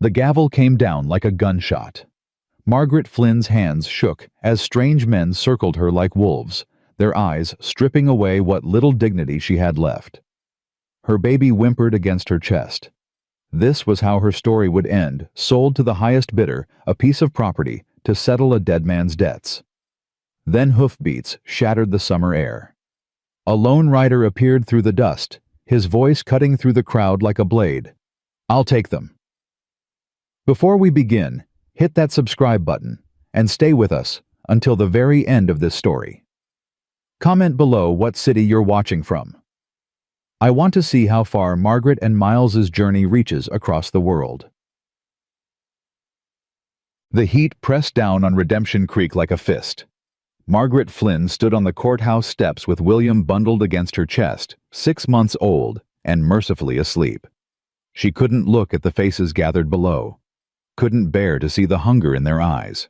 The gavel came down like a gunshot. Margaret Flynn's hands shook as strange men circled her like wolves, their eyes stripping away what little dignity she had left. Her baby whimpered against her chest. This was how her story would end, sold to the highest bidder, a piece of property, to settle a dead man's debts. Then hoofbeats shattered the summer air. A lone rider appeared through the dust, his voice cutting through the crowd like a blade. "I'll take them." Before we begin, hit that subscribe button and stay with us until the very end of this story. Comment below what city you're watching from. I want to see how far Margaret and Miles's journey reaches across the world. The heat pressed down on Redemption Creek like a fist. Margaret Flynn stood on the courthouse steps with William bundled against her chest, 6 months old, and mercifully asleep. She couldn't look at the faces gathered below, couldn't bear to see the hunger in their eyes.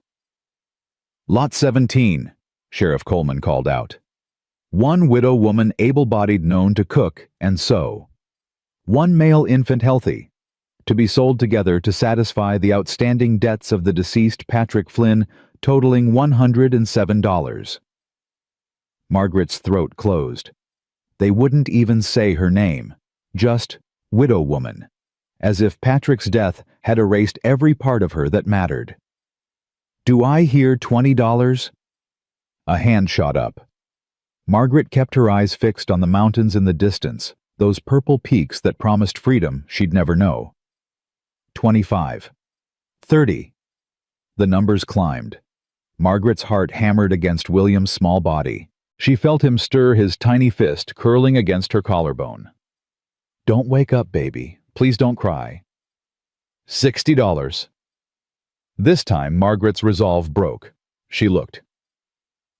"Lot 17, Sheriff Coleman called out. One widow woman able-bodied known to cook and sew. One male infant healthy, to be sold together to satisfy the outstanding debts of the deceased Patrick Flynn, totaling $107. Margaret's throat closed. They wouldn't even say her name, just widow woman, as if Patrick's death had erased every part of her that mattered. "Do I hear $20? A hand shot up. Margaret kept her eyes fixed on the mountains in the distance, those purple peaks that promised freedom she'd never know. 25. 30. The numbers climbed. Margaret's heart hammered against William's small body. She felt him stir his tiny fist curling against her collarbone. "Don't wake up, baby. Please don't cry." $60. This time Margaret's resolve broke. She looked.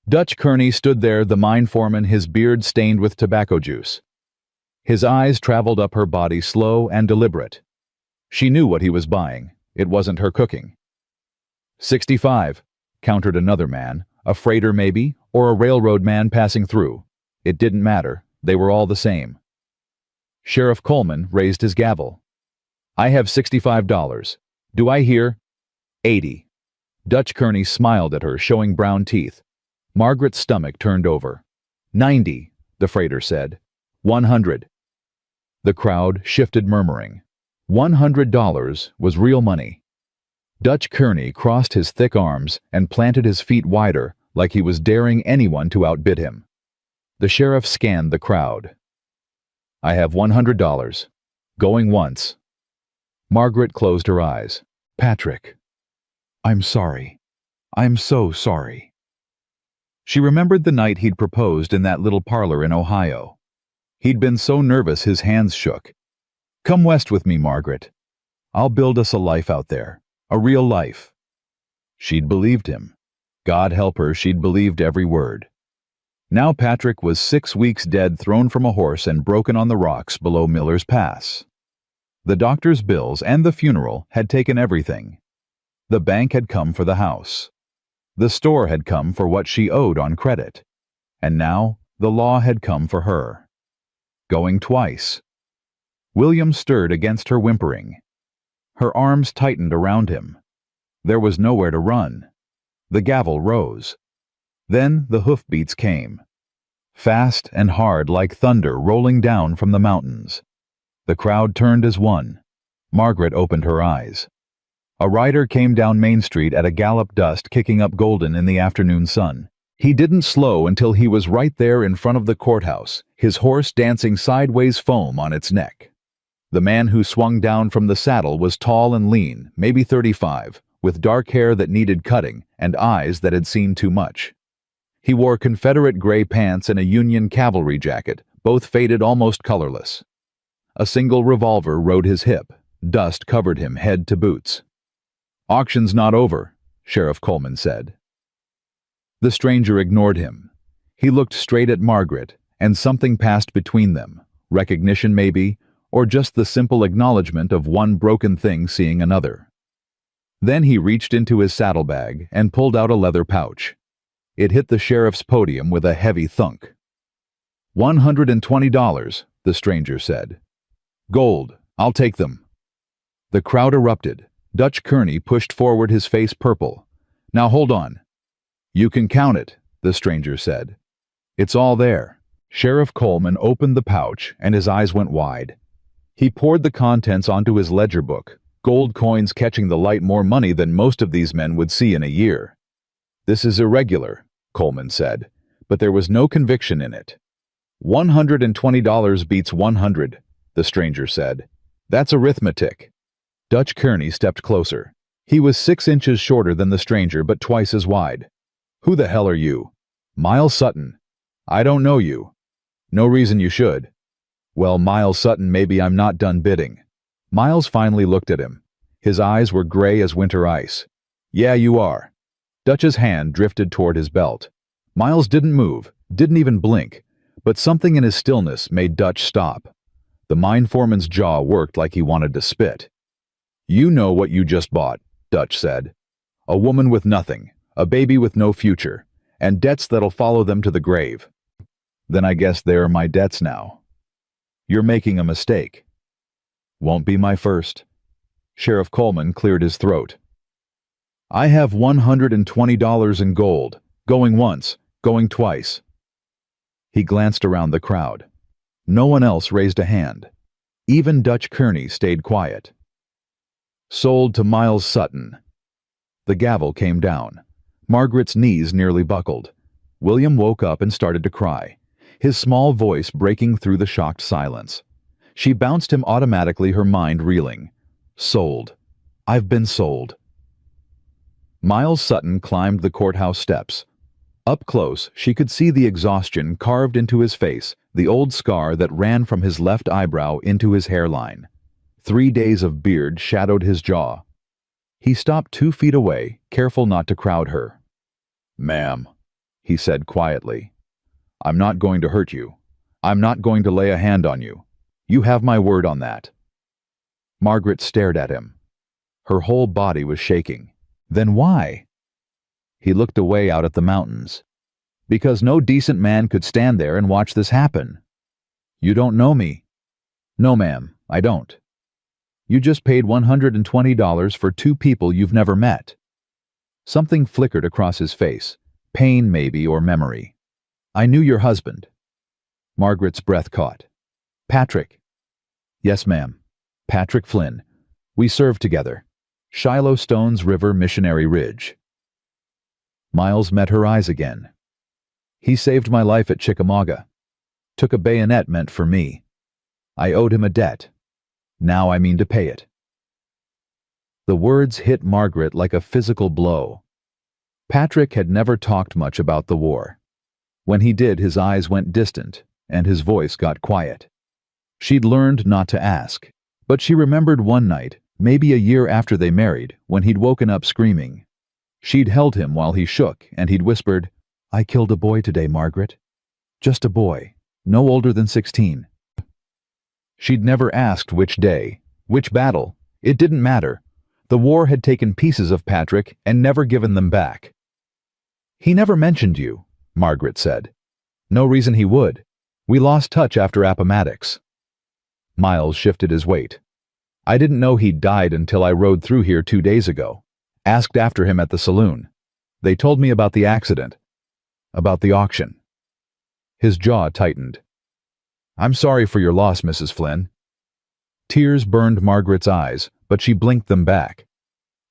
Dutch Kearney stood there, the mine foreman, his beard stained with tobacco juice. His eyes traveled up her body, slow and deliberate. She knew what he was buying. It wasn't her cooking. 65, countered another man, a freighter maybe, or a railroad man passing through. It didn't matter. They were all the same. Sheriff Coleman raised his gavel. "I have $65. Do I hear?" 80. Dutch Kearney smiled at her, showing brown teeth. Margaret's stomach turned over. 90, the freighter said. 100. The crowd shifted, murmuring. $100 was real money. Dutch Kearney crossed his thick arms and planted his feet wider, like he was daring anyone to outbid him. The sheriff scanned the crowd. "I have $100. Going once." Margaret closed her eyes. "Patrick. I'm sorry. I'm so sorry." She remembered the night he'd proposed in that little parlor in Ohio. He'd been so nervous his hands shook. "Come west with me, Margaret. I'll build us a life out there, a real life." She'd believed him. God help her, she'd believed every word. Now Patrick was 6 weeks dead, thrown from a horse and broken on the rocks below Miller's Pass. The doctor's bills and the funeral had taken everything. The bank had come for the house. The store had come for what she owed on credit. And now the law had come for her. Going twice. William stirred against her whimpering. Her arms tightened around him. There was nowhere to run. The gavel rose. Then the hoofbeats came. Fast and hard, like thunder rolling down from the mountains. The crowd turned as one. Margaret opened her eyes. A rider came down Main Street at a gallop, dust kicking up golden in the afternoon sun. He didn't slow until he was right there in front of the courthouse, his horse dancing sideways, foam on its neck. The man who swung down from the saddle was tall and lean, maybe 35, with dark hair that needed cutting and eyes that had seen too much. He wore Confederate gray pants and a Union cavalry jacket, both faded, almost colorless. A single revolver rode his hip. Dust covered him head to boots. "Auction's not over," Sheriff Coleman said. The stranger ignored him. He looked straight at Margaret, and something passed between them, recognition maybe, or just the simple acknowledgement of one broken thing seeing another. Then he reached into his saddlebag and pulled out a leather pouch. It hit the sheriff's podium with a heavy thunk. $120, the stranger said. "Gold, I'll take them." The crowd erupted. Dutch Kearney pushed forward, his face purple. "Now hold on." "You can count it," the stranger said. "It's all there." Sheriff Coleman opened the pouch, and his eyes went wide. He poured the contents onto his ledger book, gold coins catching the light, more money than most of these men would see in a year. "This is irregular," Coleman said, but there was no conviction in it. $120 beats 100, the stranger said. "That's arithmetic." Dutch Kearney stepped closer. He was 6 inches shorter than the stranger, but twice as wide. "Who the hell are you?" "Miles Sutton." "I don't know you." "No reason you should." "Well, Miles Sutton, maybe I'm not done bidding." Miles finally looked at him. His eyes were gray as winter ice. "Yeah, you are." Dutch's hand drifted toward his belt. Miles didn't move, didn't even blink, but something in his stillness made Dutch stop. The mine foreman's jaw worked like he wanted to spit. "You know what you just bought," Dutch said. "A woman with nothing, a baby with no future, and debts that'll follow them to the grave." "Then I guess they're my debts now." "You're making a mistake." "Won't be my first." Sheriff Coleman cleared his throat. "I have $120 in gold, going once, going twice." He glanced around the crowd. No one else raised a hand. Even Dutch Kearney stayed quiet. "Sold to Miles Sutton." The gavel came down. Margaret's knees nearly buckled. William woke up and started to cry, his small voice breaking through the shocked silence. She bounced him automatically, her mind reeling. "Sold. I've been sold." Miles Sutton climbed the courthouse steps. Up close, she could see the exhaustion carved into his face, the old scar that ran from his left eyebrow into his hairline. 3 days of beard shadowed his jaw. He stopped 2 feet away, careful not to crowd her. "Ma'am," he said quietly, "I'm not going to hurt you. I'm not going to lay a hand on you. You have my word on that." Margaret stared at him. Her whole body was shaking. "Then why?" He looked away out at the mountains. "Because no decent man could stand there and watch this happen." "You don't know me." "No, ma'am, I don't." "You just paid $120 for 2 people you've never met." Something flickered across his face. Pain, maybe, or memory. "I knew your husband." Margaret's breath caught. "Patrick." "Yes, ma'am. Patrick Flynn. We served together. Shiloh Stones River Missionary Ridge." Miles met her eyes again. "He saved my life at Chickamauga. Took a bayonet meant for me. I owed him a debt. Now I mean to pay it." The words hit Margaret like a physical blow. Patrick had never talked much about the war. When he did, his eyes went distant, and his voice got quiet. She'd learned not to ask, but she remembered one night, maybe a year after they married, when he'd woken up screaming. She'd held him while he shook, and he'd whispered, "I killed a boy today, Margaret. Just a boy, no older than 16. She'd never asked which day, which battle. It didn't matter. The war had taken pieces of Patrick and never given them back. "He never mentioned you," Margaret said. "No reason he would. We lost touch after Appomattox." Miles shifted his weight. "I didn't know he'd died until I rode through here 2 days ago. Asked after him at the saloon. They told me about the accident. About the auction." His jaw tightened. "I'm sorry for your loss, Mrs. Flynn." Tears burned Margaret's eyes, but she blinked them back.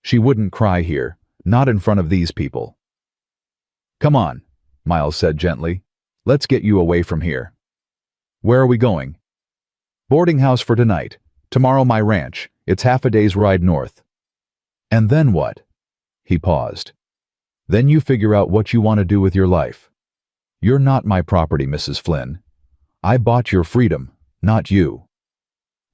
She wouldn't cry here, not in front of these people. "Come on," Miles said gently. "Let's get you away from here." "Where are we going?" "Boarding house for tonight. Tomorrow my ranch. It's half a day's ride north." "And then what?" He paused. "Then you figure out what you want to do with your life. You're not my property, Mrs. Flynn. I bought your freedom, not you."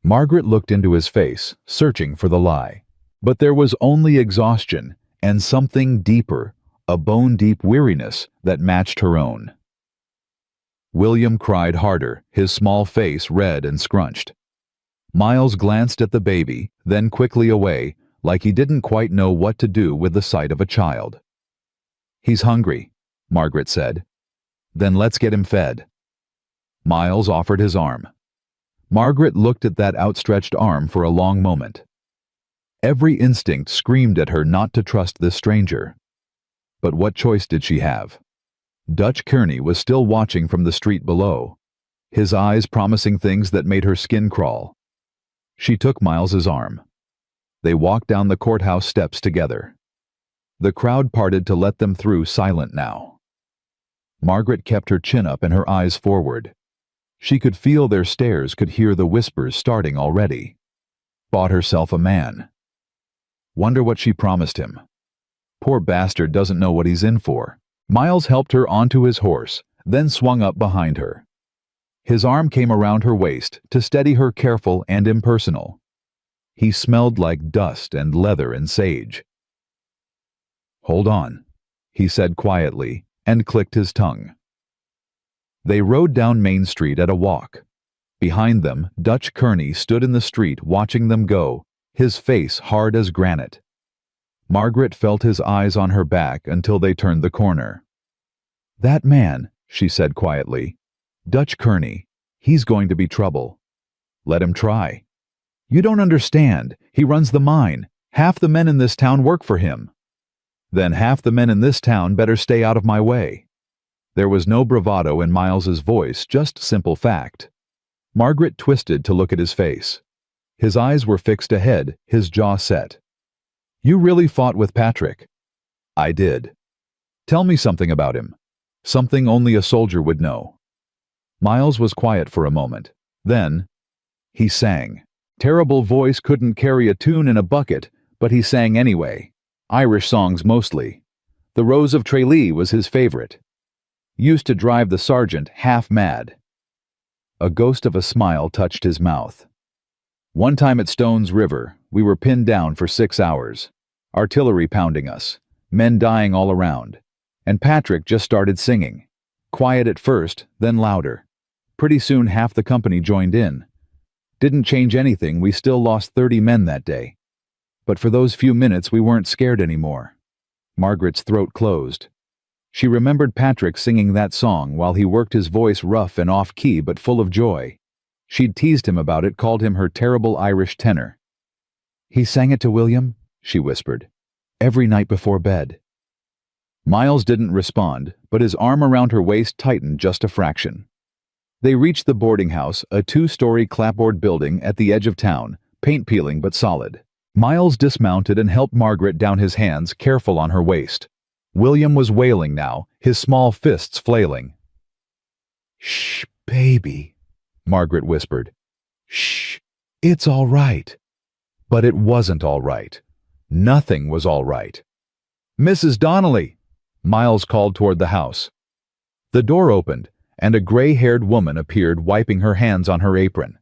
Margaret looked into his face, searching for the lie. But there was only exhaustion and something deeper, a bone-deep weariness that matched her own. William cried harder, his small face red and scrunched. Miles glanced at the baby, then quickly away, like he didn't quite know what to do with the sight of a child. "He's hungry," Margaret said. "Then let's get him fed." Miles offered his arm. Margaret looked at that outstretched arm for a long moment. Every instinct screamed at her not to trust this stranger. But what choice did she have? Dutch Kearney was still watching from the street below, his eyes promising things that made her skin crawl. She took Miles's arm. They walked down the courthouse steps together. The crowd parted to let them through, silent now. Margaret kept her chin up and her eyes forward. She could feel their stares, could hear the whispers starting already. Bought herself a man. Wonder what she promised him. Poor bastard doesn't know what he's in for. Miles helped her onto his horse, then swung up behind her. His arm came around her waist to steady her, careful and impersonal. He smelled like dust and leather and sage. "Hold on," he said quietly, and clicked his tongue. They rode down Main Street at a walk. Behind them, Dutch Kearney stood in the street watching them go, his face hard as granite. Margaret felt his eyes on her back until they turned the corner. "That man," she said quietly, "Dutch Kearney, he's going to be trouble. Let him try. You don't understand. He runs the mine. Half the men in this town work for him." "Then half the men in this town better stay out of my way." There was no bravado in Miles's voice, just simple fact. Margaret twisted to look at his face. His eyes were fixed ahead, his jaw set. "You really fought with Patrick?" "I did." "Tell me something about him. Something only a soldier would know." Miles was quiet for a moment. Then, he sang. Terrible voice, couldn't carry a tune in a bucket, but he sang anyway. Irish songs mostly. "The Rose of Tralee" was his favorite. Used to drive the sergeant half mad. A ghost of a smile touched his mouth. "One time at Stones River, we were pinned down for 6 hours. Artillery pounding us, men dying all around. And Patrick just started singing. Quiet at first, then louder. Pretty soon half the company joined in. Didn't change anything, we still lost 30 men that day. But for those few minutes we weren't scared anymore." Margaret's throat closed. She remembered Patrick singing that song while he worked his voice rough and off-key but full of joy. She'd teased him about it, called him her terrible Irish tenor. "He sang it to William," she whispered, "every night before bed." Miles didn't respond, but his arm around her waist tightened just a fraction. They reached the boarding house, a 2-story clapboard building at the edge of town, paint peeling but solid. Miles dismounted and helped Margaret down, his hands careful on her waist. William was wailing now, his small fists flailing. "Shh, baby," Margaret whispered. "Shh, it's all right." But it wasn't all right. Nothing was all right. "Mrs. Donnelly!" Miles called toward the house. The door opened, and a gray-haired woman appeared, wiping her hands on her apron.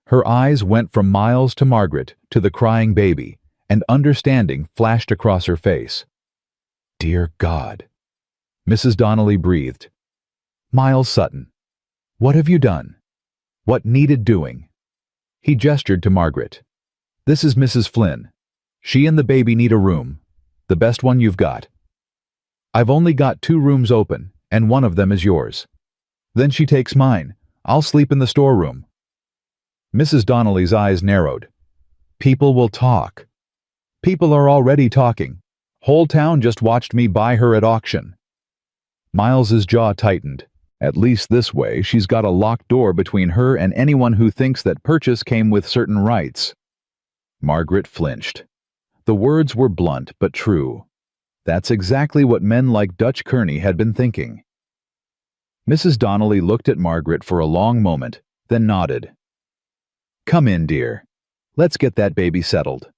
Her eyes went from Miles to Margaret to the crying baby, and understanding flashed across her face. "Dear God," Mrs. Donnelly breathed. "Miles Sutton, what have you done? What needed doing?" He gestured to Margaret. "This is Mrs. Flynn. She and the baby need a room, the best one you've got. I've only got 2 rooms open, and one of them is yours. Then she takes mine. I'll sleep in the storeroom." Mrs. Donnelly's eyes narrowed. "People will talk." "People are already talking. Whole town just watched me buy her at auction." Miles's jaw tightened. At least this way, she's got a locked door between her and anyone who thinks that purchase came with certain rights. Margaret flinched. The words were blunt but true. That's exactly what men like Dutch Kearney had been thinking. Mrs. Donnelly looked at Margaret for a long moment, then nodded. "Come in, dear. Let's get that baby settled."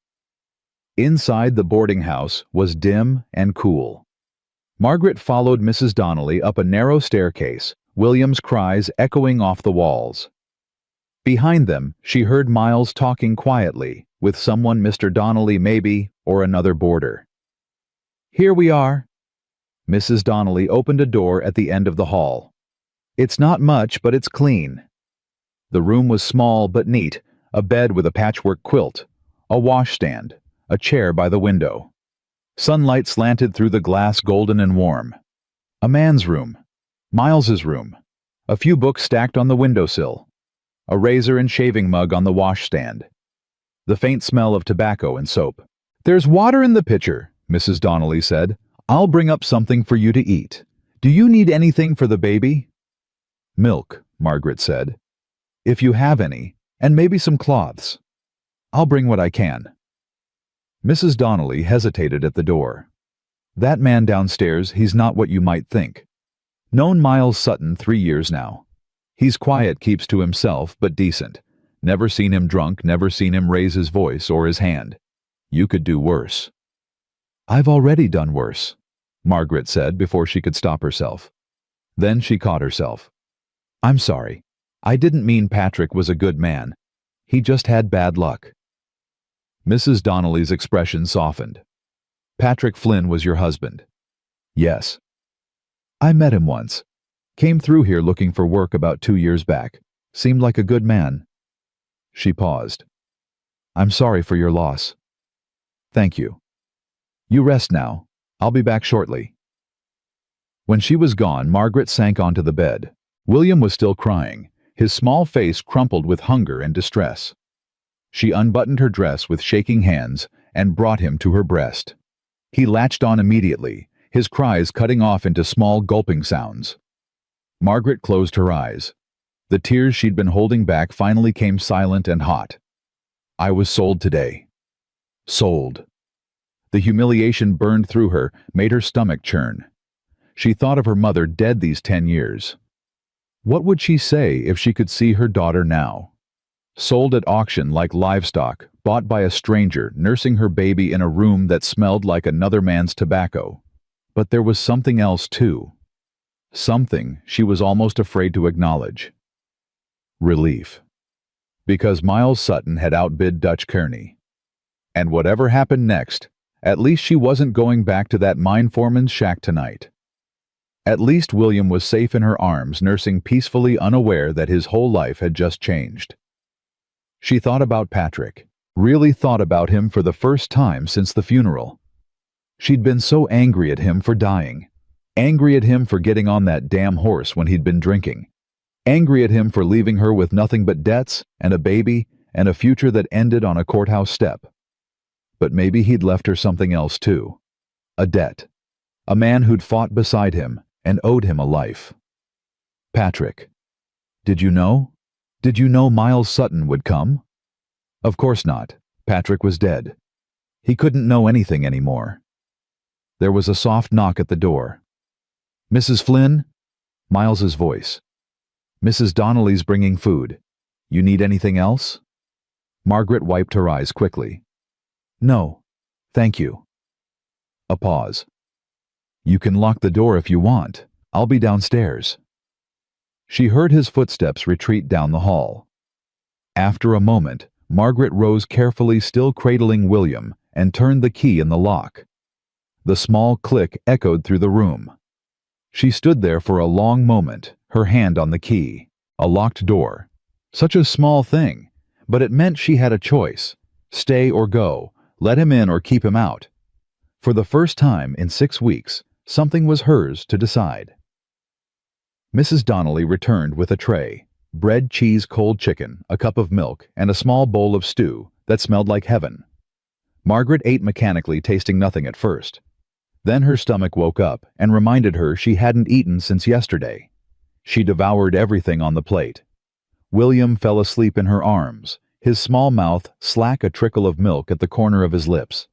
Inside the boarding house was dim and cool. Margaret followed Mrs. Donnelly up a narrow staircase, William's cries echoing off the walls. Behind them, she heard Miles talking quietly, with someone, Mr. Donnelly maybe, or another boarder. "Here we are." Mrs. Donnelly opened a door at the end of the hall. "It's not much, but it's clean." The room was small but neat, a bed with a patchwork quilt, a washstand, a chair by the window. Sunlight slanted through the glass, golden and warm. A man's room. Miles's room. A few books stacked on the windowsill. A razor and shaving mug on the washstand. the faint smell of tobacco and soap. "There's water in the pitcher," Mrs. Donnelly said. "I'll bring up something for you to eat. Do you need anything for the baby?" "Milk," Margaret said. "If you have any, and maybe some cloths. I'll bring what I can." Mrs. Donnelly hesitated at the door. "That man downstairs, he's not what you might think. Known Miles Sutton 3 years now. He's quiet, keeps to himself, but decent. Never seen him drunk, never seen him raise his voice or his hand. You could do worse." "I've already done worse," Margaret said before she could stop herself. Then she caught herself. "I'm sorry. I didn't mean Patrick was a good man. He just had bad luck." Mrs. Donnelly's expression softened. "Patrick Flynn was your husband?" "Yes." "I met him once. Came through here looking for work about 2 years back. Seemed like a good man." She paused. "I'm sorry for your loss." "Thank you. You rest now. I'll be back shortly." When she was gone, Margaret sank onto the bed. William was still crying, his small face crumpled with hunger and distress. She unbuttoned her dress with shaking hands and brought him to her breast. He latched on immediately, his cries cutting off into small gulping sounds. Margaret closed her eyes. The tears she'd been holding back finally came silent and hot. "I was sold today." Sold. The humiliation burned through her, made her stomach churn. She thought of her mother dead these 10 years. What would she say if she could see her daughter now? Sold at auction like livestock, bought by a stranger, nursing her baby in a room that smelled like another man's tobacco. But there was something else too. Something she was almost afraid to acknowledge. Relief. Because Miles Sutton had outbid Dutch Kearney. And whatever happened next, at least she wasn't going back to that mine foreman's shack tonight. At least William was safe in her arms, nursing peacefully, unaware that his whole life had just changed. She thought about Patrick, really thought about him for the first time since the funeral. She'd been so angry at him for dying, angry at him for getting on that damn horse when he'd been drinking, angry at him for leaving her with nothing but debts and a baby and a future that ended on a courthouse step. But maybe he'd left her something else too. A debt. A man who'd fought beside him and owed him a life. Patrick. Did you know? Did you know Miles Sutton would come? Of course not. Patrick was dead. He couldn't know anything anymore. There was a soft knock at the door. "Mrs. Flynn?" Miles's voice. "Mrs. Donnelly's bringing food. You need anything else?" Margaret wiped her eyes quickly. "No, thank you." A pause. "You can lock the door if you want. I'll be downstairs." She heard his footsteps retreat down the hall. After a moment, Margaret rose carefully, still cradling William, and turned the key in the lock. The small click echoed through the room. She stood there for a long moment, her hand on the key. A locked door. Such a small thing, but it meant she had a choice. Stay or go, let him in or keep him out. For the first time in 6 weeks, something was hers to decide. Mrs. Donnelly returned with a tray. Bread, cheese, cold chicken, a cup of milk, and a small bowl of stew that smelled like heaven. Margaret ate mechanically, tasting nothing at first. Then her stomach woke up and reminded her she hadn't eaten since yesterday. She devoured everything on the plate. William fell asleep in her arms, his small mouth slack, a trickle of milk at the corner of his lips.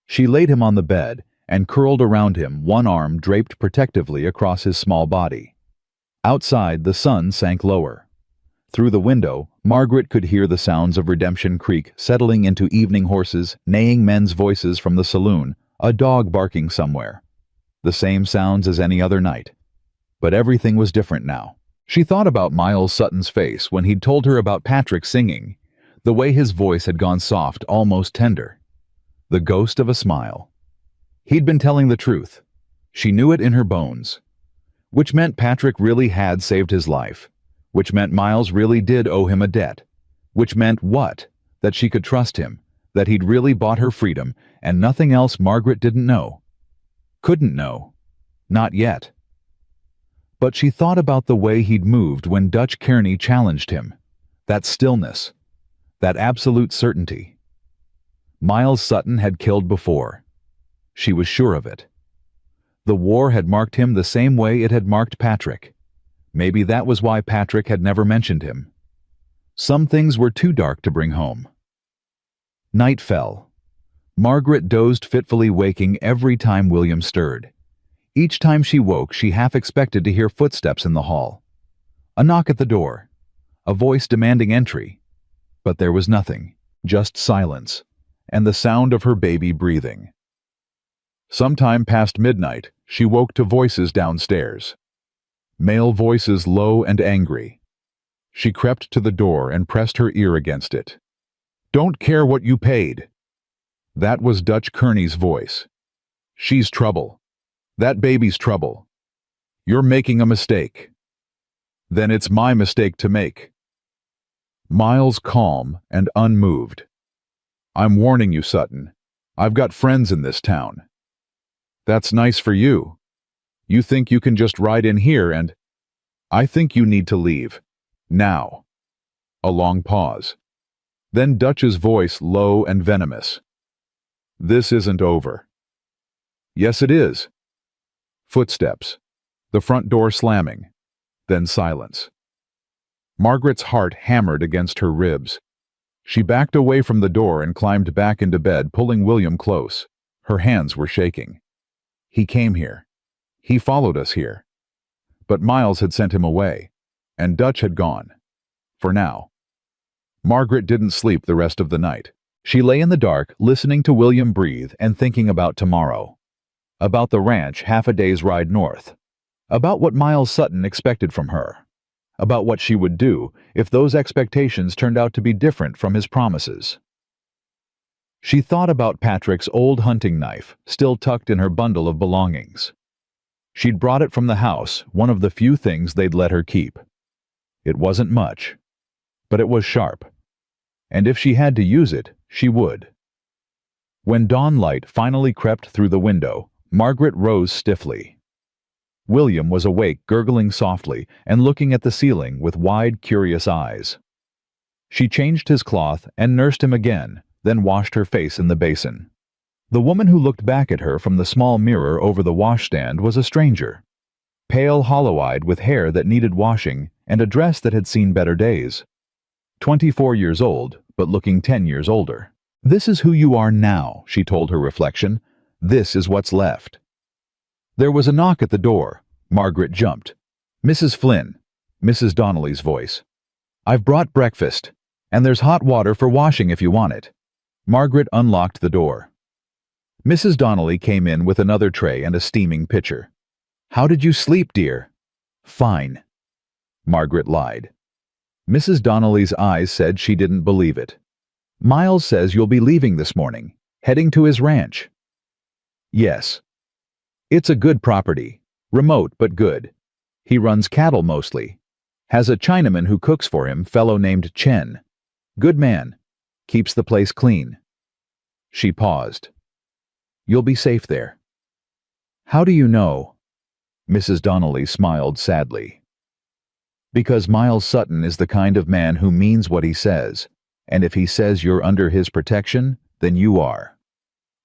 She laid him on the bed and curled around him, one arm draped protectively across his small body. Outside, the sun sank lower. Through the window, Margaret could hear the sounds of Redemption Creek settling into evening horses, neighing men's voices from the saloon, a dog barking somewhere. The same sounds as any other night. But everything was different now. She thought about Miles Sutton's face when he'd told her about Patrick singing, the way his voice had gone soft, almost tender. The ghost of a smile. He'd been telling the truth. She knew it in her bones. Which meant Patrick really had saved his life. Which meant Miles really did owe him a debt. Which meant what? That she could trust him, that he'd really bought her freedom, and nothing else Margaret didn't know. Couldn't know. Not yet. But she thought about the way he'd moved when Dutch Kearney challenged him. That stillness. That absolute certainty. Miles Sutton had killed before. She was sure of it. The war had marked him the same way it had marked Patrick. Maybe that was why Patrick had never mentioned him. Some things were too dark to bring home. Night fell. Margaret dozed fitfully, waking every time William stirred. Each time she woke, she half expected to hear footsteps in the hall. A knock at the door. A voice demanding entry. But there was nothing, just silence, and the sound of her baby breathing. Sometime past midnight, she woke to voices downstairs. Male voices, low and angry. She crept to the door and pressed her ear against it. "Don't care what you paid." That was Dutch Kearney's voice. "She's trouble. That baby's trouble. You're making a mistake." "Then it's my mistake to make." Miles calm and unmoved. "I'm warning you, Sutton. I've got friends in this town." "That's nice for you. You think you can just ride in here and—" "I think you need to leave. Now." A long pause. Then Dutch's voice, low and venomous. "This isn't over." "Yes, it is." Footsteps. The front door slamming. Then silence. Margaret's heart hammered against her ribs. She backed away from the door and climbed back into bed, pulling William close. Her hands were shaking. He came here. He followed us here. But Miles had sent him away, and Dutch had gone. For now. Margaret didn't sleep the rest of the night. She lay in the dark, listening to William breathe and thinking about tomorrow. About the ranch half a day's ride north. About what Miles Sutton expected from her. About what she would do if those expectations turned out to be different from his promises. She thought about Patrick's old hunting knife, still tucked in her bundle of belongings. She'd brought it from the house, one of the few things they'd let her keep. It wasn't much, but it was sharp. And if she had to use it, she would. When dawnlight finally crept through the window, Margaret rose stiffly. William was awake, gurgling softly and looking at the ceiling with wide, curious eyes. She changed his cloth and nursed him again, then washed her face in the basin. The woman who looked back at her from the small mirror over the washstand was a stranger. Pale, hollow-eyed, with hair that needed washing and a dress that had seen better days. 24 years old, but looking 10 years older. "This is who you are now," she told her reflection. "This is what's left." There was a knock at the door. Margaret jumped. "Mrs. Flynn," Mrs. Donnelly's voice. "I've brought breakfast, and there's hot water for washing if you want it." Margaret unlocked the door. Mrs. Donnelly came in with another tray and a steaming pitcher. "How did you sleep, dear?" "Fine." Margaret lied. Mrs. Donnelly's eyes said she didn't believe it. "Miles says you'll be leaving this morning, heading to his ranch." "Yes. It's a good property. Remote but good. He runs cattle mostly. Has a Chinaman who cooks for him, fellow named Chen. Good man. Keeps the place clean." She paused. "You'll be safe there." "How do you know?" Mrs. Donnelly smiled sadly. "Because Miles Sutton is the kind of man who means what he says, and if he says you're under his protection, then you are.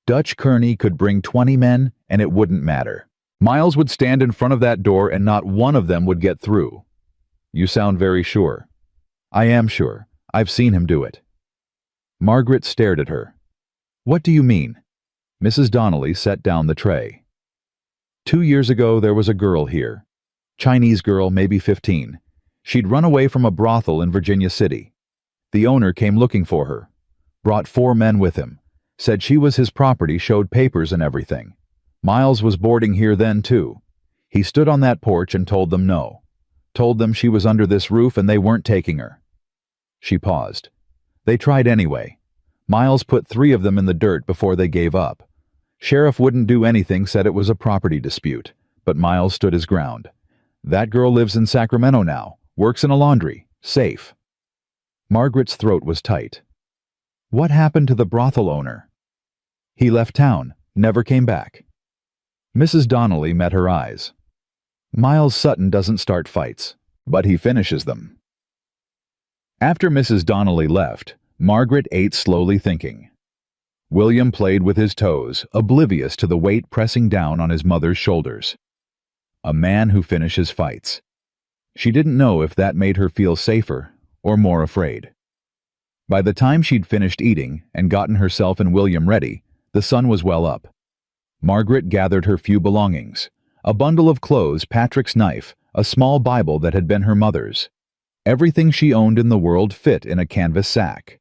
Dutch Kearney could bring 20 men, and it wouldn't matter. Miles would stand in front of that door and not one of them would get through." "You sound very sure." "I am sure. I've seen him do it." Margaret stared at her. "What do you mean?" Mrs. Donnelly set down the tray. 2 years ago there was a girl here. Chinese girl, maybe 15. She'd run away from a brothel in Virginia City. The owner came looking for her. Brought 4 men with him. Said she was his property, showed papers and everything. Miles was boarding here then, too. He stood on that porch and told them no. Told them she was under this roof and they weren't taking her." She paused. "They tried anyway. Miles put 3 of them in the dirt before they gave up. Sheriff wouldn't do anything, said it was a property dispute, but Miles stood his ground. That girl lives in Sacramento now, works in a laundry, safe." Margaret's throat was tight. "What happened to the brothel owner?" "He left town, never came back." Mrs. Donnelly met her eyes. "Miles Sutton doesn't start fights, but he finishes them." After Mrs. Donnelly left, Margaret ate slowly, thinking. William played with his toes, oblivious to the weight pressing down on his mother's shoulders. A man who finishes fights. She didn't know if that made her feel safer or more afraid. By the time she'd finished eating and gotten herself and William ready, the sun was well up. Margaret gathered her few belongings: a bundle of clothes, Patrick's knife, a small Bible that had been her mother's. Everything she owned in the world fit in a canvas sack.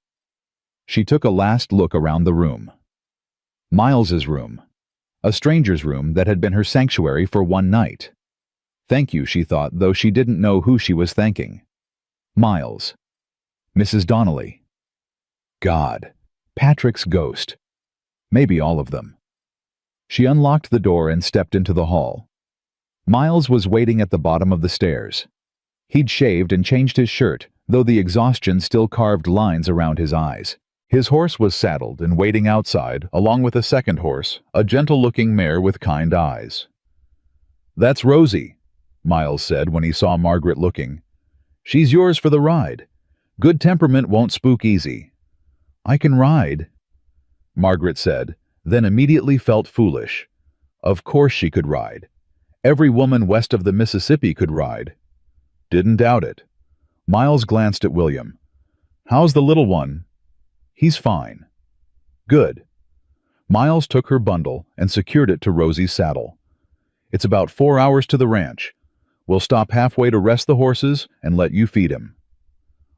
She took a last look around the room. Miles's room. A stranger's room that had been her sanctuary for one night. Thank you, she thought, though she didn't know who she was thanking. Miles. Mrs. Donnelly. God. Patrick's ghost. Maybe all of them. She unlocked the door and stepped into the hall. Miles was waiting at the bottom of the stairs. He'd shaved and changed his shirt, though the exhaustion still carved lines around his eyes. His horse was saddled and waiting outside, along with a second horse, a gentle-looking mare with kind eyes. "That's Rosie," Miles said when he saw Margaret looking. "She's yours for the ride. Good temperament won't spook easy." "I can ride," Margaret said, then immediately felt foolish. Of course she could ride. Every woman west of the Mississippi could ride. Didn't doubt it. Miles glanced at William. "How's the little one?" "He's fine." "Good." Miles took her bundle and secured it to Rosie's saddle. "It's about 4 hours to the ranch. We'll stop halfway to rest the horses and let you feed him."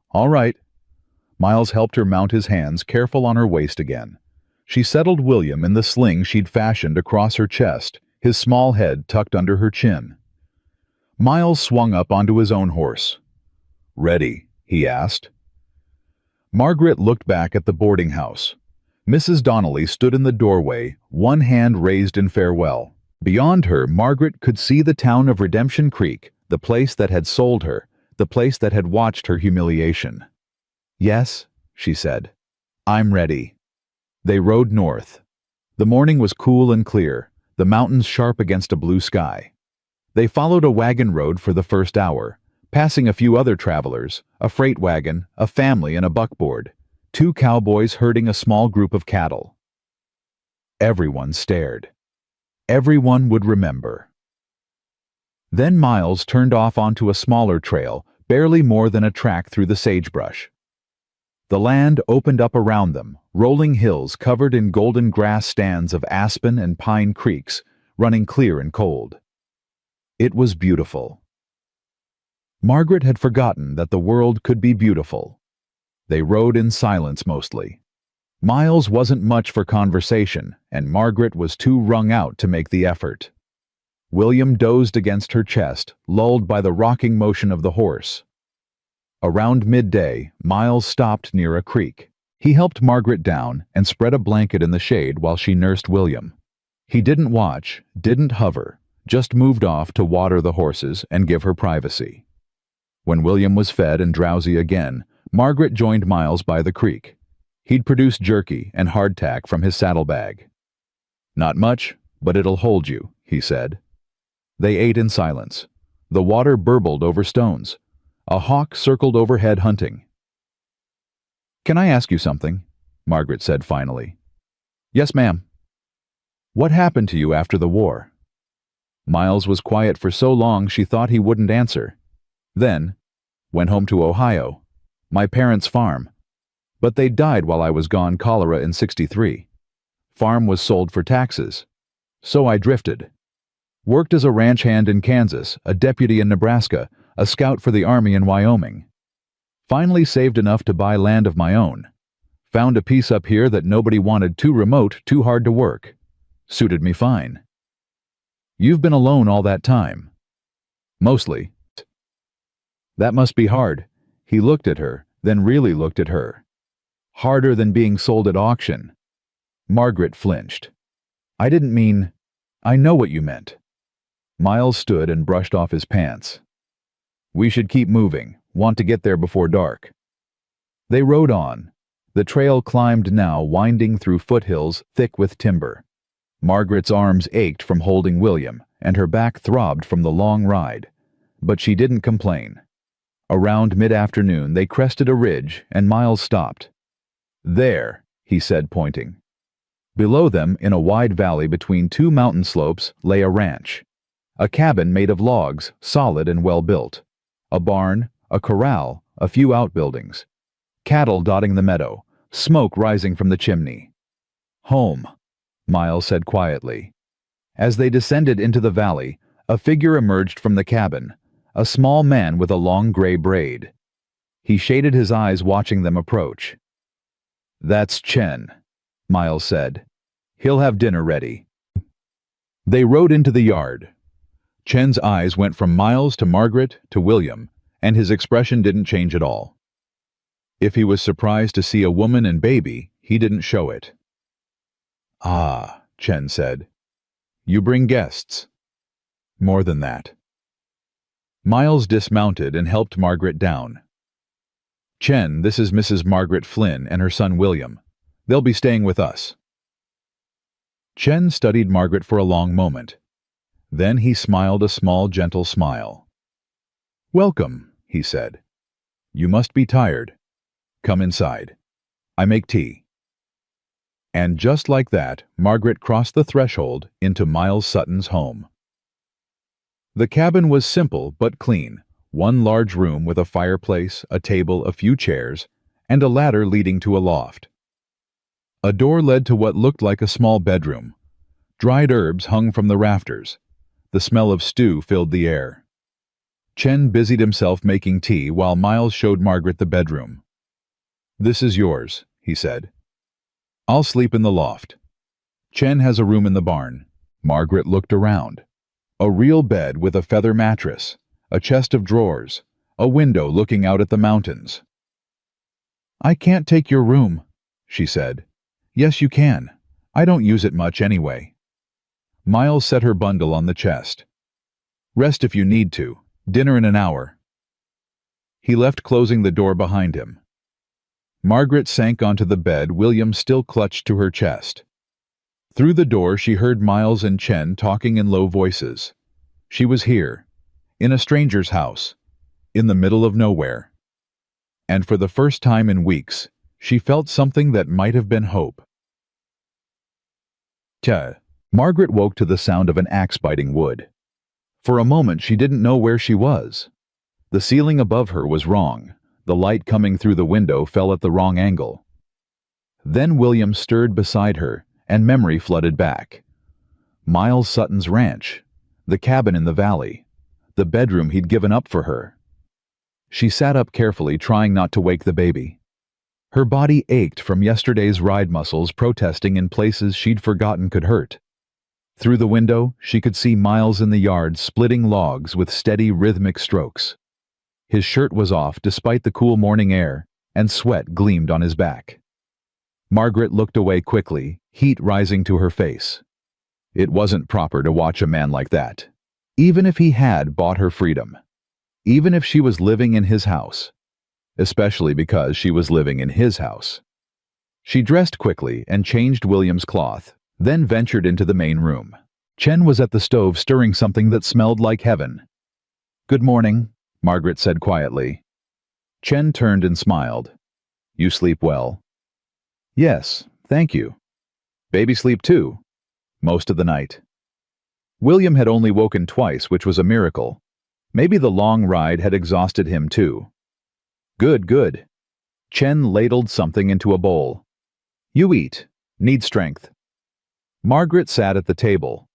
"All right." Miles helped her mount his hands, careful on her waist again. She settled William in the sling she'd fashioned across her chest, his small head tucked under her chin. Miles swung up onto his own horse. "Ready?" he asked. Margaret looked back at the boarding house. Mrs. Donnelly stood in the doorway, one hand raised in farewell. Beyond her, Margaret could see the town of Redemption Creek, the place that had sold her, the place that had watched her humiliation. "Yes," she said. "I'm ready." They rode north. The morning was cool and clear, the mountains sharp against a blue sky. They followed a wagon road for the first hour, passing a few other travelers, a freight wagon, a family, and a buckboard, 2 cowboys herding a small group of cattle. Everyone stared. Everyone would remember. Then Miles turned off onto a smaller trail, barely more than a track through the sagebrush. The land opened up around them, rolling hills covered in golden grass stands of aspen and pine creeks, running clear and cold. It was beautiful. Margaret had forgotten that the world could be beautiful. They rode in silence mostly. Miles wasn't much for conversation, and Margaret was too wrung out to make the effort. William dozed against her chest, lulled by the rocking motion of the horse. Around midday, Miles stopped near a creek. He helped Margaret down and spread a blanket in the shade while she nursed William. He didn't watch, didn't hover, just moved off to water the horses and give her privacy. When William was fed and drowsy again, Margaret joined Miles by the creek. He'd produced jerky and hardtack from his saddlebag. "Not much, but it'll hold you," he said. They ate in silence. The water burbled over stones. A hawk circled overhead hunting. "Can I ask you something?" Margaret said finally. "Yes, ma'am." "What happened to you after the war?" Miles was quiet for so long she thought he wouldn't answer. Then, "Went home to Ohio. My parents' farm. But they died while I was gone, cholera in '63. Farm was sold for taxes. So I drifted. Worked as a ranch hand in Kansas, a deputy in Nebraska, a scout for the Army in Wyoming. Finally saved enough to buy land of my own. Found a piece up here that nobody wanted, too remote, too hard to work. Suited me fine." "You've been alone all that time." "Mostly." "That must be hard." He looked at her, then really looked at her. "Harder than being sold at auction." Margaret flinched. "I didn't mean—" "I know what you meant." Miles stood and brushed off his pants. "We should keep moving. Want to get there before dark." They rode on. The trail climbed now, winding through foothills thick with timber. Margaret's arms ached from holding William, and her back throbbed from the long ride. But she didn't complain. Around mid-afternoon, they crested a ridge, and Miles stopped. There, he said, pointing. Below them, in a wide valley between two mountain slopes, lay a ranch. A cabin made of logs, solid and well built. A barn, a corral, a few outbuildings. Cattle dotting the meadow, smoke rising from the chimney. Home, Miles said quietly. As they descended into the valley, a figure emerged from the cabin, a small man with a long gray braid. He shaded his eyes watching them approach. "That's Chen," Miles said. "He'll have dinner ready." They rode into the yard. Chen's eyes went from Miles to Margaret to William, and his expression didn't change at all. If he was surprised to see a woman and baby, he didn't show it. "Ah," Chen said. "You bring guests." "More than that." Miles dismounted and helped Margaret down. "Chen, this is Mrs. Margaret Flynn and her son William. They'll be staying with us." Chen studied Margaret for a long moment. Then he smiled a small, gentle smile. "Welcome," he said. "You must be tired. Come inside. I make tea." And just like that, Margaret crossed the threshold into Miles Sutton's home. The cabin was simple but clean. One large room with a fireplace, a table, a few chairs, and a ladder leading to a loft. A door led to what looked like a small bedroom. Dried herbs hung from the rafters. The smell of stew filled the air. Chen busied himself making tea while Miles showed Margaret the bedroom. "This is yours," he said. "I'll sleep in the loft. Chen has a room in the barn." Margaret looked around. A real bed with a feather mattress, a chest of drawers, a window looking out at the mountains. "I can't take your room," she said. "Yes, you can. I don't use it much anyway." Miles set her bundle on the chest. "Rest if you need to. Dinner in an hour." He left, closing the door behind him. Margaret sank onto the bed, William still clutched to her chest. Through the door she heard Miles and Chen talking in low voices. She was here, in a stranger's house, in the middle of nowhere. And for the first time in weeks, she felt something that might have been hope. Margaret woke to the sound of an axe biting wood. For a moment she didn't know where she was. The ceiling above her was wrong. The light coming through the window fell at the wrong angle. Then William stirred beside her, and memory flooded back. Miles Sutton's ranch, the cabin in the valley, the bedroom he'd given up for her. She sat up carefully, trying not to wake the baby. Her body ached from yesterday's ride muscles protesting in places she'd forgotten could hurt. Through the window, she could see Miles in the yard splitting logs with steady, rhythmic strokes. His shirt was off despite the cool morning air, and sweat gleamed on his back. Margaret looked away quickly, heat rising to her face. It wasn't proper to watch a man like that, even if he had bought her freedom, even if she was living in his house, especially because she was living in his house. She dressed quickly and changed William's cloth, then ventured into the main room. Chen was at the stove stirring something that smelled like heaven. "Good morning," Margaret said quietly. Chen turned and smiled. "You sleep well?" "Yes, thank you." "Baby sleep too?" "Most of the night." William had only woken twice, which was a miracle. Maybe the long ride had exhausted him too. "Good, good." Chen ladled something into a bowl. "You eat. Need strength." Margaret sat at the table.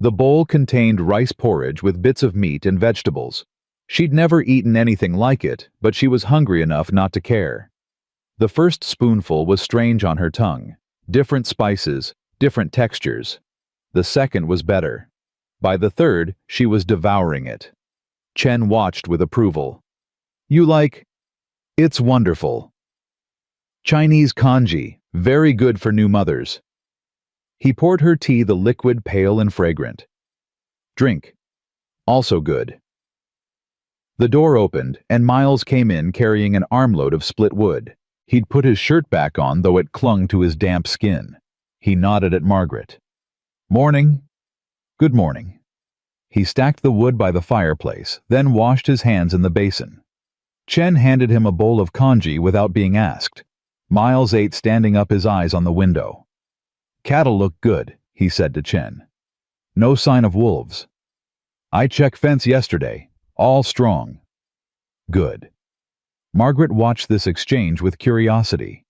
The bowl contained rice porridge with bits of meat and vegetables. She'd never eaten anything like it, but she was hungry enough not to care. The first spoonful was strange on her tongue. Different spices, different textures. The second was better. By the third, she was devouring it. Chen watched with approval. "You like?" "It's wonderful." "Chinese congee, very good for new mothers." He poured her tea, the liquid, pale and fragrant. "Drink." "Also good." The door opened, and Miles came in carrying an armload of split wood. He'd put his shirt back on, though it clung to his damp skin. He nodded at Margaret. "Morning." "Good morning." He stacked the wood by the fireplace, then washed his hands in the basin. Chen handed him a bowl of congee without being asked. Miles ate, standing up, his eyes on the window. Cattle look good, he said to Chen. No sign of wolves. I checked fence yesterday. All strong. Good. Margaret watched this exchange with curiosity.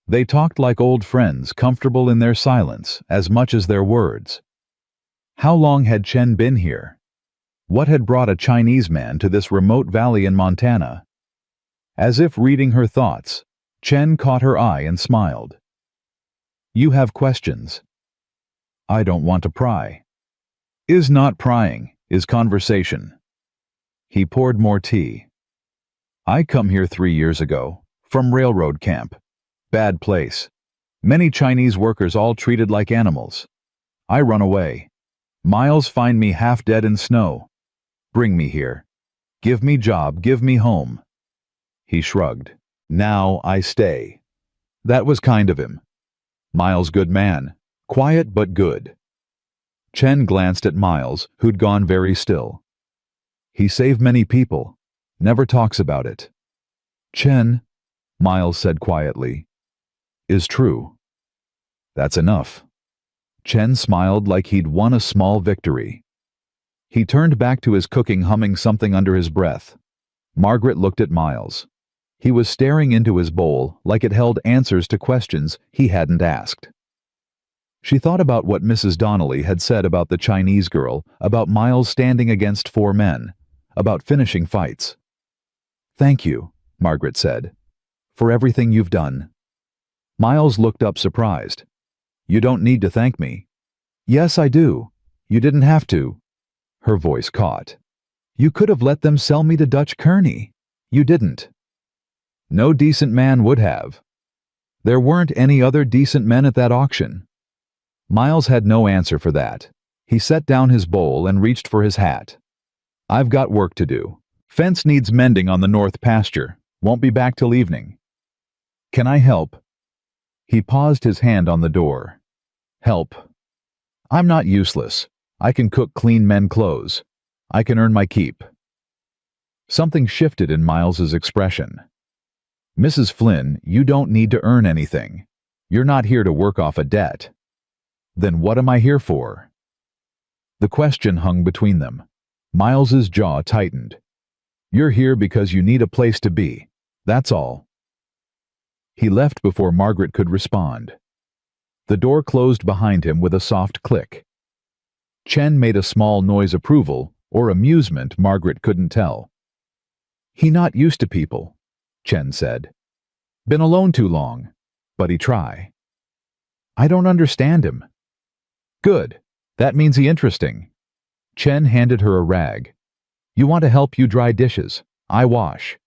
They talked like old friends, comfortable in their silence as much as their words. How long had Chen been here? What had brought a Chinese man to this remote valley in Montana? As if reading her thoughts, Chen caught her eye and smiled. You have questions. I don't want to pry. Is not prying, is conversation. He poured more tea. I come here 3 years ago, from railroad camp. Bad place. Many Chinese workers all treated like animals. I run away. Miles find me half dead in snow. Bring me here. Give me job, give me home. He shrugged. Now I stay. That was kind of him. Miles good man. Quiet but good. Chen glanced at Miles, who'd gone very still. He saved many people. Never talks about it. Chen, Miles said quietly, is true. That's enough. Chen smiled like he'd won a small victory. He turned back to his cooking, humming something under his breath. Margaret looked at Miles. He was staring into his bowl like it held answers to questions he hadn't asked. She thought about what Mrs. Donnelly had said about the Chinese girl, about Miles standing against 4 men, about finishing fights. Thank you, Margaret said, for everything you've done. Miles looked up surprised. You don't need to thank me. Yes, I do. You didn't have to. Her voice caught. You could have let them sell me to Dutch Kearney. You didn't. No decent man would have. There weren't any other decent men at that auction. Miles had no answer for that. He set down his bowl and reached for his hat. I've got work to do. Fence needs mending on the north pasture. Won't be back till evening. Can I help? He paused, his hand on the door. Help. I'm not useless. I can cook, clean men clothes. I can earn my keep. Something shifted in Miles's expression. Mrs. Flynn, you don't need to earn anything. You're not here to work off a debt. Then what am I here for? The question hung between them. Miles's jaw tightened. You're here because you need a place to be. That's all. He left before Margaret could respond. The door closed behind him with a soft click. Chen made a small noise, approval or amusement, Margaret couldn't tell. He not used to people, Chen said. Been alone too long, but he try. I don't understand him. Good, that means he interesting. Chen handed her a rag. You want to help you dry dishes? I wash.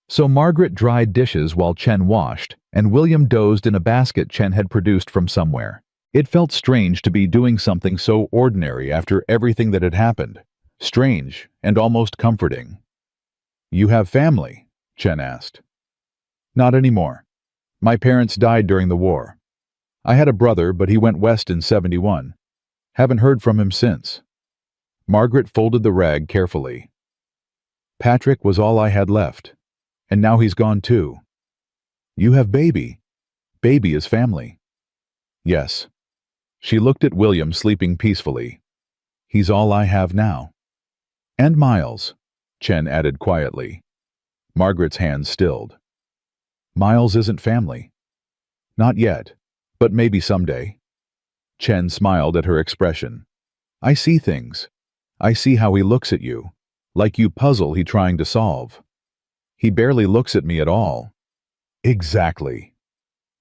So Margaret dried dishes while Chen washed, and William dozed in a basket Chen had produced from somewhere. It felt strange to be doing something so ordinary after everything that had happened. Strange and almost comforting. You have family? Chen asked. Not anymore. My parents died during the war. I had a brother, but he went west in '71. Haven't heard from him since. Margaret folded the rag carefully. Patrick was all I had left, and now he's gone too. You have baby. Baby is family. Yes. She looked at William sleeping peacefully. He's all I have now. And Miles, Chen added quietly. Margaret's hand stilled. Miles isn't family. Not yet, but maybe someday. Chen smiled at her expression. I see things. I see how he looks at you, like you puzzle he trying to solve. He barely looks at me at all. Exactly.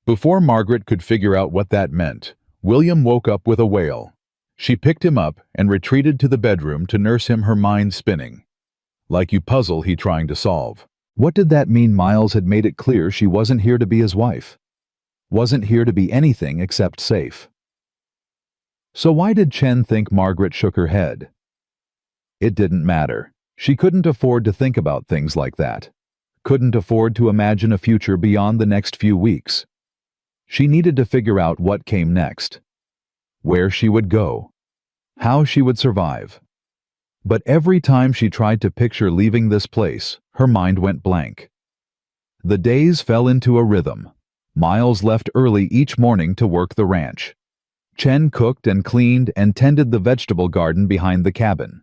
Before Margaret could figure out what that meant, William woke up with a wail. She picked him up and retreated to the bedroom to nurse him, her mind spinning. Like you puzzle he trying to solve. What did that mean? Miles had made it clear she wasn't here to be his wife. Wasn't here to be anything except safe. So why did Chen think? Margaret shook her head. It didn't matter. She couldn't afford to think about things like that. Couldn't afford to imagine a future beyond the next few weeks. She needed to figure out what came next. Where she would go. How she would survive. But every time she tried to picture leaving this place, her mind went blank. The days fell into a rhythm. Miles left early each morning to work the ranch. Chen cooked and cleaned and tended the vegetable garden behind the cabin.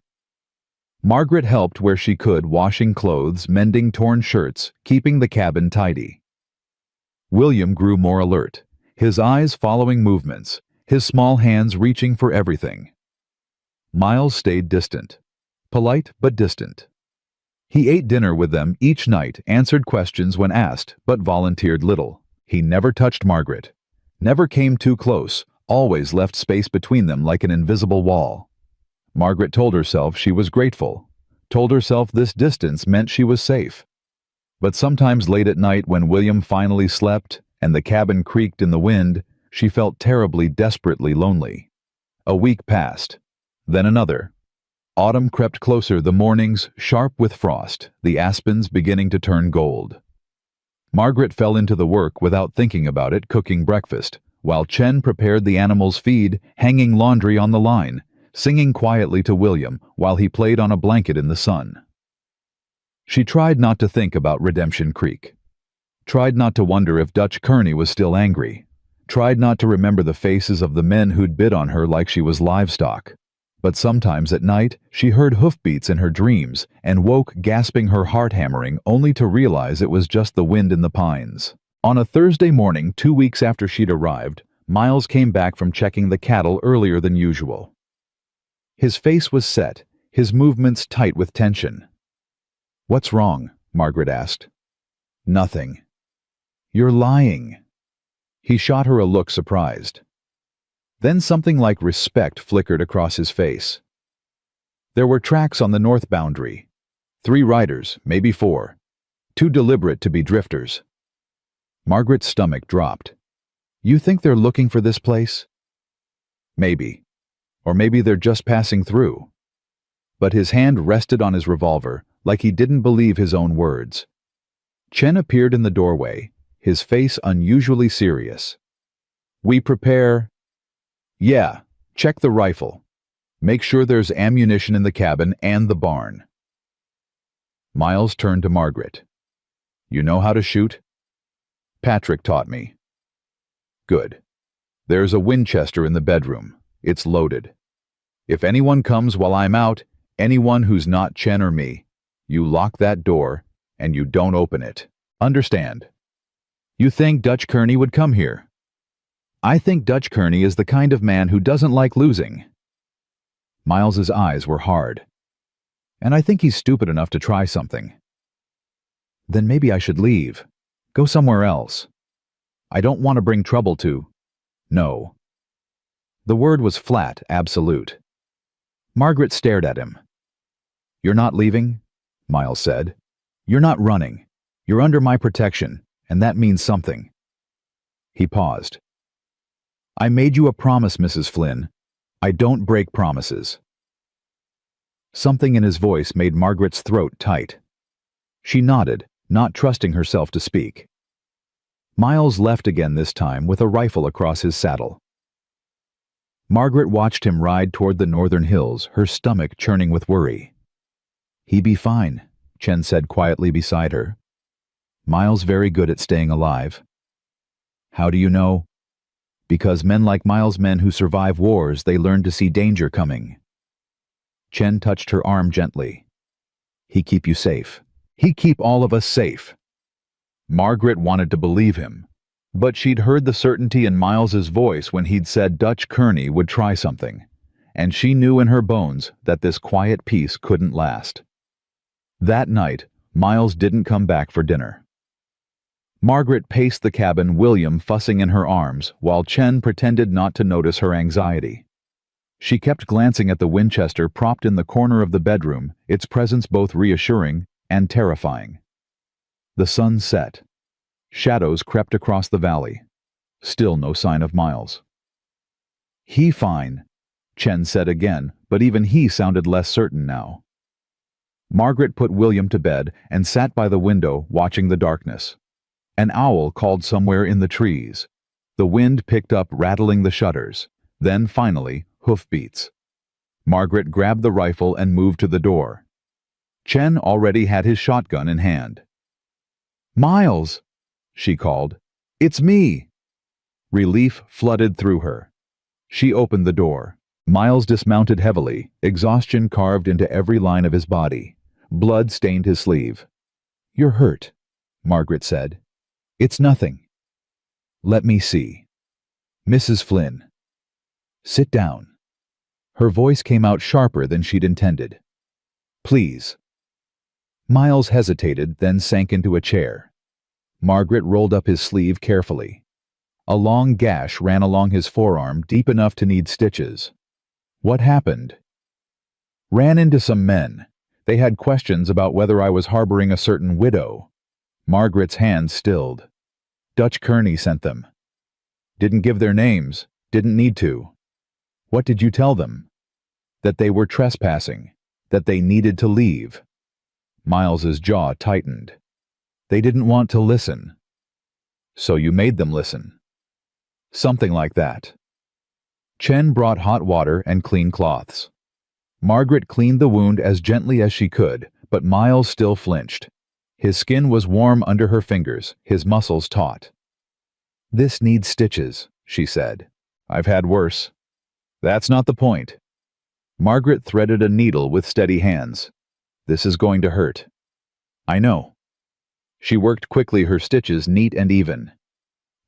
Margaret helped where she could, washing clothes, mending torn shirts, keeping the cabin tidy. William grew more alert, his eyes following movements, his small hands reaching for everything. Miles stayed distant, polite but distant. He ate dinner with them each night, answered questions when asked, but volunteered little. He never touched Margaret, never came too close, always left space between them like an invisible wall. Margaret told herself she was grateful, told herself this distance meant she was safe. But sometimes late at night when William finally slept and the cabin creaked in the wind, she felt terribly, desperately lonely. A week passed, then another. Autumn crept closer, the mornings sharp with frost, the aspens beginning to turn gold. Margaret fell into the work without thinking about it, cooking breakfast, while Chen prepared the animals' feed, hanging laundry on the line, singing quietly to William while he played on a blanket in the sun. She tried not to think about Redemption Creek. Tried not to wonder if Dutch Kearney was still angry. Tried not to remember the faces of the men who'd bid on her like she was livestock. But sometimes at night, she heard hoofbeats in her dreams and woke gasping, her heart hammering, only to realize it was just the wind in the pines. On a Thursday morning, 2 weeks after she'd arrived, Miles came back from checking the cattle earlier than usual. His face was set, his movements tight with tension. "What's wrong?" Margaret asked. "Nothing." "You're lying." He shot her a look, surprised. Then something like respect flickered across his face. There were tracks on the north boundary. 3 riders, maybe 4. Too deliberate to be drifters. Margaret's stomach dropped. "You think they're looking for this place?" "Maybe. Or maybe they're just passing through." But his hand rested on his revolver, like he didn't believe his own words. Chen appeared in the doorway, his face unusually serious. "We prepare—" "Yeah, check the rifle. Make sure there's ammunition in the cabin and the barn." Miles turned to Margaret. "You know how to shoot?" "Patrick taught me." "Good. There's a Winchester in the bedroom. It's loaded. If anyone comes while I'm out, anyone who's not Chen or me, you lock that door and you don't open it. Understand?" "You think Dutch Kearney would come here?" "I think Dutch Kearney is the kind of man who doesn't like losing." Miles's eyes were hard. "And I think he's stupid enough to try something." "Then maybe I should leave. Go somewhere else. I don't want to bring trouble to—" "No." The word was flat, absolute. Margaret stared at him. "You're not leaving?" Miles said. "You're not running. You're under my protection, and that means something." He paused. "I made you a promise, Mrs. Flynn. I don't break promises." Something in his voice made Margaret's throat tight. She nodded, not trusting herself to speak. Miles left again, this time with a rifle across his saddle. Margaret watched him ride toward the northern hills, her stomach churning with worry. "He be fine," Chen said quietly beside her. "Miles very good at staying alive." "How do you know?" "Because men like Miles, men who survive wars, they learn to see danger coming." Chen touched her arm gently. "He keep you safe. He keep all of us safe." Margaret wanted to believe him, but she'd heard the certainty in Miles's voice when he'd said Dutch Kearney would try something, and she knew in her bones that this quiet peace couldn't last. That night, Miles didn't come back for dinner. Margaret paced the cabin, William fussing in her arms, while Chen pretended not to notice her anxiety. She kept glancing at the Winchester propped in the corner of the bedroom, its presence both reassuring and terrifying. The sun set. Shadows crept across the valley. Still no sign of Miles. "He fine," Chen said again, but even he sounded less certain now. Margaret put William to bed and sat by the window watching the darkness. An owl called somewhere in the trees. The wind picked up, rattling the shutters. Then, finally, hoofbeats. Margaret grabbed the rifle and moved to the door. Chen already had his shotgun in hand. "Miles!" she called. It's me! Relief flooded through her. She opened the door. Miles dismounted heavily, exhaustion carved into every line of his body. Blood stained his sleeve. "You're hurt," Margaret said. "It's nothing." "Let me see." "Mrs. Flynn." "Sit down." Her voice came out sharper than she'd intended. "Please." Miles hesitated, then sank into a chair. Margaret rolled up his sleeve carefully. A long gash ran along his forearm, deep enough to need stitches. "What happened?" "Ran into some men. They had questions about whether I was harboring a certain widow." Margaret's hand stilled. "Dutch Kearney sent them." "Didn't give their names. Didn't need to." "What did you tell them?" "That they were trespassing. That they needed to leave." Miles's jaw tightened. "They didn't want to listen." "So you made them listen." "Something like that." Chen brought hot water and clean cloths. Margaret cleaned the wound as gently as she could, but Miles still flinched. His skin was warm under her fingers, his muscles taut. "This needs stitches," she said. "I've had worse." "That's not the point." Margaret threaded a needle with steady hands. "This is going to hurt." "I know." She worked quickly, her stitches neat and even.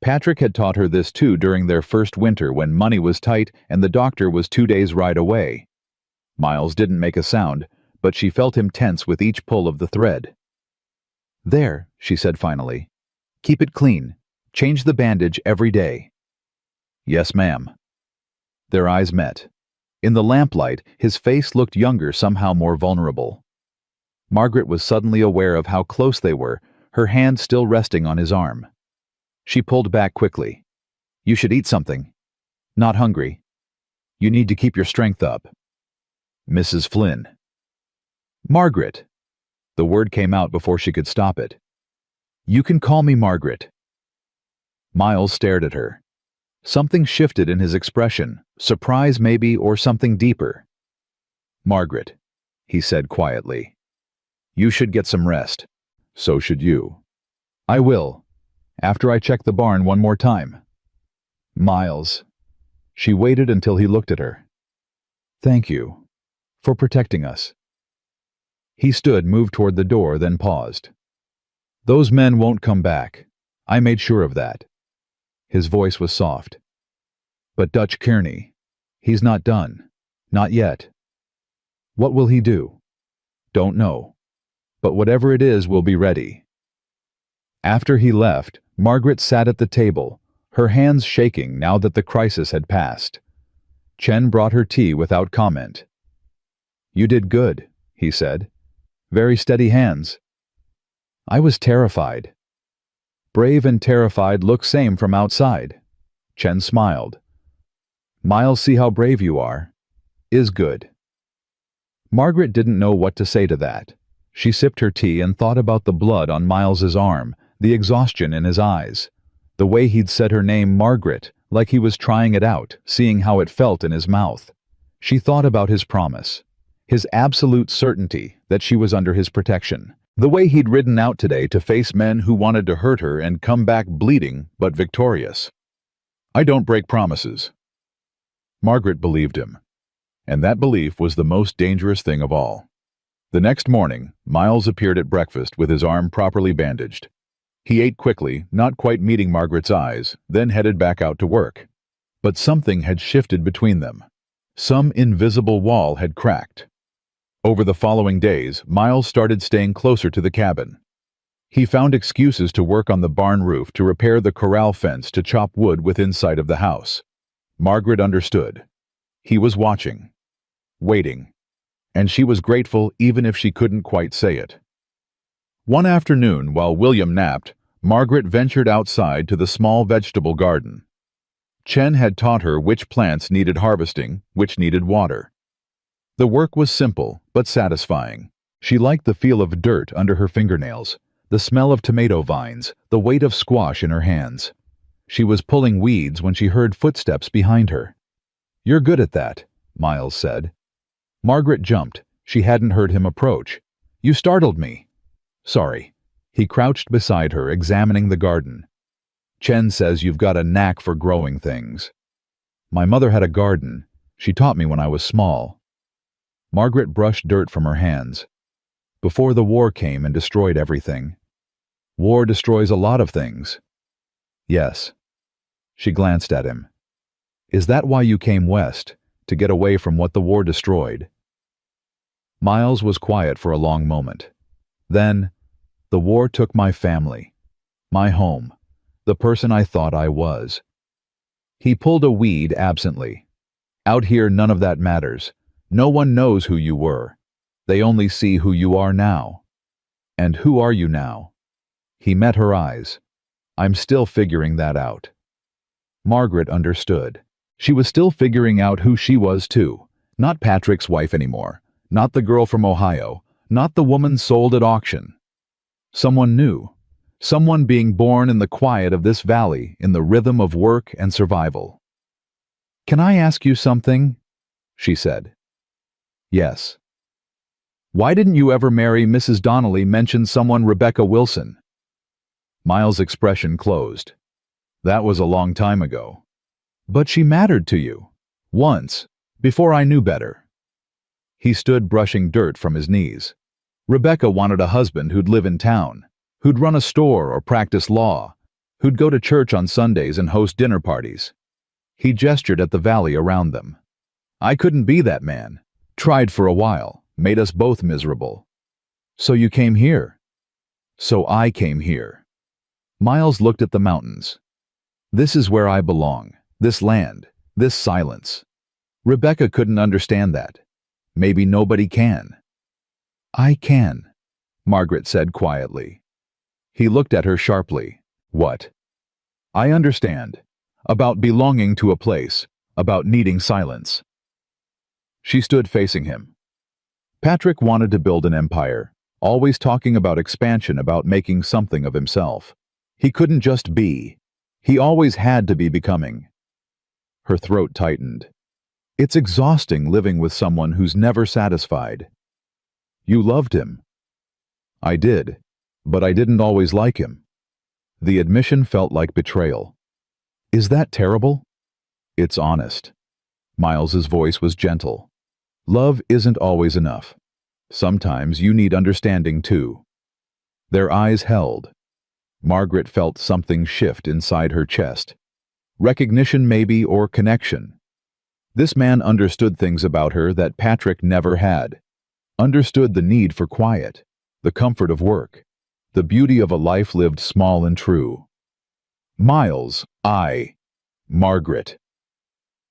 Patrick had taught her this too during their first winter when money was tight and the doctor was 2 days' ride away. Miles didn't make a sound, but she felt him tense with each pull of the thread. "There," she said finally. "Keep it clean. Change the bandage every day." "Yes, ma'am." Their eyes met. In the lamplight, his face looked younger, somehow more vulnerable. Margaret was suddenly aware of how close they were, her hand still resting on his arm. She pulled back quickly. "You should eat something." "Not hungry." "You need to keep your strength up." "Mrs. Flynn." "Margaret." The word came out before she could stop it. "You can call me Margaret." Miles stared at her. Something shifted in his expression, surprise maybe, or something deeper. "Margaret," he said quietly. "You should get some rest. So should you." "I will. After I check the barn one more time." "Miles." She waited until he looked at her. "Thank you. For protecting us." He stood, moved toward the door, then paused. "Those men won't come back. I made sure of that." His voice was soft. "But Dutch Kearney, he's not done. Not yet." "What will he do?" "Don't know. But whatever it is, we'll be ready." After he left, Margaret sat at the table, her hands shaking now that the crisis had passed. Chen brought her tea without comment. "You did good," he said. "Very steady hands." "I was terrified." "Brave and terrified look same from outside." Chen smiled. "Miles, see how brave you are. Is good." Margaret didn't know what to say to that. She sipped her tea and thought about the blood on Miles's arm, the exhaustion in his eyes, the way he'd said her name, Margaret, like he was trying it out, seeing how it felt in his mouth. She thought about his promise, his absolute certainty that she was under his protection, the way he'd ridden out today to face men who wanted to hurt her and come back bleeding but victorious. "I don't break promises." Margaret believed him, and that belief was the most dangerous thing of all. The next morning, Miles appeared at breakfast with his arm properly bandaged. He ate quickly, not quite meeting Margaret's eyes, then headed back out to work. But something had shifted between them. Some invisible wall had cracked. Over the following days, Miles started staying closer to the cabin. He found excuses to work on the barn roof, to repair the corral fence, to chop wood within sight of the house. Margaret understood. He was watching, waiting, and she was grateful even if she couldn't quite say it. One afternoon, while William napped, Margaret ventured outside to the small vegetable garden. Chen had taught her which plants needed harvesting, which needed water. The work was simple, but satisfying. She liked the feel of dirt under her fingernails, the smell of tomato vines, the weight of squash in her hands. She was pulling weeds when she heard footsteps behind her. "You're good at that," Miles said. Margaret jumped. She hadn't heard him approach. "You startled me." "Sorry." He crouched beside her, examining the garden. Chen says you've got a knack for growing things. My mother had a garden. She taught me when I was small. Margaret brushed dirt from her hands. Before the war came and destroyed everything. War destroys a lot of things. Yes. She glanced at him. Is that why you came west, to get away from what the war destroyed? Miles was quiet for a long moment. Then, the war took my family, my home, the person I thought I was. He pulled a weed absently. Out here none of that matters. No one knows who you were. They only see who you are now. And who are you now? He met her eyes. I'm still figuring that out. Margaret understood. She was still figuring out who she was too. Not Patrick's wife anymore. Not the girl from Ohio. Not the woman sold at auction. Someone new. Someone being born in the quiet of this valley, in the rhythm of work and survival. Can I ask you something? She said. Yes. Why didn't you ever marry Mrs. Donnelly mentioned someone Rebecca Wilson? Miles' expression closed. That was a long time ago. But she mattered to you. Once, before I knew better. He stood brushing dirt from his knees. Rebecca wanted a husband who'd live in town, who'd run a store or practice law, who'd go to church on Sundays and host dinner parties. He gestured at the valley around them. I couldn't be that man. Tried for a while, made us both miserable. So you came here. So I came here. Miles looked at the mountains. This is where I belong, this land, this silence. Rebecca couldn't understand that. Maybe nobody can. I can, Margaret said quietly. He looked at her sharply. What? I understand. About belonging to a place, about needing silence. She stood facing him. Patrick wanted to build an empire, always talking about expansion, about making something of himself. He couldn't just be. He always had to be becoming. Her throat tightened. It's exhausting living with someone who's never satisfied. You loved him. I did, but I didn't always like him. The admission felt like betrayal. Is that terrible? It's honest. Miles's voice was gentle. Love isn't always enough. Sometimes you need understanding too. Their eyes held. Margaret felt something shift inside her chest. Recognition maybe, or connection. This man understood things about her that Patrick never had. Understood the need for quiet, the comfort of work, the beauty of a life lived small and true. Miles, Margaret.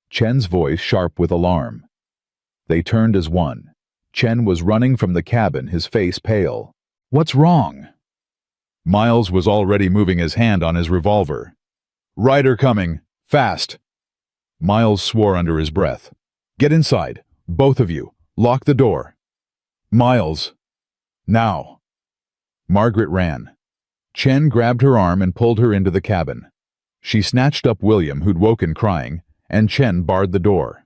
Chen's voice sharp with alarm. They turned as one. Chen was running from the cabin, his face pale. What's wrong? Miles was already moving his hand on his revolver. Rider coming, fast. Miles swore under his breath. Get inside, both of you. Lock the door. Miles. Now. Margaret ran. Chen grabbed her arm and pulled her into the cabin. She snatched up William, who'd woken crying, and Chen barred the door.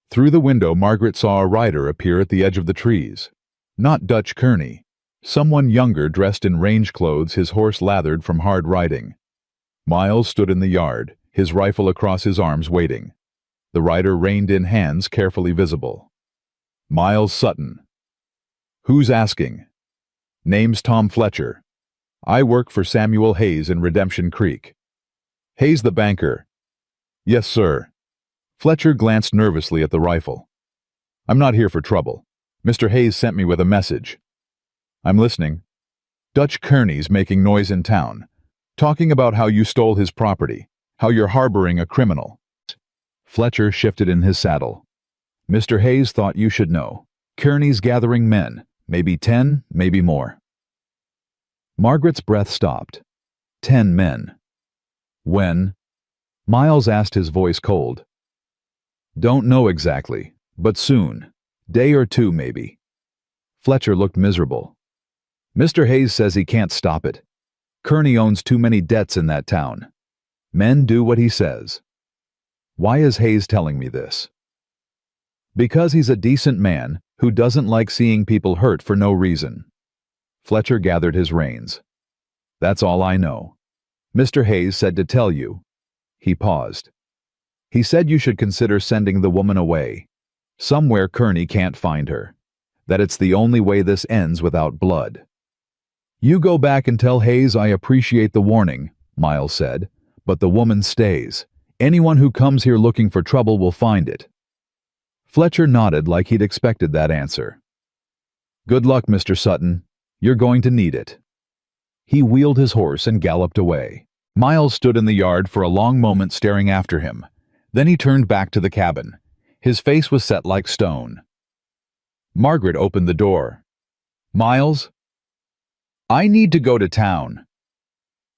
Through the window, Margaret saw a rider appear at the edge of the trees. Not Dutch Kearney. Someone younger, dressed in range clothes, his horse lathered from hard riding. Miles stood in the yard, his rifle across his arms, waiting. The rider reined in, hands carefully visible. Miles Sutton. Who's asking? Name's Tom Fletcher. I work for Samuel Hayes in Redemption Creek. Hayes the banker. Yes, sir. Fletcher glanced nervously at the rifle. I'm not here for trouble. Mr. Hayes sent me with a message. I'm listening. Dutch Kearney's making noise in town, talking about how you stole his property, how you're harboring a criminal. Fletcher shifted in his saddle. Mr. Hayes thought you should know. Kearney's gathering men, maybe 10, maybe more. Margaret's breath stopped. 10 men. When? Miles asked, his voice cold. Don't know exactly, but soon. Day or two, maybe. Fletcher looked miserable. Mr. Hayes says he can't stop it. Kearney owns too many debts in that town. Men do what he says. Why is Hayes telling me this? Because he's a decent man who doesn't like seeing people hurt for no reason. Fletcher gathered his reins. That's all I know. Mr. Hayes said to tell you." He paused. "He said you should consider sending the woman away. Somewhere Kearney can't find her. That it's the only way this ends without blood." "You go back and tell Hayes I appreciate the warning," Miles said, "but the woman stays. Anyone who comes here looking for trouble will find it." Fletcher nodded like he'd expected that answer. "Good luck, Mr. Sutton. You're going to need it." He wheeled his horse and galloped away. Miles stood in the yard for a long moment staring after him. Then he turned back to the cabin. His face was set like stone. Margaret opened the door. "Miles?" "I need to go to town."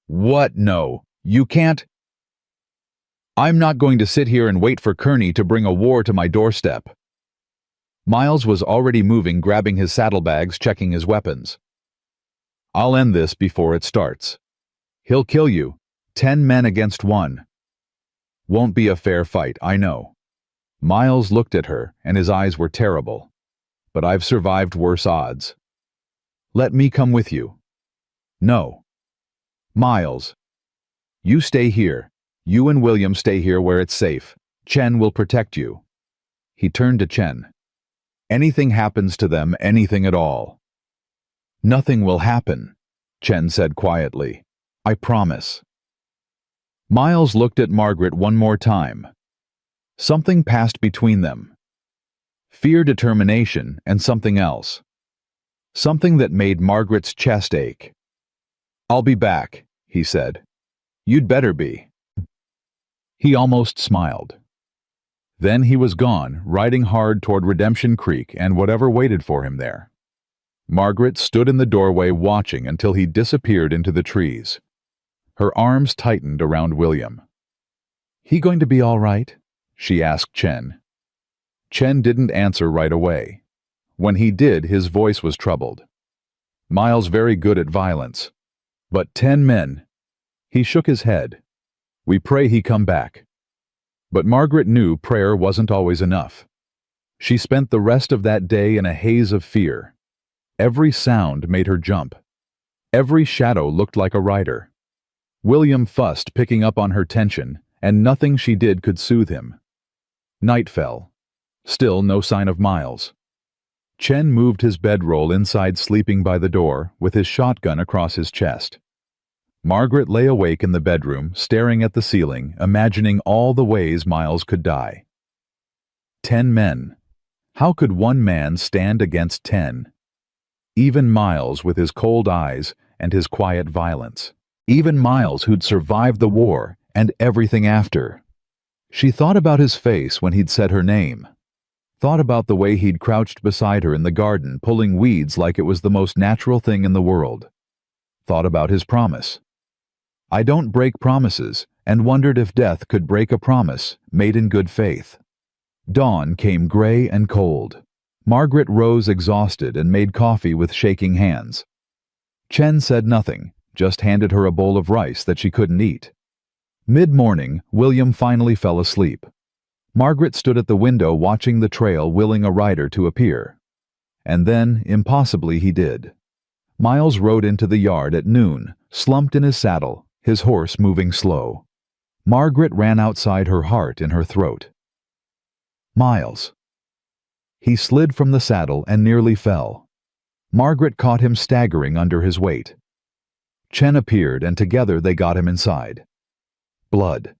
"What? No. You can't." "I'm not going to sit here and wait for Kearney to bring a war to my doorstep." Miles was already moving, grabbing his saddlebags, checking his weapons. "I'll end this before it starts. He'll kill you. 10 men against 1. Won't be a fair fight, I know." Miles looked at her, and his eyes were terrible. "But I've survived worse odds." "Let me come with you." "No." "Miles, you stay here. You and William stay here where it's safe. Chen will protect you." He turned to Chen. "Anything happens to them, anything at all." "Nothing will happen," Chen said quietly. "I promise." Miles looked at Margaret one more time. Something passed between them. Fear, determination, and something else. Something that made Margaret's chest ache. "I'll be back," he said. "You'd better be." He almost smiled. Then he was gone, riding hard toward Redemption Creek and whatever waited for him there. Margaret stood in the doorway watching until he disappeared into the trees. Her arms tightened around William. "He going to be all right?" she asked Chen. Chen didn't answer right away. When he did, his voice was troubled. "Miles very good at violence. But 10 men." He shook his head. "We pray he come back." But Margaret knew prayer wasn't always enough. She spent the rest of that day in a haze of fear. Every sound made her jump. Every shadow looked like a rider. William fussed, picking up on her tension, and nothing she did could soothe him. Night fell. Still no sign of Miles. Chen moved his bedroll inside, sleeping by the door, with his shotgun across his chest. Margaret lay awake in the bedroom, staring at the ceiling, imagining all the ways Miles could die. 10 men. How could one man stand against 10? Even Miles with his cold eyes and his quiet violence. Even Miles who'd survived the war and everything after. She thought about his face when he'd said her name. Thought about the way he'd crouched beside her in the garden, pulling weeds like it was the most natural thing in the world. Thought about his promise. "I don't break promises," and wondered if death could break a promise made in good faith. Dawn came gray and cold. Margaret rose exhausted and made coffee with shaking hands. Chen said nothing, just handed her a bowl of rice that she couldn't eat. Mid-morning, William finally fell asleep. Margaret stood at the window watching the trail, willing a rider to appear. And then, impossibly, he did. Miles rode into the yard at noon, slumped in his saddle, his horse moving slow. Margaret ran outside, her heart in her throat. "Miles." He slid from the saddle and nearly fell. Margaret caught him staggering under his weight. Chen appeared, and together they got him inside. Blood.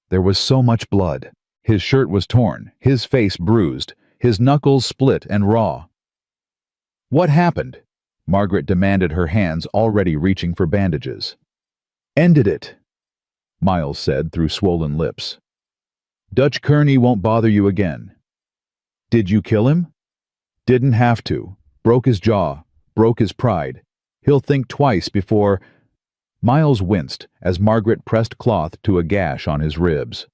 There was so much blood. His shirt was torn, his face bruised, his knuckles split and raw. "What happened?" Margaret demanded, her hands already reaching for bandages. "Ended it," Miles said through swollen lips. "Dutch Kearney won't bother you again." "Did you kill him?" "Didn't have to. Broke his jaw, broke his pride. He'll think twice before—" Miles winced as Margaret pressed cloth to a gash on his ribs.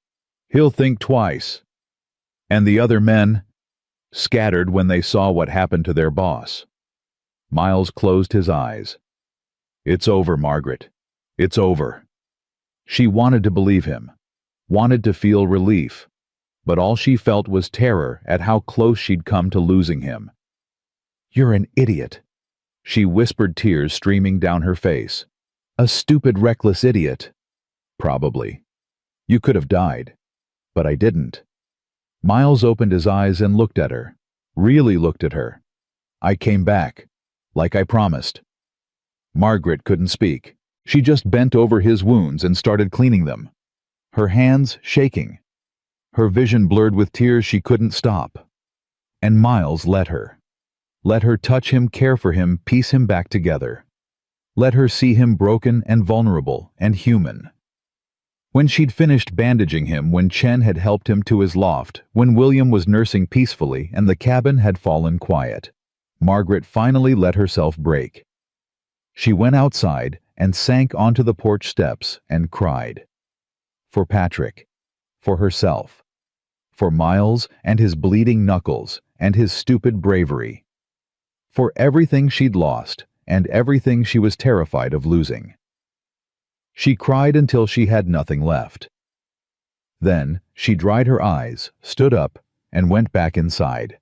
"He'll think twice." "And the other men?" "Scattered when they saw what happened to their boss." Miles closed his eyes. "It's over, Margaret. It's over." She wanted to believe him, wanted to feel relief, but all she felt was terror at how close she'd come to losing him. "You're an idiot," she whispered, tears streaming down her face. A stupid, reckless idiot. Probably. You could have died. But I didn't. Miles opened his eyes and looked at her. Really looked at her. I came back. Like I promised. Margaret couldn't speak. She just bent over his wounds and started cleaning them. Her hands shaking. Her vision blurred with tears she couldn't stop. And Miles let her. Let her touch him, care for him, piece him back together. Let her see him broken and vulnerable and human. When she'd finished bandaging him, when Chen had helped him to his loft, when William was nursing peacefully and the cabin had fallen quiet, Margaret finally let herself break. She went outside and sank onto the porch steps and cried. For Patrick. For herself. For Miles and his bleeding knuckles and his stupid bravery. For everything she'd lost and everything she was terrified of losing. She cried until she had nothing left. Then she dried her eyes, stood up, and went back inside.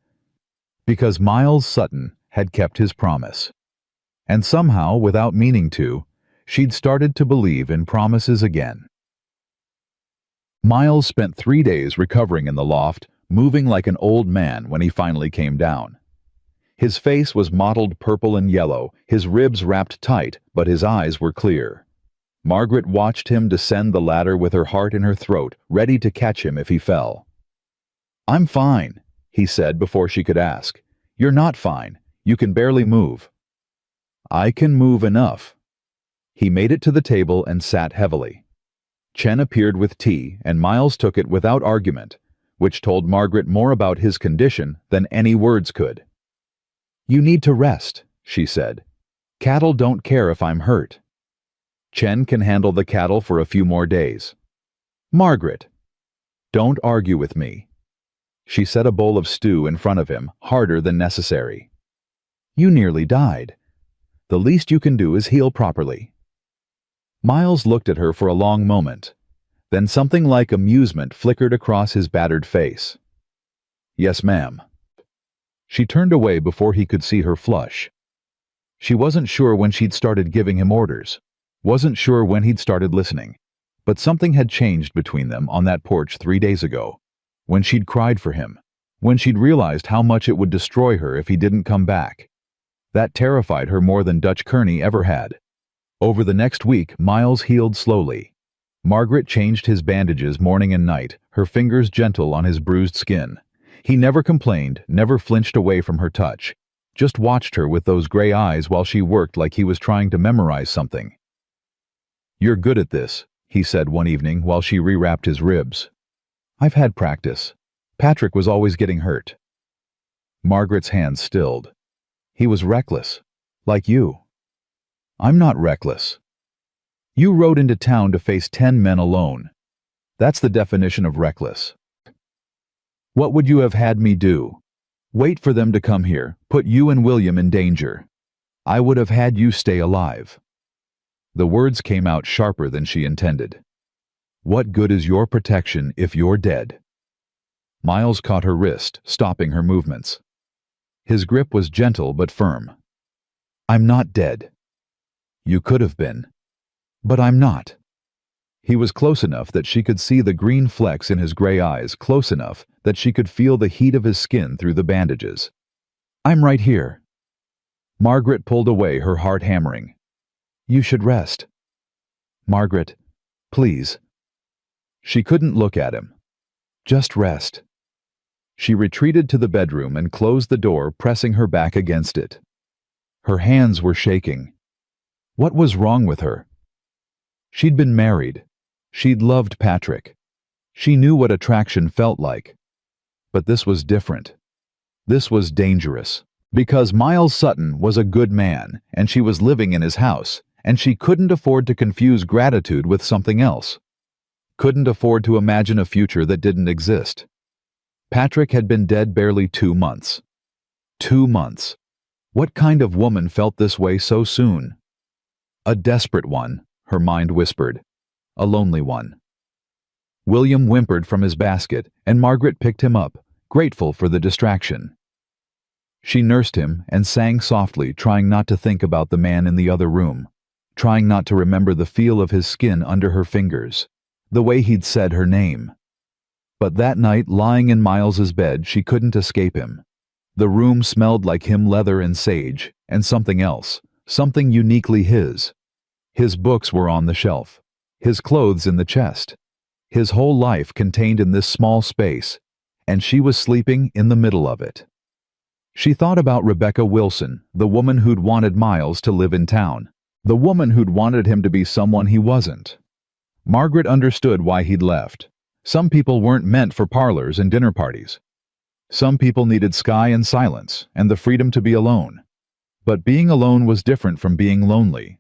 Because Miles Sutton had kept his promise. And somehow, without meaning to, she'd started to believe in promises again. Miles spent 3 days recovering in the loft, moving like an old man when he finally came down. His face was mottled purple and yellow, his ribs wrapped tight, but his eyes were clear. Margaret watched him descend the ladder with her heart in her throat, ready to catch him if he fell. "I'm fine," he said before she could ask. "You're not fine. You can barely move." "I can move enough." He made it to the table and sat heavily. Chen appeared with tea, and Miles took it without argument, which told Margaret more about his condition than any words could. "You need to rest," she said. "Cattle don't care if I'm hurt. Chen can handle the cattle for a few more days. Margaret, don't argue with me." She set a bowl of stew in front of him, harder than necessary. "You nearly died. The least you can do is heal properly." Miles looked at her for a long moment. Then something like amusement flickered across his battered face. "Yes, ma'am." She turned away before he could see her flush. She wasn't sure when she'd started giving him orders. Wasn't sure when he'd started listening. But something had changed between them on that porch 3 days ago, when she'd cried for him, when she'd realized how much it would destroy her if he didn't come back. That terrified her more than Dutch Kearney ever had. Over the next week, Miles healed slowly. Margaret changed his bandages morning and night, her fingers gentle on his bruised skin. He never complained, never flinched away from her touch, just watched her with those gray eyes while she worked like he was trying to memorize something. "You're good at this," he said one evening while she rewrapped his ribs. "I've had practice. Patrick was always getting hurt." Margaret's hands stilled. "He was reckless. Like you." "I'm not reckless." "You rode into town to face 10 men alone. That's the definition of reckless." "What would you have had me do? Wait for them to come here, put you and William in danger. I would have had you stay alive." The words came out sharper than she intended. "What good is your protection if you're dead?" Miles caught her wrist, stopping her movements. His grip was gentle but firm. "I'm not dead." "You could have been." "But I'm not." He was close enough that she could see the green flecks in his gray eyes, close enough that she could feel the heat of his skin through the bandages. "I'm right here." Margaret pulled away, her heart hammering. "You should rest." "Margaret, please." She couldn't look at him. "Just rest." She retreated to the bedroom and closed the door, pressing her back against it. Her hands were shaking. What was wrong with her? She'd been married. She'd loved Patrick. She knew what attraction felt like. But this was different. This was dangerous. Because Miles Sutton was a good man, and she was living in his house, and she couldn't afford to confuse gratitude with something else. Couldn't afford to imagine a future that didn't exist. Patrick had been dead barely 2 months. 2 months. What kind of woman felt this way so soon? A desperate one, her mind whispered. A lonely one. William whimpered from his basket, and Margaret picked him up, grateful for the distraction. She nursed him and sang softly, trying not to think about the man in the other room. trying not to remember the feel of his skin under her fingers, the way he'd said her name. But that night, lying in Miles's bed, she couldn't escape him. The room smelled like him leather and sage, and something else, something uniquely his. His books were on the shelf, his clothes in the chest, his whole life contained in this small space, and she was sleeping in the middle of it. She thought about Rebecca Wilson, the woman who'd wanted Miles to live in town, the woman who'd wanted him to be someone he wasn't. Margaret understood why he'd left. Some people weren't meant for parlors and dinner parties. Some people needed sky and silence and the freedom to be alone. But being alone was different from being lonely.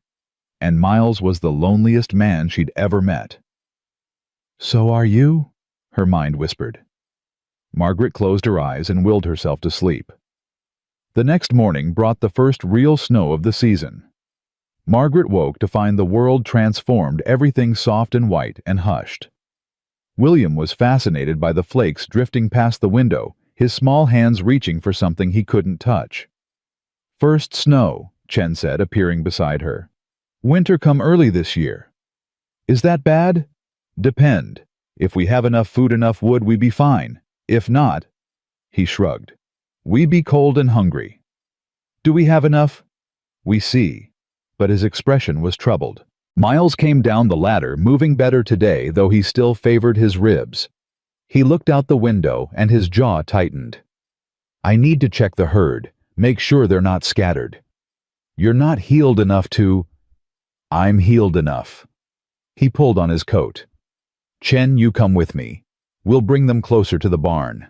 And Miles was the loneliest man she'd ever met. "So are you?" her mind whispered. Margaret closed her eyes and willed herself to sleep. The next morning brought the first real snow of the season. Margaret woke to find the world transformed, everything soft and white and hushed. William was fascinated by the flakes drifting past the window, his small hands reaching for something he couldn't touch. "First snow," Chen said, appearing beside her. "Winter come early this year." "Is that bad?" "Depend. If we have enough food, enough wood, we be fine. If not," he shrugged, "we be cold and hungry." "Do we have enough?" "We see." But his expression was troubled. Miles came down the ladder, moving better today, though he still favored his ribs. He looked out the window, and his jaw tightened. "I need to check the herd, make sure they're not scattered." "You're not healed enough to—" "I'm healed enough." He pulled on his coat. "Chen, you come with me. We'll bring them closer to the barn."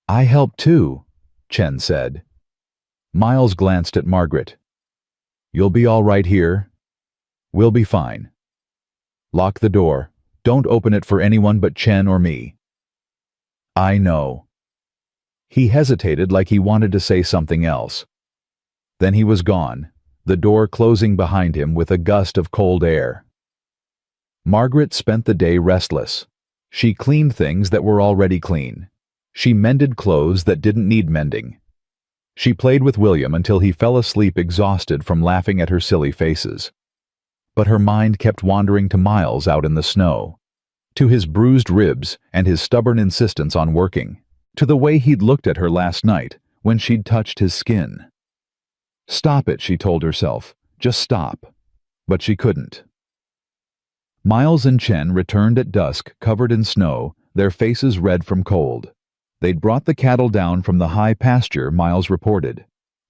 "I help too," Chen said. Miles glanced at Margaret. "You'll be all right here." "We'll be fine." "Lock the door. Don't open it for anyone but Chen or me." "I know." He hesitated like he wanted to say something else. Then he was gone, the door closing behind him with a gust of cold air. Margaret spent the day restless. She cleaned things that were already clean. She mended clothes that didn't need mending. She played with William until he fell asleep exhausted from laughing at her silly faces. But her mind kept wandering to Miles out in the snow, to his bruised ribs and his stubborn insistence on working, to the way he'd looked at her last night when she'd touched his skin. Stop it, she told herself. Just stop. But she couldn't. Miles and Chen returned at dusk, covered in snow, their faces red from cold. They'd brought the cattle down from the high pasture, Miles reported.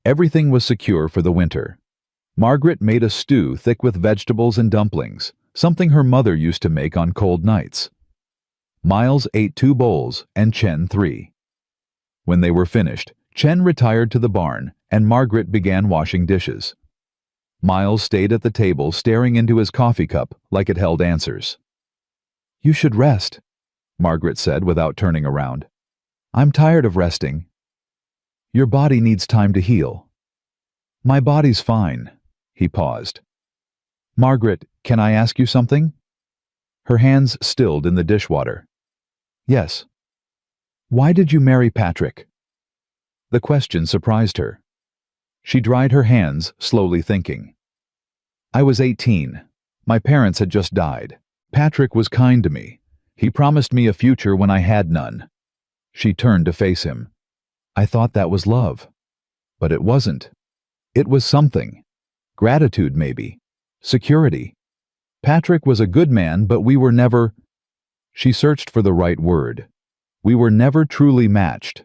Everything was secure for the winter. Margaret made a stew thick with vegetables and dumplings, something her mother used to make on cold nights. Miles ate 2 bowls and Chen 3. When they were finished, Chen retired to the barn and Margaret began washing dishes. Miles stayed at the table staring into his coffee cup like it held answers. "You should rest," Margaret said without turning around. "I'm tired of resting." "Your body needs time to heal." "My body's fine." He paused. "Margaret, can I ask you something?" Her hands stilled in the dishwater. "Yes." "Why did you marry Patrick?" The question surprised her. She dried her hands, slowly thinking. "I was 18. My parents had just died. Patrick was kind to me. He promised me a future when I had none." She turned to face him. "I thought that was love. But it wasn't. It was something. Gratitude, maybe. Security. Patrick was a good man, but we were never—" She searched for the right word. "We were never truly matched.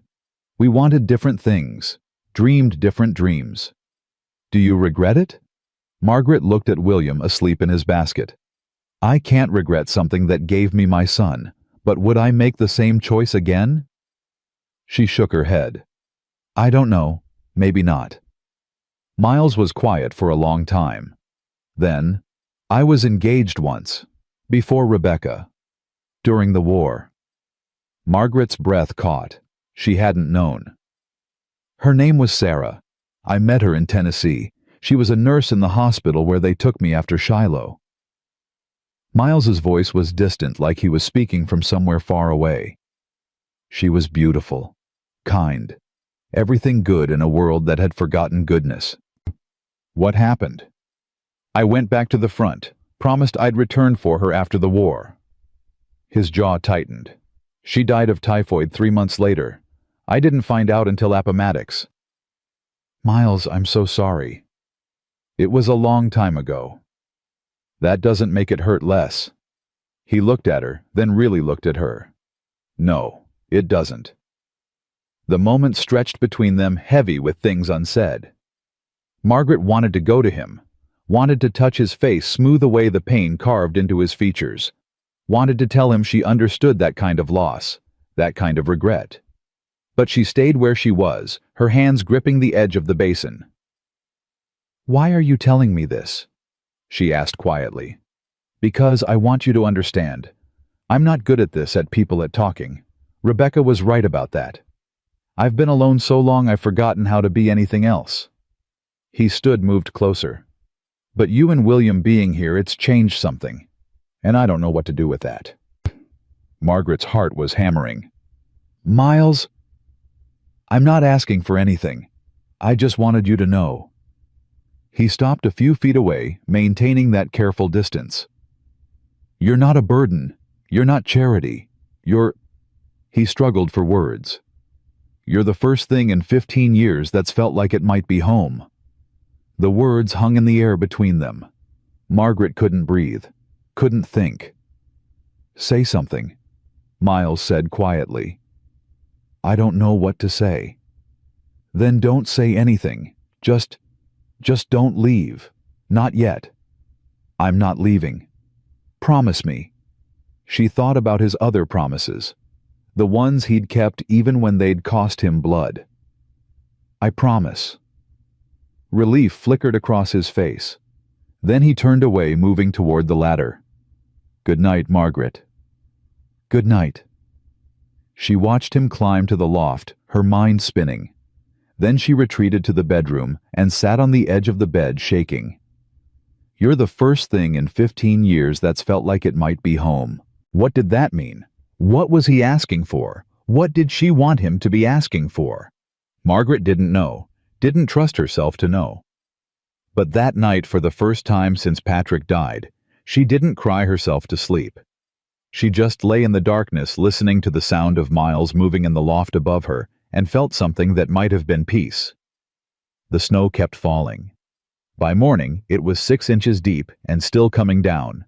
We wanted different things, dreamed different dreams." "Do you regret it?" Margaret looked at William asleep in his basket. "I can't regret something that gave me my son, but would I make the same choice again?" She shook her head. "I don't know. Maybe not." Miles was quiet for a long time. Then, "I was engaged once, before Rebecca, during the war." Margaret's breath caught. She hadn't known. "Her name was Sarah. I met her in Tennessee. She was a nurse in the hospital where they took me after Shiloh." Miles's voice was distant, like he was speaking from somewhere far away. "She was beautiful, kind, everything good in a world that had forgotten goodness." "What happened?" I went back to the front, promised I'd return for her after the war. His jaw tightened. She died of typhoid 3 months later. I didn't find out until Appomattox. Miles, I'm so sorry. It was a long time ago. That doesn't make it hurt less. He looked at her, then really looked at her. No, it doesn't. The moment stretched between them, heavy with things unsaid. Margaret wanted to go to him, wanted to touch his face, smooth away the pain carved into his features, wanted to tell him she understood that kind of loss, that kind of regret. But she stayed where she was, her hands gripping the edge of the basin. Why are you telling me this? She asked quietly. Because I want you to understand. I'm not good at this, at people at talking. Rebecca was right about that. I've been alone so long I've forgotten how to be anything else. He stood, moved closer. But you and William being here, it's changed something. And I don't know what to do with that. Margaret's heart was hammering. Miles, I'm not asking for anything. I just wanted you to know. He stopped a few feet away, maintaining that careful distance. You're not a burden. You're not charity. He struggled for words. You're the first thing in 15 years that's felt like it might be home. The words hung in the air between them. Margaret couldn't breathe, couldn't think. Say something, Miles said quietly. I don't know what to say. Then don't say anything. Just don't leave. Not yet. I'm not leaving. Promise me. She thought about his other promises, the ones he'd kept even when they'd cost him blood. I promise. Relief flickered across his face. Then he turned away, moving toward the ladder. Good night, Margaret. Good night. She watched him climb to the loft, her mind spinning. Then she retreated to the bedroom and sat on the edge of the bed, shaking. You're the first thing in 15 years that's felt like it might be home. What did that mean? What was he asking for? What did she want him to be asking for? Margaret didn't know, didn't trust herself to know. But that night, for the first time since Patrick died, she didn't cry herself to sleep. She just lay in the darkness, listening to the sound of Miles moving in the loft above her, and felt something that might have been peace. The snow kept falling. By morning, it was 6 inches deep and still coming down.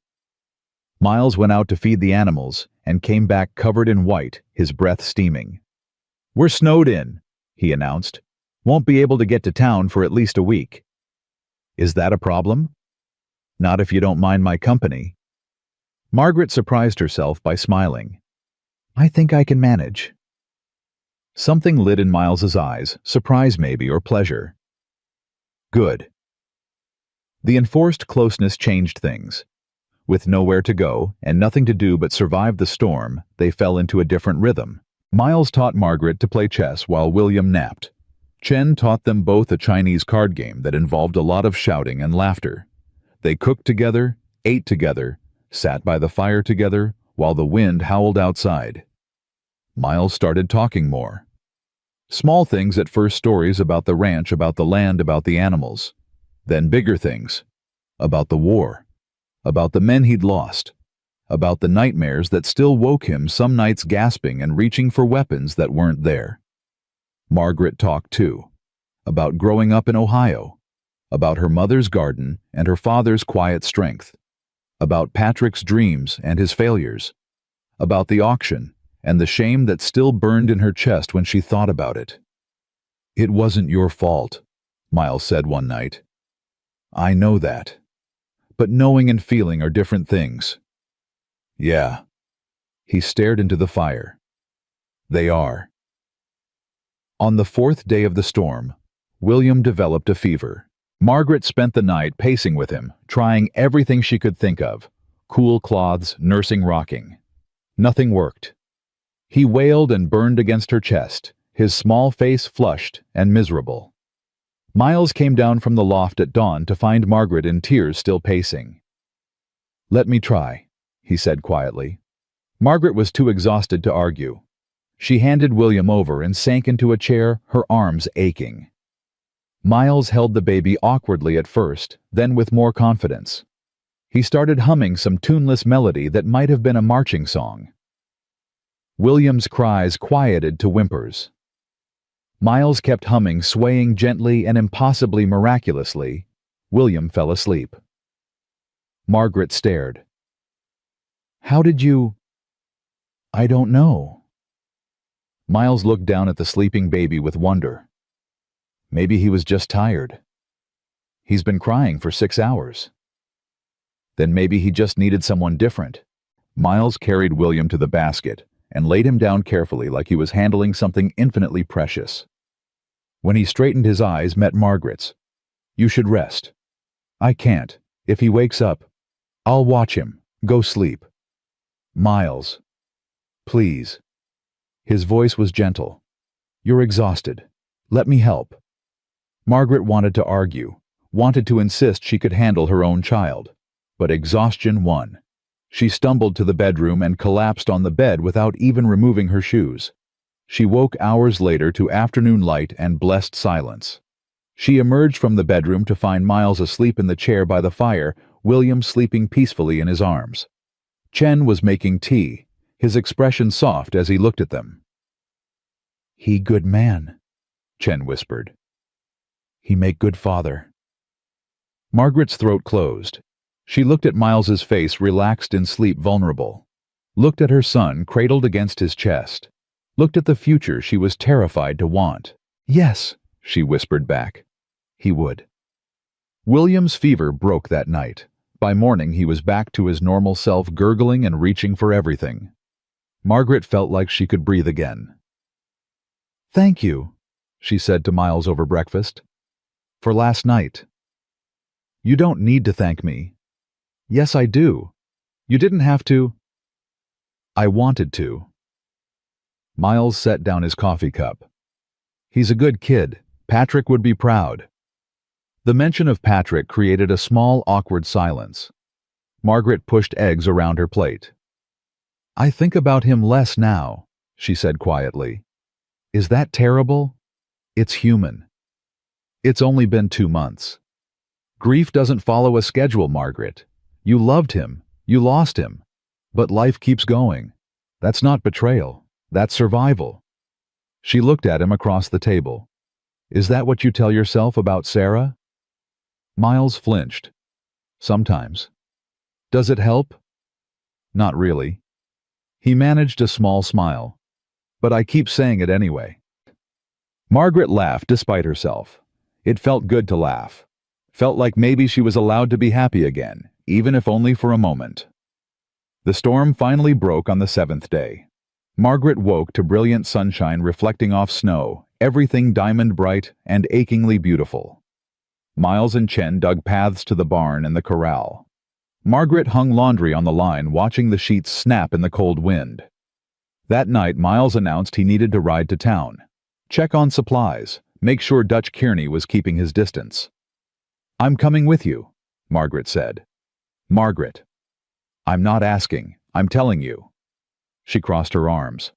Miles went out to feed the animals and came back covered in white, his breath steaming. We're snowed in, he announced. Won't be able to get to town for at least a week. Is that a problem? Not if you don't mind my company. Margaret surprised herself by smiling. I think I can manage. Something lit in Miles's eyes, surprise maybe, or pleasure. Good. The enforced closeness changed things. With nowhere to go and nothing to do but survive the storm, they fell into a different rhythm. Miles taught Margaret to play chess while William napped. Chen taught them both a Chinese card game that involved a lot of shouting and laughter. They cooked together, ate together, sat by the fire together while the wind howled outside. Miles started talking more. Small things at first, stories about the ranch, about the land, about the animals. Then bigger things, about the war, about the men he'd lost, about the nightmares that still woke him some nights, gasping and reaching for weapons that weren't there. Margaret talked too, about growing up in Ohio, about her mother's garden and her father's quiet strength, about Patrick's dreams and his failures, about the auction and the shame that still burned in her chest when she thought about it. It wasn't your fault, Miles said one night. I know that. But knowing and feeling are different things. Yeah. He stared into the fire. They are. On the 4th day of the storm, William developed a fever. Margaret spent the night pacing with him, trying everything she could think of. Cool cloths, nursing, rocking. Nothing worked. He wailed and burned against her chest, his small face flushed and miserable. Miles came down from the loft at dawn to find Margaret in tears, still pacing. Let me try, he said quietly. Margaret was too exhausted to argue. She handed William over and sank into a chair, her arms aching. Miles held the baby awkwardly at first, then with more confidence. He started humming some tuneless melody that might have been a marching song. William's cries quieted to whimpers. Miles kept humming, swaying gently and impossibly miraculously. William fell asleep. Margaret stared. "How did you—" "I don't know." Miles looked down at the sleeping baby with wonder. Maybe he was just tired. He's been crying for 6 hours. Then maybe he just needed someone different. Miles carried William to the basket and laid him down carefully like he was handling something infinitely precious. When he straightened, his eyes met Margaret's. "You should rest." "I can't. If he wakes up, I'll watch him. Go sleep." "Miles, please." His voice was gentle. "You're exhausted. Let me help." Margaret wanted to argue, wanted to insist she could handle her own child, but exhaustion won. She stumbled to the bedroom and collapsed on the bed without even removing her shoes. She woke hours later to afternoon light and blessed silence. She emerged from the bedroom to find Miles asleep in the chair by the fire, William sleeping peacefully in his arms. Chen was making tea, his expression soft as he looked at them. "He good man," Chen whispered. "He make good father." Margaret's throat closed. She looked at Miles's face, relaxed in sleep, vulnerable. Looked at her son, cradled against his chest. Looked at the future she was terrified to want. "Yes," she whispered back. He would. William's fever broke that night. By morning he was back to his normal self, gurgling and reaching for everything. Margaret felt like she could breathe again. "Thank you," she said to Miles over breakfast. "For last night." "You don't need to thank me." "Yes, I do. You didn't have to." "I wanted to." Miles set down his coffee cup. "He's a good kid. Patrick would be proud." The mention of Patrick created a small, awkward silence. Margaret pushed eggs around her plate. "I think about him less now," she said quietly. "Is that terrible? It's human. It's only been 2 months. Grief doesn't follow a schedule, Margaret. You loved him. You lost him. But life keeps going. That's not betrayal. That's survival." She looked at him across the table. "Is that what you tell yourself about Sarah?" Miles flinched. "Sometimes." "Does it help?" "Not really." He managed a small smile. "But I keep saying it anyway." Margaret laughed despite herself. It felt good to laugh. Felt like maybe she was allowed to be happy again, even if only for a moment. The storm finally broke on the 7th day. Margaret woke to brilliant sunshine reflecting off snow, everything diamond bright and achingly beautiful. Miles and Chen dug paths to the barn and the corral. Margaret hung laundry on the line, watching the sheets snap in the cold wind. That night, Miles announced he needed to ride to town. Check on supplies, make sure Dutch Kearney was keeping his distance. "I'm coming with you," Margaret said. "Margaret." "I'm not asking, I'm telling you." She crossed her arms.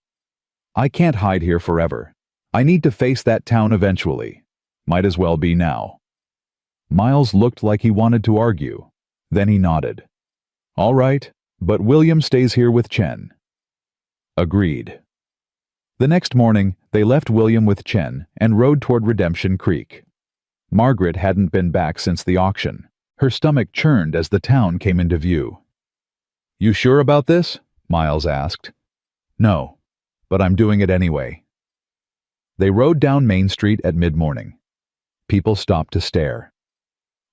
"I can't hide here forever. I need to face that town eventually. Might as well be now." Miles looked like he wanted to argue. Then he nodded. "All right, but William stays here with Chen." Agreed. The next morning, they left William with Chen and rode toward Redemption Creek. Margaret hadn't been back since the auction. Her stomach churned as the town came into view. "You sure about this?" Miles asked. "No, but I'm doing it anyway." They rode down Main Street at mid-morning. People stopped to stare.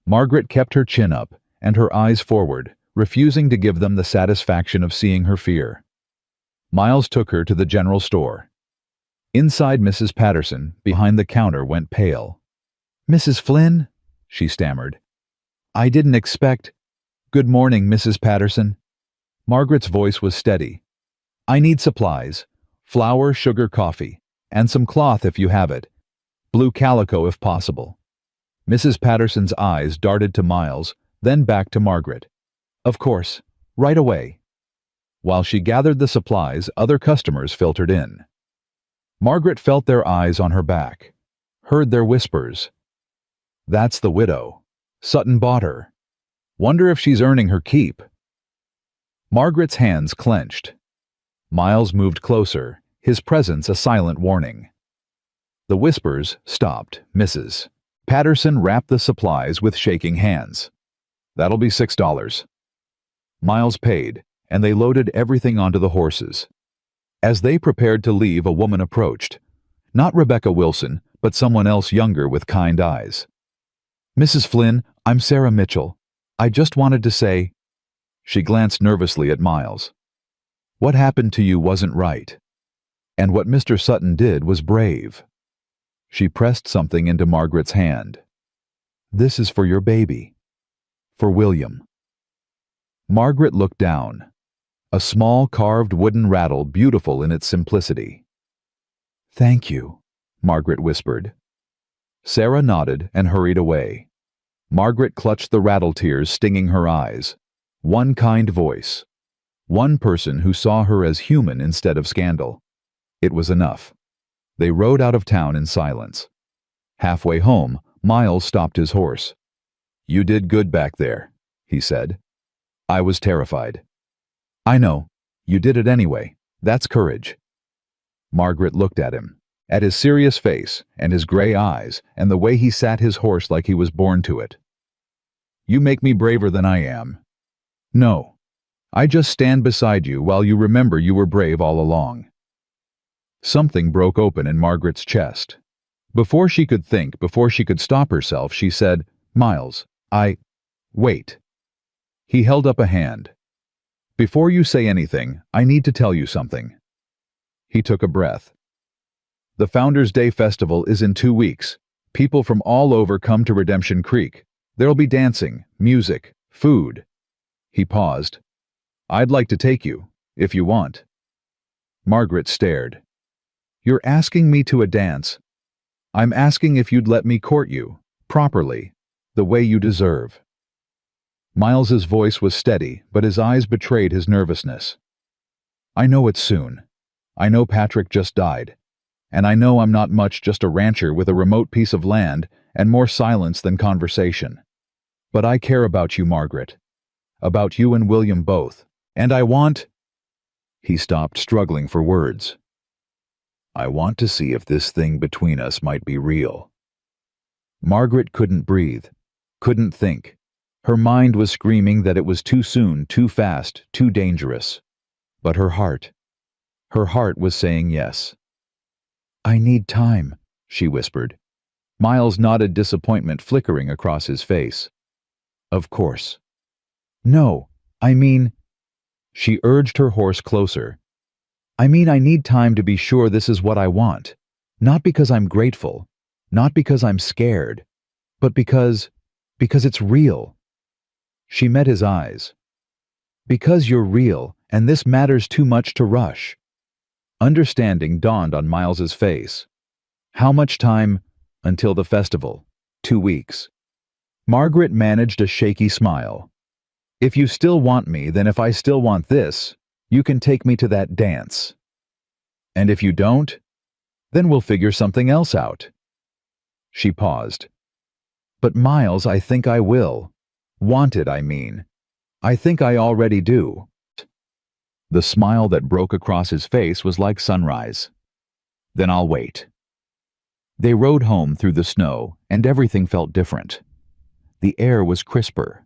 Margaret kept her chin up and her eyes forward, refusing to give them the satisfaction of seeing her fear. Miles took her to the general store. Inside, Mrs. Patterson, behind the counter, went pale. "Mrs. Flynn?" she stammered. "I didn't expect—" "Good morning, Mrs. Patterson." Margaret's voice was steady. "I need supplies. Flour, sugar, coffee. And some cloth if you have it. Blue calico if possible." Mrs. Patterson's eyes darted to Miles, then back to Margaret. "Of course. Right away." While she gathered the supplies, other customers filtered in. Margaret felt their eyes on her back, heard their whispers. That's the widow. Sutton bought her. Wonder if she's earning her keep. Margaret's hands clenched. Miles moved closer, his presence a silent warning. The whispers stopped. Mrs. Patterson wrapped the supplies with shaking hands. That'll be $6. Miles paid, and they loaded everything onto the horses. As they prepared to leave, a woman approached. Not Rebecca Wilson, but someone else younger with kind eyes. Mrs. Flynn, I'm Sarah Mitchell. I just wanted to say... She glanced nervously at Miles. What happened to you wasn't right. And what Mr. Sutton did was brave. She pressed something into Margaret's hand. This is for your baby. For William. Margaret looked down. A small carved wooden rattle, beautiful in its simplicity. Thank you, Margaret whispered. Sarah nodded and hurried away. Margaret clutched the rattle, tears stinging her eyes. One kind voice. One person who saw her as human instead of scandal. It was enough. They rode out of town in silence. Halfway home, Miles stopped his horse. You did good back there, he said. I was terrified. I know. You did it anyway. That's courage. Margaret looked at him, at his serious face and his gray eyes and the way he sat his horse like he was born to it. You make me braver than I am. No. I just stand beside you while you remember you were brave all along. Something broke open in Margaret's chest. Before she could think, before she could stop herself, she said, Miles, Wait. He held up a hand. Before you say anything, I need to tell you something. He took a breath. The Founders' Day Festival is in 2 weeks. People from all over come to Redemption Creek. There'll be dancing, music, food. He paused. I'd like to take you, if you want. Margaret stared. You're asking me to a dance. I'm asking if you'd let me court you, properly, the way you deserve. Miles's voice was steady, but his eyes betrayed his nervousness. I know it's soon. I know Patrick just died. And I know I'm not much, just a rancher with a remote piece of land and more silence than conversation. But I care about you, Margaret. About you and William both. And I want... He stopped, struggling for words. I want to see if this thing between us might be real. Margaret couldn't breathe, couldn't think. Her mind was screaming that it was too soon, too fast, too dangerous. But her heart was saying yes. I need time, she whispered. Miles nodded, disappointment flickering across his face. Of course. No, I mean... She urged her horse closer. I mean, I need time to be sure this is what I want. Not because I'm grateful, not because I'm scared, but because it's real. She met his eyes. Because you're real, and this matters too much to rush. Understanding dawned on Miles's face. How much time until the festival? 2 weeks. Margaret managed a shaky smile. If you still want me, then if I still want this, you can take me to that dance. And if you don't, then we'll figure something else out. She paused. But Miles, I think I will. Want it, I mean. I think I already do. The smile that broke across his face was like sunrise. Then I'll wait. They rode home through the snow, and everything felt different. The air was crisper,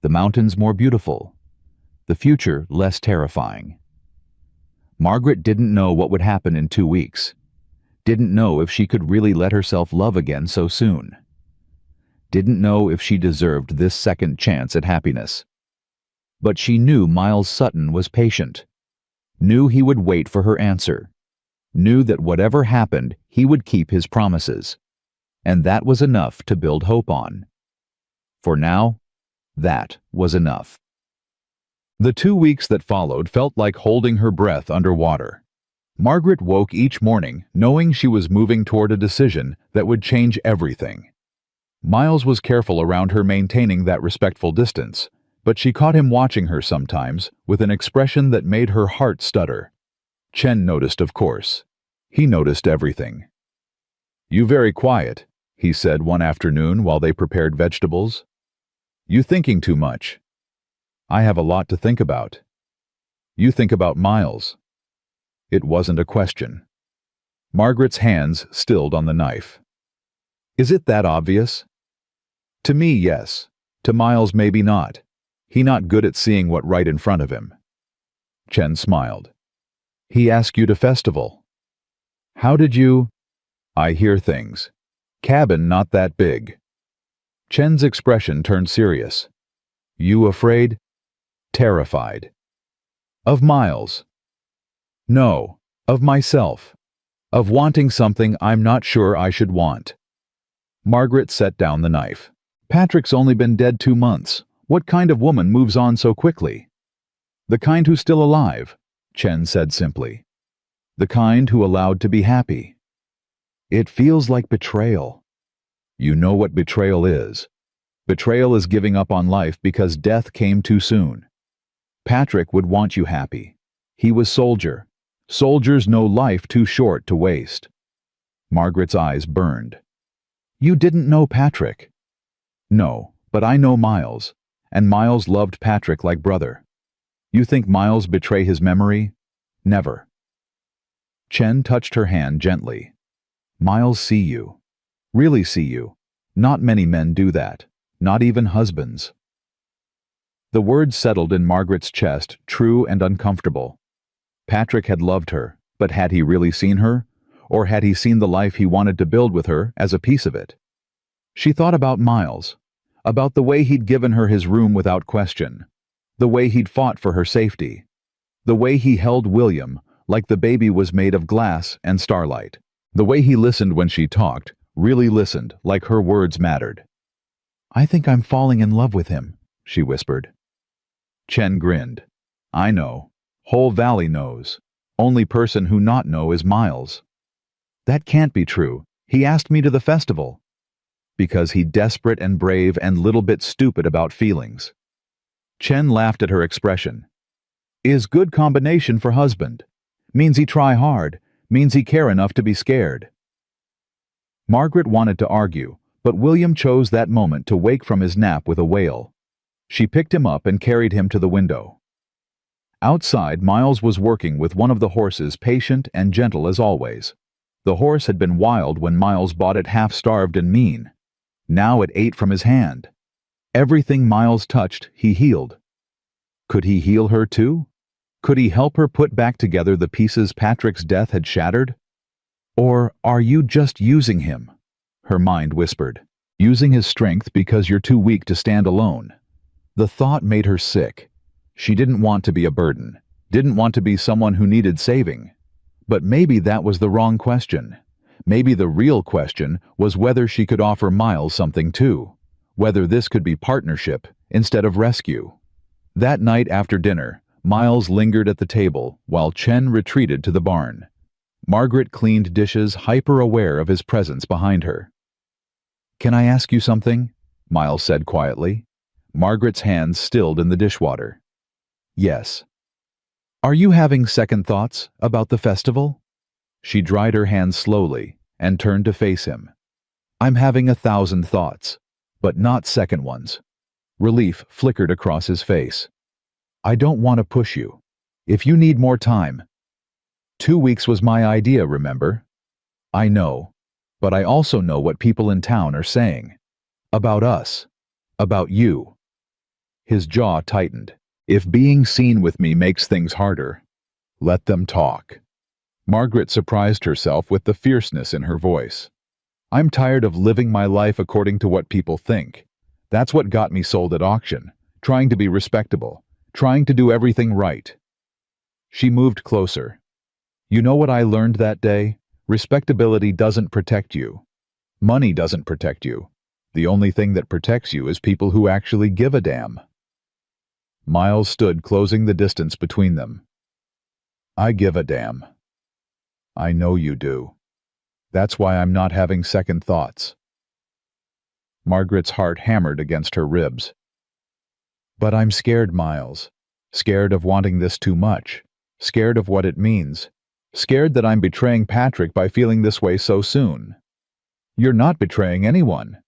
the mountains more beautiful, the future less terrifying. Margaret didn't know what would happen in 2 weeks. Didn't know if she could really let herself love again so soon. Didn't know if she deserved this second chance at happiness. But she knew Miles Sutton was patient. Knew he would wait for her answer. Knew that whatever happened, he would keep his promises. And that was enough to build hope on. For now, that was enough. The 2 weeks that followed felt like holding her breath underwater. Margaret woke each morning knowing she was moving toward a decision that would change everything. Miles was careful around her, maintaining that respectful distance, but she caught him watching her sometimes with an expression that made her heart stutter. Chen noticed, of course. He noticed everything. You very quiet, he said one afternoon while they prepared vegetables. You thinking too much. I have a lot to think about. You think about Miles. It wasn't a question. Margaret's hands stilled on the knife. Is it that obvious? To me, yes. To Miles, maybe not. He not good at seeing what right in front of him. Chen smiled. He asked you to festival. How did you? I hear things. Cabin not that big. Chen's expression turned serious. You afraid? Terrified. Of Miles. No, of myself. Of wanting something I'm not sure I should want. Margaret set down the knife. Patrick's only been dead 2 months. What kind of woman moves on so quickly? The kind who's still alive, Chen said simply. The kind who allowed to be happy. It feels like betrayal. You know what betrayal is. Betrayal is giving up on life because death came too soon. Patrick would want you happy. He was soldier. Soldiers know life too short to waste. Margaret's eyes burned. You didn't know Patrick. No, but I know Miles, and Miles loved Patrick like brother. You think Miles betray his memory? Never. Chen touched her hand gently. Miles see you. Really see you. Not many men do that. Not even husbands. The words settled in Margaret's chest, true and uncomfortable. Patrick had loved her, but had he really seen her? Or had he seen the life he wanted to build with her as a piece of it? She thought about Miles, about the way he'd given her his room without question, the way he'd fought for her safety, the way he held William like the baby was made of glass and starlight, the way he listened when she talked, really listened like her words mattered. I think I'm falling in love with him, she whispered. Chen grinned. I know. Whole valley knows. Only person who not know is Miles. That can't be true. He asked me to the festival. Because he desperate and brave and little bit stupid about feelings. Chen laughed at her expression. Is good combination for husband. Means he try hard. Means he care enough to be scared. Margaret wanted to argue, but William chose that moment to wake from his nap with a wail. She picked him up and carried him to the window. Outside, Miles was working with one of the horses, patient and gentle as always. The horse had been wild when Miles bought it, half-starved and mean. Now it ate from his hand. Everything Miles touched, he healed. Could he heal her too? Could he help her put back together the pieces Patrick's death had shattered? Or are you just using him? Her mind whispered. Using his strength because you're too weak to stand alone. The thought made her sick. She didn't want to be a burden, didn't want to be someone who needed saving. But maybe that was the wrong question. Maybe the real question was whether she could offer Miles something too, whether this could be partnership instead of rescue. That night after dinner, Miles lingered at the table while Chen retreated to the barn. Margaret cleaned dishes, hyper-aware of his presence behind her. Can I ask you something? Miles said quietly. Margaret's hands stilled in the dishwater. Yes. Are you having second thoughts about the festival? She dried her hands slowly and turned to face him. I'm having 1,000 thoughts, but not second ones. Relief flickered across his face. I don't want to push you. If you need more time. 2 weeks was my idea, remember? I know, but I also know what people in town are saying. About us. About you. His jaw tightened. If being seen with me makes things harder, let them talk. Margaret surprised herself with the fierceness in her voice. I'm tired of living my life according to what people think. That's what got me sold at auction, trying to be respectable, trying to do everything right. She moved closer. You know what I learned that day? Respectability doesn't protect you. Money doesn't protect you. The only thing that protects you is people who actually give a damn. Miles stood, closing the distance between them. I give a damn. I know you do. That's why I'm not having second thoughts. Margaret's heart hammered against her ribs. But I'm scared, Miles. Scared of wanting this too much. Scared of what it means. Scared that I'm betraying Patrick by feeling this way so soon. You're not betraying anyone.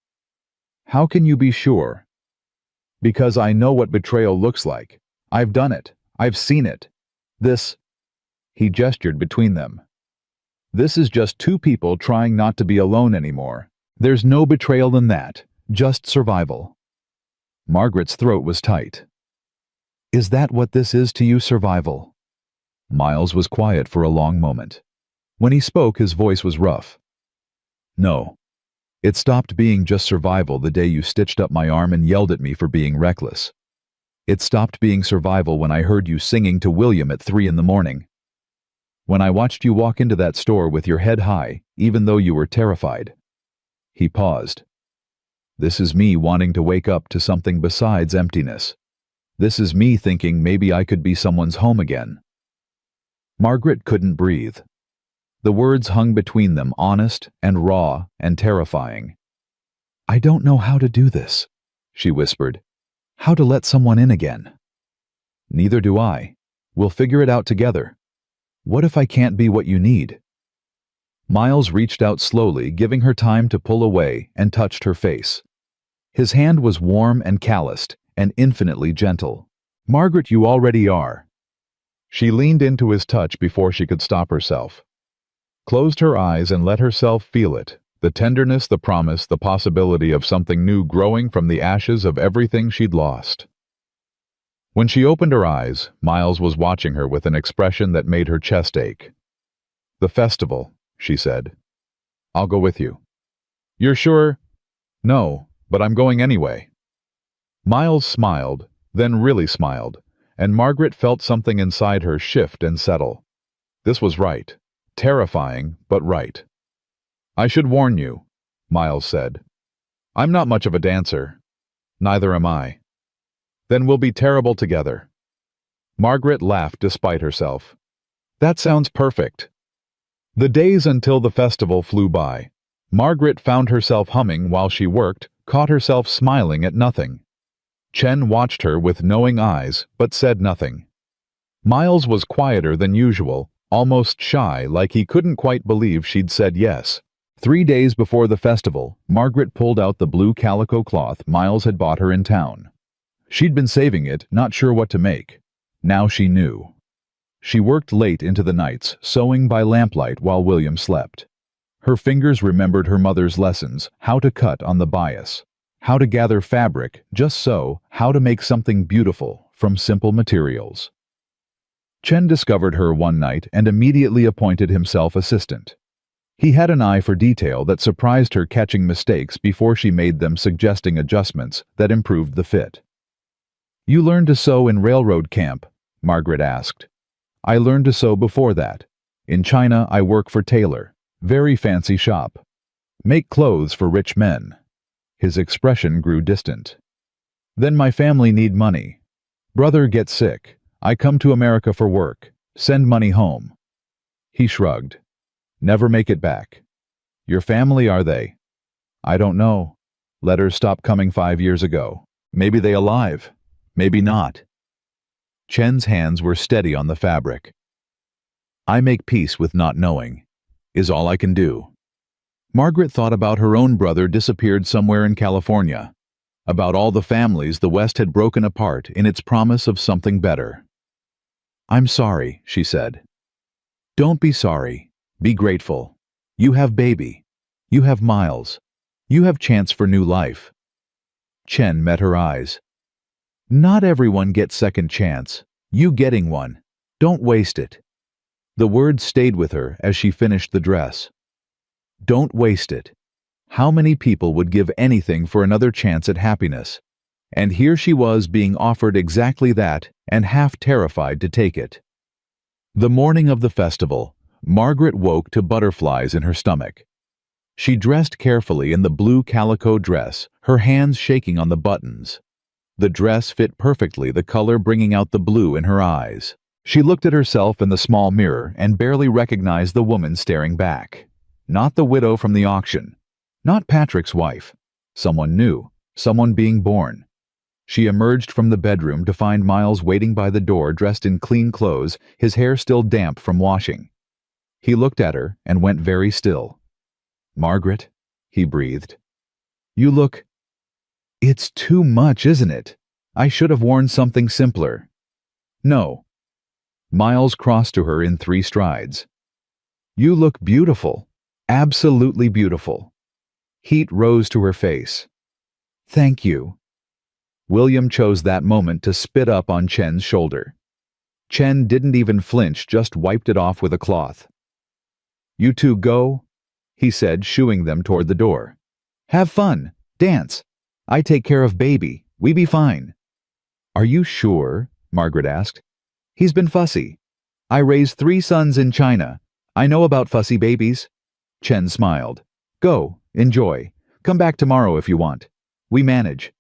How can you be sure? Because I know what betrayal looks like. I've done it. I've seen it. This, he gestured between them. This is just two people trying not to be alone anymore. There's no betrayal in that, just survival. Margaret's throat was tight. Is that what this is to you, survival? Miles was quiet for a long moment. When he spoke, his voice was rough. No. It stopped being just survival the day you stitched up my arm and yelled at me for being reckless. It stopped being survival when I heard you singing to William at 3 a.m. When I watched you walk into that store with your head high, even though you were terrified. He paused. This is me wanting to wake up to something besides emptiness. This is me thinking maybe I could be someone's home again. Margaret couldn't breathe. The words hung between them, honest and raw and terrifying. I don't know how to do this, she whispered. How to let someone in again. Neither do I. We'll figure it out together. What if I can't be what you need? Miles reached out slowly, giving her time to pull away, and touched her face. His hand was warm and calloused, and infinitely gentle. Margaret, you already are. She leaned into his touch before she could stop herself. Closed her eyes and let herself feel it, the tenderness, the promise, the possibility of something new growing from the ashes of everything she'd lost. When she opened her eyes, Miles was watching her with an expression that made her chest ache. The festival, she said. I'll go with you. You're sure? No, but I'm going anyway. Miles smiled, then really smiled, and Margaret felt something inside her shift and settle. This was right. Terrifying, but right. I should warn you, Miles said. I'm not much of a dancer. Neither am I. Then we'll be terrible together. Margaret laughed despite herself. That sounds perfect. The days until the festival flew by. Margaret found herself humming while she worked, caught herself smiling at nothing. Chen watched her with knowing eyes, but said nothing. Miles was quieter than usual, almost shy, like he couldn't quite believe she'd said yes. 3 days before the festival, Margaret pulled out the blue calico cloth Miles had bought her in town. She'd been saving it, not sure what to make. Now she knew. She worked late into the nights, sewing by lamplight while William slept. Her fingers remembered her mother's lessons, how to cut on the bias, how to gather fabric, just so, how to make something beautiful from simple materials. Chen discovered her one night and immediately appointed himself assistant. He had an eye for detail that surprised her, catching mistakes before she made them, suggesting adjustments that improved the fit. You learned to sew in railroad camp? Margaret asked. I learned to sew before that. In China, I work for tailor. Very fancy shop. Make clothes for rich men. His expression grew distant. Then my family need money. Brother gets sick. I come to America for work. Send money home. He shrugged. Never make it back. Your family, are they? I don't know. Letters stopped coming 5 years ago. Maybe they alive. Maybe not. Chen's hands were steady on the fabric. I make peace with not knowing, is all I can do. Margaret thought about her own brother disappeared somewhere in California, about all the families the West had broken apart in its promise of something better. I'm sorry, she said. Don't be sorry. Be grateful. You have baby. You have Miles. You have chance for new life. Chen met her eyes. Not everyone gets second chance. You getting one. Don't waste it. The words stayed with her as she finished the dress. Don't waste it. How many people would give anything for another chance at happiness? And here she was being offered exactly that, and half terrified to take it. The morning of the festival, Margaret woke to butterflies in her stomach. She dressed carefully in the blue calico dress, her hands shaking on the buttons. The dress fit perfectly, the color bringing out the blue in her eyes. She looked at herself in the small mirror and barely recognized the woman staring back. Not the widow from the auction. Not Patrick's wife. Someone new. Someone being born. She emerged from the bedroom to find Miles waiting by the door, dressed in clean clothes, his hair still damp from washing. He looked at her and went very still. Margaret, he breathed. You look... It's too much, isn't it? I should have worn something simpler. No. Miles crossed to her in 3 strides. You look beautiful. Absolutely beautiful. Heat rose to her face. Thank you. William chose that moment to spit up on Chen's shoulder. Chen didn't even flinch, just wiped it off with a cloth. You two go, he said, shooing them toward the door. Have fun. Dance. I take care of baby. We be fine. Are you sure? Margaret asked. He's been fussy. I raised 3 sons in China. I know about fussy babies. Chen smiled. Go, enjoy. Come back tomorrow if you want. We manage.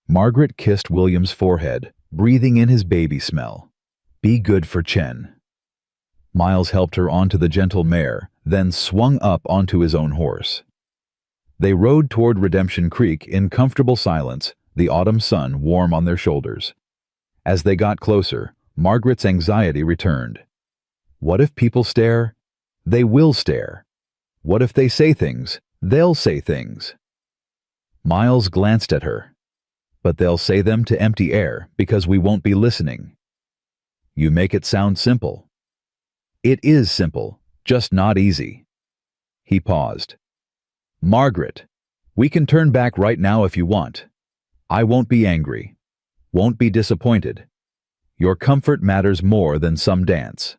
Margaret kissed William's forehead, breathing in his baby smell. Be good for Chen. Miles helped her onto the gentle mare, then swung up onto his own horse. They rode toward Redemption Creek in comfortable silence, the autumn sun warm on their shoulders. As they got closer, Margaret's anxiety returned. What if people stare? They will stare. What if they say things? They'll say things. Miles glanced at her. But they'll say them to empty air because we won't be listening. You make it sound simple. It is simple, just not easy. He paused. Margaret, we can turn back right now if you want. I won't be angry. Won't be disappointed. Your comfort matters more than some dance.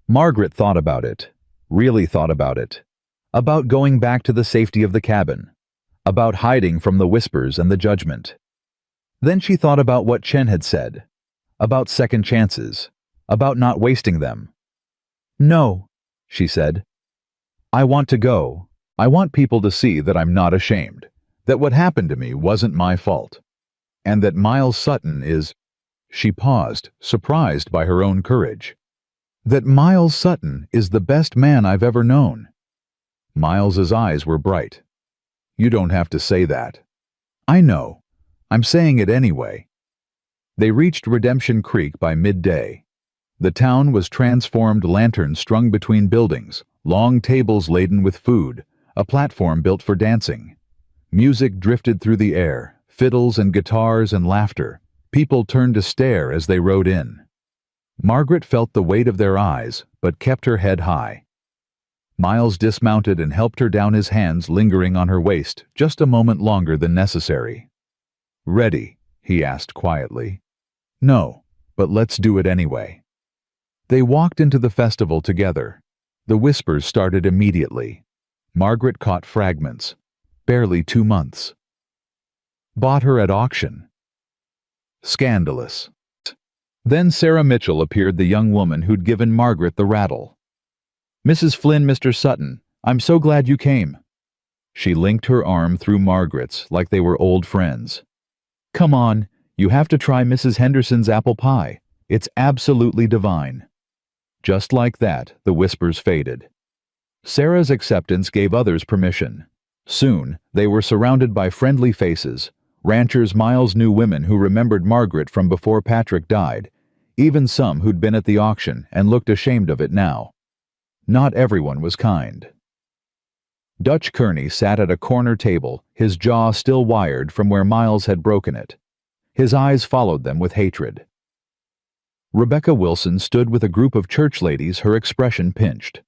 Margaret thought about it, really thought about it. About going back to the safety of the cabin. About hiding from the whispers and the judgment. Then she thought about what Chen had said. About second chances. About not wasting them. No, she said. I want to go. I want people to see that I'm not ashamed. That what happened to me wasn't my fault. And that Miles Sutton is... She paused, surprised by her own courage. That Miles Sutton is the best man I've ever known. Miles's eyes were bright. You don't have to say that. I know. I'm saying it anyway. They reached Redemption Creek by midday. The town was transformed, lanterns strung between buildings, long tables laden with food, a platform built for dancing. Music drifted through the air, fiddles and guitars and laughter. People turned to stare as they rode in. Margaret felt the weight of their eyes, but kept her head high. Miles dismounted and helped her down, his hands lingering on her waist just a moment longer than necessary. Ready? He asked quietly. No, but let's do it anyway. They walked into the festival together. The whispers started immediately. Margaret caught fragments. Barely 2 months. Bought her at auction. Scandalous. Then Sarah Mitchell appeared, the young woman who'd given Margaret the rattle. Mrs. Flynn, Mr. Sutton, I'm so glad you came. She linked her arm through Margaret's like they were old friends. Come on, you have to try Mrs. Henderson's apple pie. It's absolutely divine. Just like that, the whispers faded. Sarah's acceptance gave others permission. Soon, they were surrounded by friendly faces. Ranchers Miles knew, women who remembered Margaret from before Patrick died, even some who'd been at the auction and looked ashamed of it now. Not everyone was kind. Dutch Kearney sat at a corner table, his jaw still wired from where Miles had broken it. His eyes followed them with hatred. Rebecca Wilson stood with a group of church ladies, her expression pinched.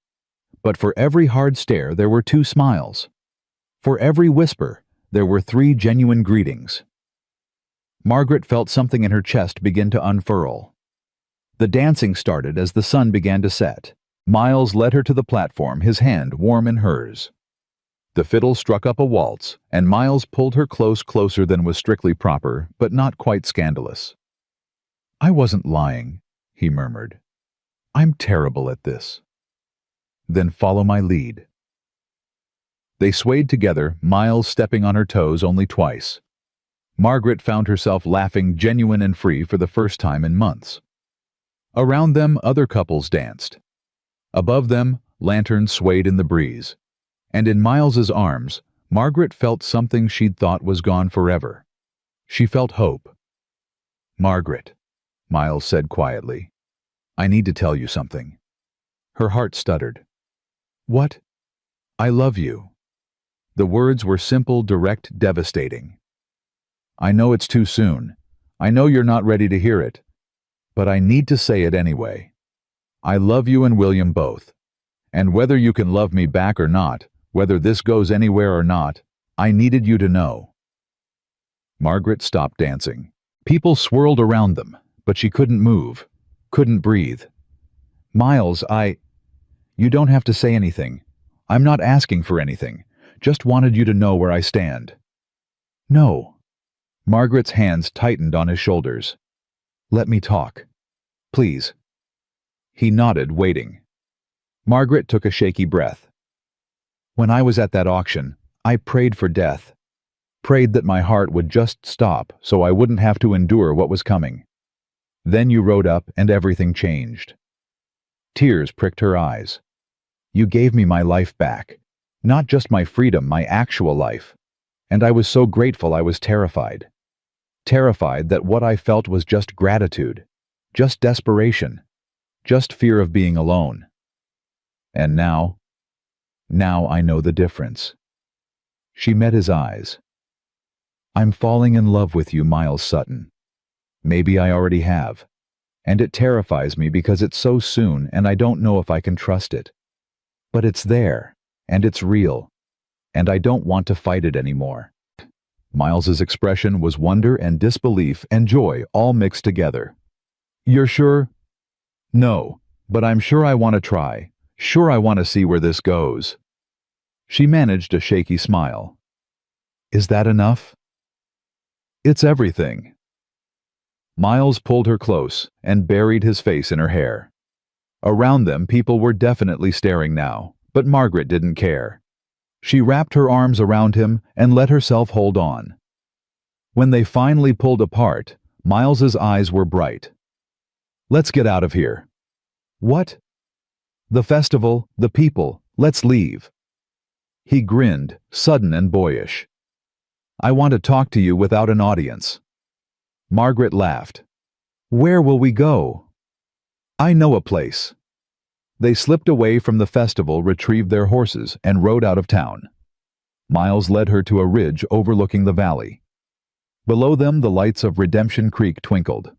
But for every hard stare there were 2 smiles. For every whisper, there were 3 genuine greetings. Margaret felt something in her chest begin to unfurl. The dancing started as the sun began to set. Miles led her to the platform, his hand warm in hers. The fiddle struck up a waltz, and Miles pulled her closer than was strictly proper, but not quite scandalous. I wasn't lying, he murmured. I'm terrible at this. Then follow my lead. They swayed together, Miles stepping on her toes only twice. Margaret found herself laughing, genuine and free, for the first time in months. Around them, other couples danced. Above them, lanterns swayed in the breeze. And in Miles's arms, Margaret felt something she'd thought was gone forever. She felt hope. Margaret, Miles said quietly, I need to tell you something. Her heart stuttered. What? I love you. The words were simple, direct, devastating. I know it's too soon. I know you're not ready to hear it. But I need to say it anyway. I love you and William both. And whether you can love me back or not, whether this goes anywhere or not, I needed you to know. Margaret stopped dancing. People swirled around them, but she couldn't move, couldn't breathe. Miles, You don't have to say anything. I'm not asking for anything. Just wanted you to know where I stand. No. Margaret's hands tightened on his shoulders. Let me talk. Please. He nodded, waiting. Margaret took a shaky breath. When I was at that auction, I prayed for death. Prayed that my heart would just stop so I wouldn't have to endure what was coming. Then you rode up and everything changed. Tears pricked her eyes. You gave me my life back. Not just my freedom, my actual life. And I was so grateful I was terrified. Terrified that what I felt was just gratitude, just desperation, just fear of being alone. And now I know the difference. She met his eyes. I'm falling in love with you, Miles Sutton. Maybe I already have. And it terrifies me because it's so soon and I don't know if I can trust it. But it's there, and it's real, and I don't want to fight it anymore. Miles's expression was wonder and disbelief and joy all mixed together. You're sure? No, but I'm sure I want to try. Sure I want to see where this goes. She managed a shaky smile. Is that enough? It's everything. Miles pulled her close and buried his face in her hair. Around them, people were definitely staring now, but Margaret didn't care. She wrapped her arms around him and let herself hold on. When they finally pulled apart, Miles's eyes were bright. Let's get out of here. What? The festival, the people, let's leave. He grinned, sudden and boyish. I want to talk to you without an audience. Margaret laughed. Where will we go? I know a place. They slipped away from the festival, retrieved their horses, and rode out of town. Miles led her to a ridge overlooking the valley. Below them, the lights of Redemption Creek twinkled.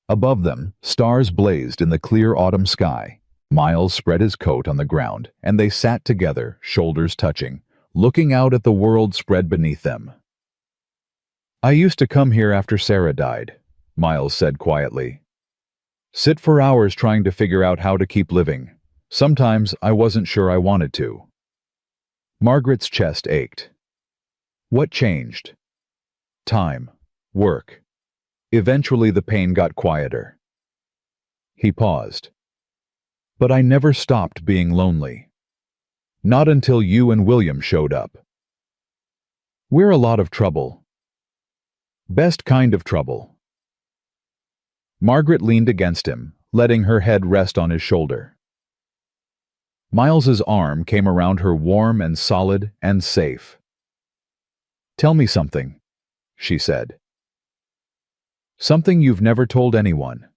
Above them, stars blazed in the clear autumn sky. Miles spread his coat on the ground, and they sat together, shoulders touching, looking out at the world spread beneath them. I used to come here after Sarah died, Miles said quietly. Sit for hours trying to figure out how to keep living. Sometimes I wasn't sure I wanted to. Margaret's chest ached. What changed? Time. Work. Eventually the pain got quieter. He paused. But I never stopped being lonely. Not until you and William showed up. We're a lot of trouble. Best kind of trouble. Margaret leaned against him, letting her head rest on his shoulder. Miles's arm came around her warm and solid and safe. Tell me something, she said. Something you've never told anyone.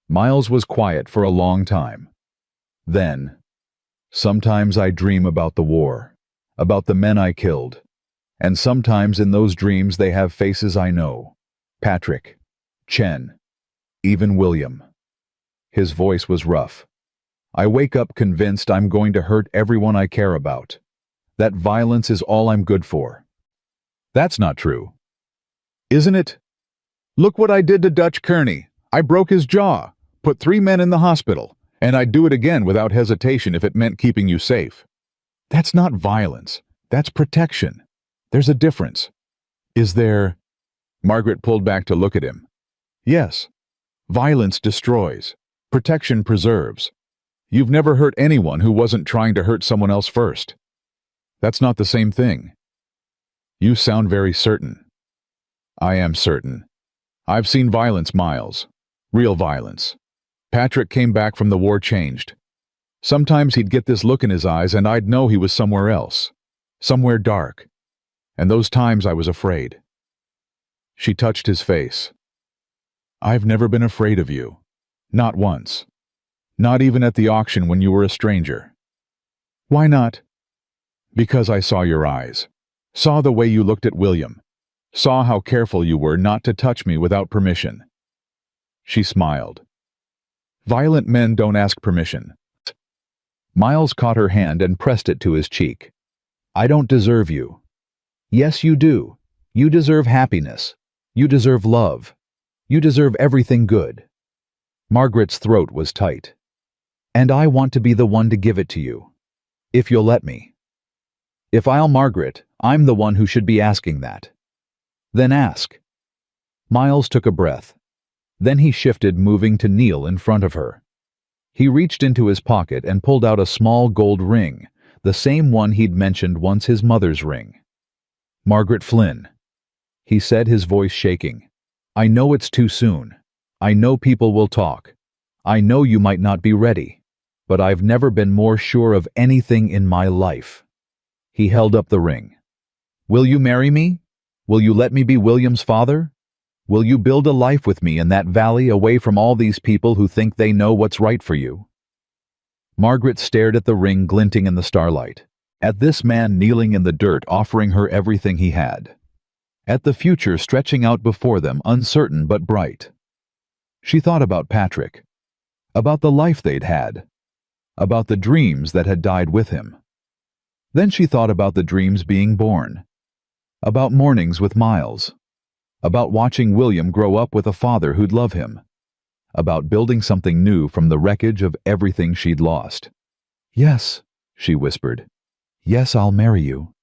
Miles was quiet for a long time. Then, sometimes I dream about the war, about the men I killed, and sometimes in those dreams they have faces I know. Patrick, Chen, even William. His voice was rough. I wake up convinced I'm going to hurt everyone I care about. That violence is all I'm good for. That's not true. Isn't it? Look what I did to Dutch Kearney. I broke his jaw, put 3 men in the hospital, and I'd do it again without hesitation if it meant keeping you safe. That's not violence. That's protection. There's a difference. Is there? Margaret pulled back to look at him. Yes. Violence destroys. Protection preserves. You've never hurt anyone who wasn't trying to hurt someone else first. That's not the same thing. You sound very certain. I am certain. I've seen violence, Miles. Real violence. Patrick came back from the war changed. Sometimes he'd get this look in his eyes and I'd know he was somewhere else. Somewhere dark. And those times I was afraid. She touched his face. I've never been afraid of you. Not once. Not even at the auction when you were a stranger. Why not? Because I saw your eyes. Saw the way you looked at William. Saw how careful you were not to touch me without permission. She smiled. Violent men don't ask permission. Miles caught her hand and pressed it to his cheek. I don't deserve you. Yes, you do. You deserve happiness. You deserve love. You deserve everything good. Margaret's throat was tight. And I want to be the one to give it to you. If you'll let me. If I'll Margaret, I'm the one who should be asking that. Then ask. Miles took a breath. Then he shifted, moving to kneel in front of her. He reached into his pocket and pulled out a small gold ring, the same one he'd mentioned once, his mother's ring. Margaret Flynn, he said, his voice shaking. I know it's too soon. I know people will talk. I know you might not be ready. But I've never been more sure of anything in my life. He held up the ring. Will you marry me? Will you let me be William's father? Will you build a life with me in that valley, away from all these people who think they know what's right for you? Margaret stared at the ring glinting in the starlight, at this man kneeling in the dirt offering her everything he had, at the future stretching out before them, uncertain but bright. She thought about Patrick, about the life they'd had, about the dreams that had died with him. Then she thought about the dreams being born, about mornings with Miles, about watching William grow up with a father who'd love him, about building something new from the wreckage of everything she'd lost. Yes, she whispered. Yes, I'll marry you.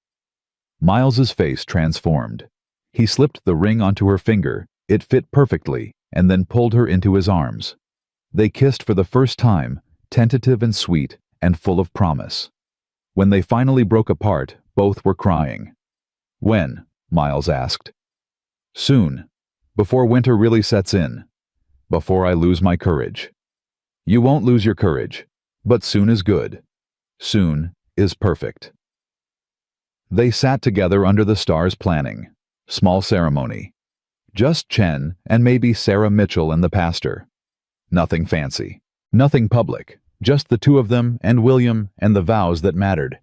Miles's face transformed. He slipped the ring onto her finger. It fit perfectly, and then pulled her into his arms. They kissed for the first time, tentative and sweet and full of promise. When they finally broke apart, both were crying. When? Miles asked. Soon, before winter really sets in, before I lose my courage. You won't lose your courage, but soon is good. Soon is perfect. They sat together under the stars planning. Small ceremony. Just Chen and maybe Sarah Mitchell and the pastor. Nothing fancy. Nothing public. Just the two of them and William and the vows that mattered.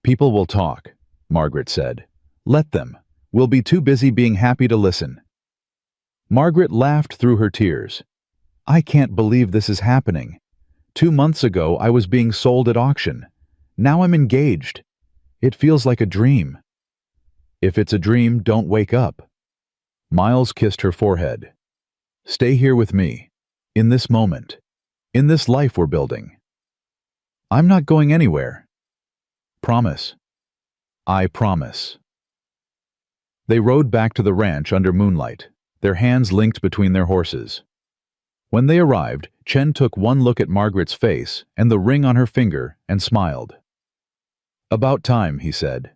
People will talk, Margaret said. Let them. We'll be too busy being happy to listen. Margaret laughed through her tears. I can't believe this is happening. 2 months ago I was being sold at auction. Now I'm engaged. It feels like a dream. If it's a dream, don't wake up. Miles kissed her forehead. Stay here with me. In this moment. In this life we're building. I'm not going anywhere. Promise. I promise. They rode back to the ranch under moonlight, their hands linked between their horses. When they arrived, Chen took one look at Margaret's face and the ring on her finger and smiled. About time, he said.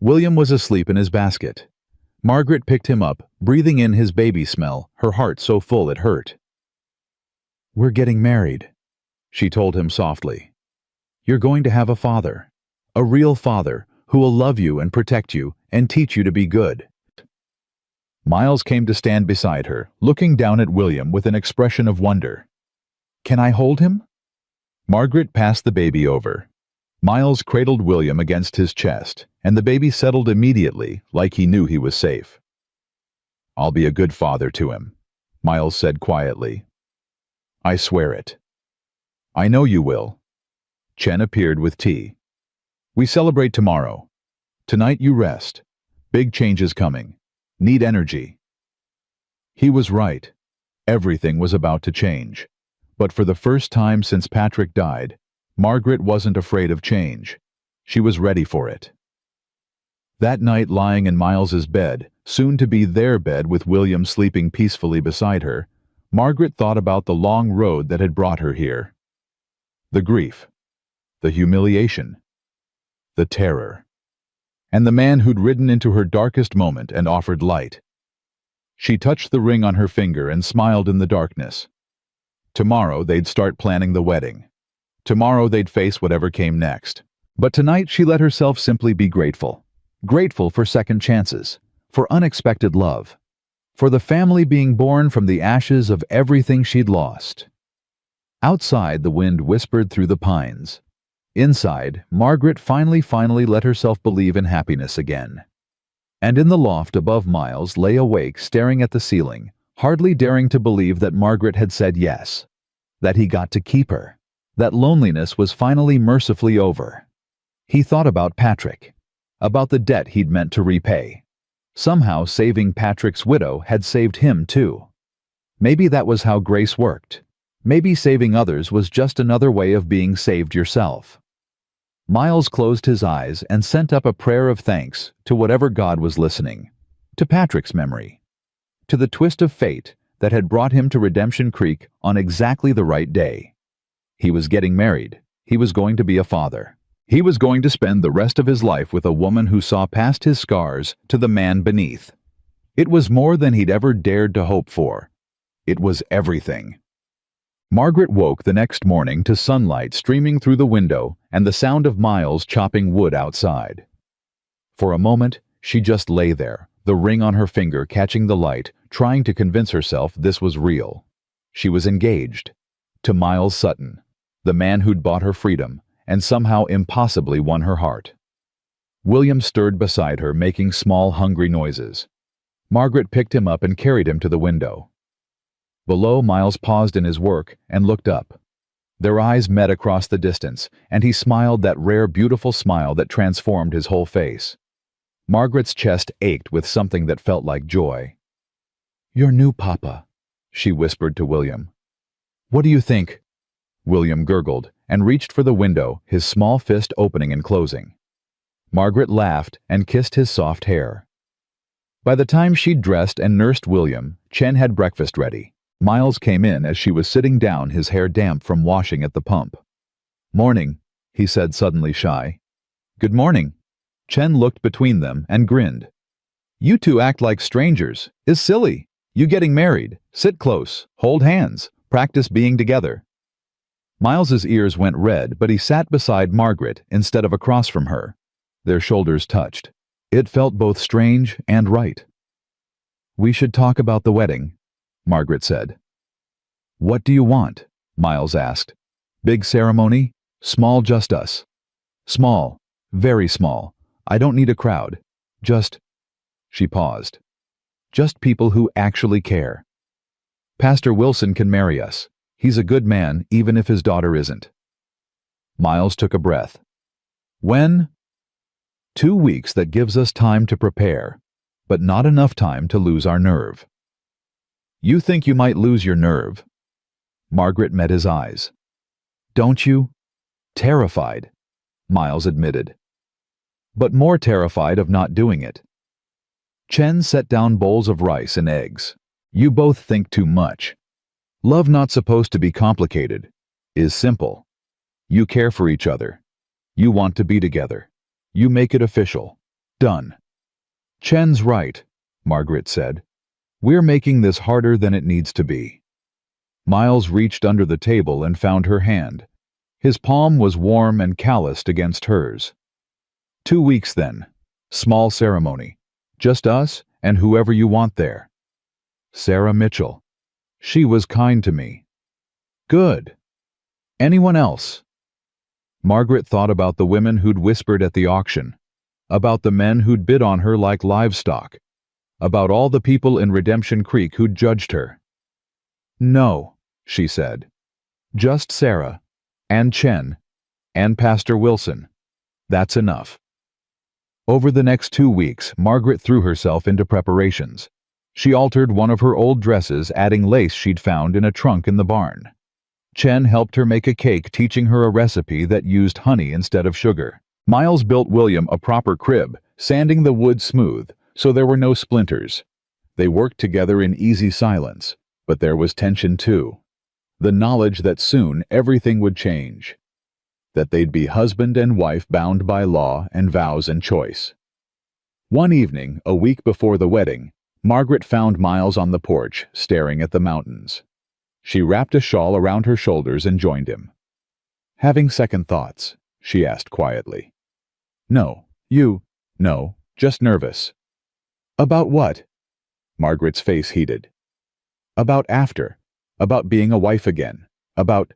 William was asleep in his basket. Margaret picked him up, breathing in his baby smell, her heart so full it hurt. We're getting married, she told him softly. You're going to have a father, a real father, who will love you and protect you and teach you to be good. Miles came to stand beside her, looking down at William with an expression of wonder. Can I hold him? Margaret passed the baby over. Miles cradled William against his chest, and the baby settled immediately, like he knew he was safe. I'll be a good father to him, Miles said quietly. I swear it. I know you will. Chen appeared with tea. We celebrate tomorrow. Tonight you rest. Big changes coming. Need energy. He was right. Everything was about to change. But for the first time since Patrick died, Margaret wasn't afraid of change. She was ready for it. That night, lying in Miles's bed, soon to be their bed with William sleeping peacefully beside her, Margaret thought about the long road that had brought her here. The grief. The humiliation. The terror. And the man who'd ridden into her darkest moment and offered light. She touched the ring on her finger and smiled in the darkness. Tomorrow they'd start planning the wedding. Tomorrow they'd face whatever came next. But tonight she let herself simply be grateful. Grateful for second chances, for unexpected love, for the family being born from the ashes of everything she'd lost. Outside, the wind whispered through the pines. Inside, Margaret finally let herself believe in happiness again. And in the loft above, Miles lay awake staring at the ceiling, hardly daring to believe that Margaret had said yes, that he got to keep her, that loneliness was finally mercifully over. He thought about Patrick, about the debt he'd meant to repay. Somehow saving Patrick's widow had saved him too. Maybe that was how grace worked. Maybe saving others was just another way of being saved yourself. Miles closed his eyes and sent up a prayer of thanks to whatever God was listening, to Patrick's memory, to the twist of fate that had brought him to Redemption Creek on exactly the right day. He was getting married. He was going to be a father. He was going to spend the rest of his life with a woman who saw past his scars to the man beneath. It was more than he'd ever dared to hope for. It was everything. Margaret woke the next morning to sunlight streaming through the window and the sound of Miles chopping wood outside. For a moment, she just lay there, the ring on her finger catching the light, trying to convince herself this was real. She was engaged to Miles Sutton, the man who'd bought her freedom and somehow impossibly won her heart. William stirred beside her, making small, hungry noises. Margaret picked him up and carried him to the window. Below, Miles paused in his work and looked up. Their eyes met across the distance, and he smiled that rare, beautiful smile that transformed his whole face. Margaret's chest ached with something that felt like joy. "Your new papa," she whispered to William. "What do you think?" William gurgled and reached for the window, his small fist opening and closing. Margaret laughed and kissed his soft hair. By the time she'd dressed and nursed William, Chen had breakfast ready. Miles came in as she was sitting down, his hair damp from washing at the pump. "Morning," he said, suddenly shy. "Good morning." Chen looked between them and grinned. "You two act like strangers. It's silly. You getting married. Sit close, hold hands, practice being together." Miles's ears went red, but he sat beside Margaret instead of across from her. Their shoulders touched. It felt both strange and right. "We should talk about the wedding," Margaret said. "What do you want?" Miles asked. "Big ceremony? Small, just us?" "Small. Very small. I don't need a crowd. Just—" She paused. "Just people who actually care. Pastor Wilson can marry us. He's a good man, even if his daughter isn't." Miles took a breath. "When?" "2 weeks, that gives us time to prepare, but not enough time to lose our nerve." "You think you might lose your nerve?" Margaret met his eyes. "Don't you?" "Terrified," Miles admitted. "But more terrified of not doing it." Chen set down bowls of rice and eggs. "You both think too much. Love not supposed to be complicated, is simple. You care for each other. You want to be together. You make it official. Done." "Chen's right," Margaret said. "We're making this harder than it needs to be." Miles reached under the table and found her hand. His palm was warm and calloused against hers. 2 weeks then. Small ceremony. Just us and whoever you want there. Sarah Mitchell. She was kind to me. Good. Anyone else? Margaret thought about the women who'd whispered at the auction, about the men who'd bid on her like livestock, about all the people in Redemption Creek who'd judged her. "No," she said. "Just Sarah, and Chen, and Pastor Wilson. That's enough." Over the next 2 weeks, Margaret threw herself into preparations. She altered one of her old dresses, adding lace she'd found in a trunk in the barn. Chen helped her make a cake, teaching her a recipe that used honey instead of sugar. Miles built William a proper crib, sanding the wood smooth, so there were no splinters. They worked together in easy silence, but there was tension too. The knowledge that soon everything would change. That they'd be husband and wife bound by law and vows and choice. One evening, a week before the wedding, Margaret found Miles on the porch, staring at the mountains. She wrapped a shawl around her shoulders and joined him. "Having second thoughts?" she asked quietly. "No, no, just nervous." "About what?" Margaret's face heated. "About after. About being a wife again. About—"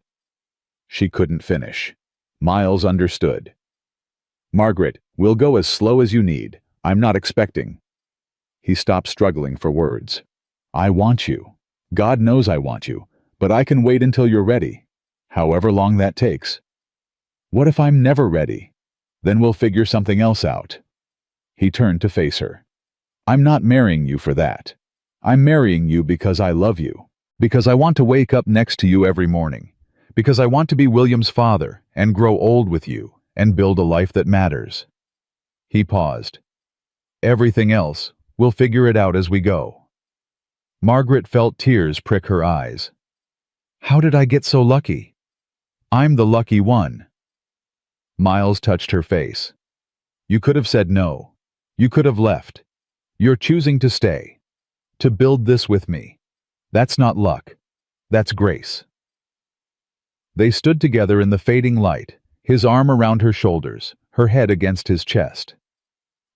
She couldn't finish. Miles understood. "Margaret, we'll go as slow as you need. I'm not expecting." He stopped struggling for words. "I want you. God knows I want you, but I can wait until you're ready, however long that takes." "What if I'm never ready? Then we'll figure something else out." He turned to face her. "I'm not marrying you for that. I'm marrying you because I love you, because I want to wake up next to you every morning, because I want to be William's father and grow old with you and build a life that matters." He paused. "Everything else, we'll figure it out as we go." Margaret felt tears prick her eyes. "How did I get so lucky? I'm the lucky one." Miles touched her face. "You could have said no. You could have left. You're choosing to stay, to build this with me. That's not luck. That's grace." They stood together in the fading light, his arm around her shoulders, her head against his chest.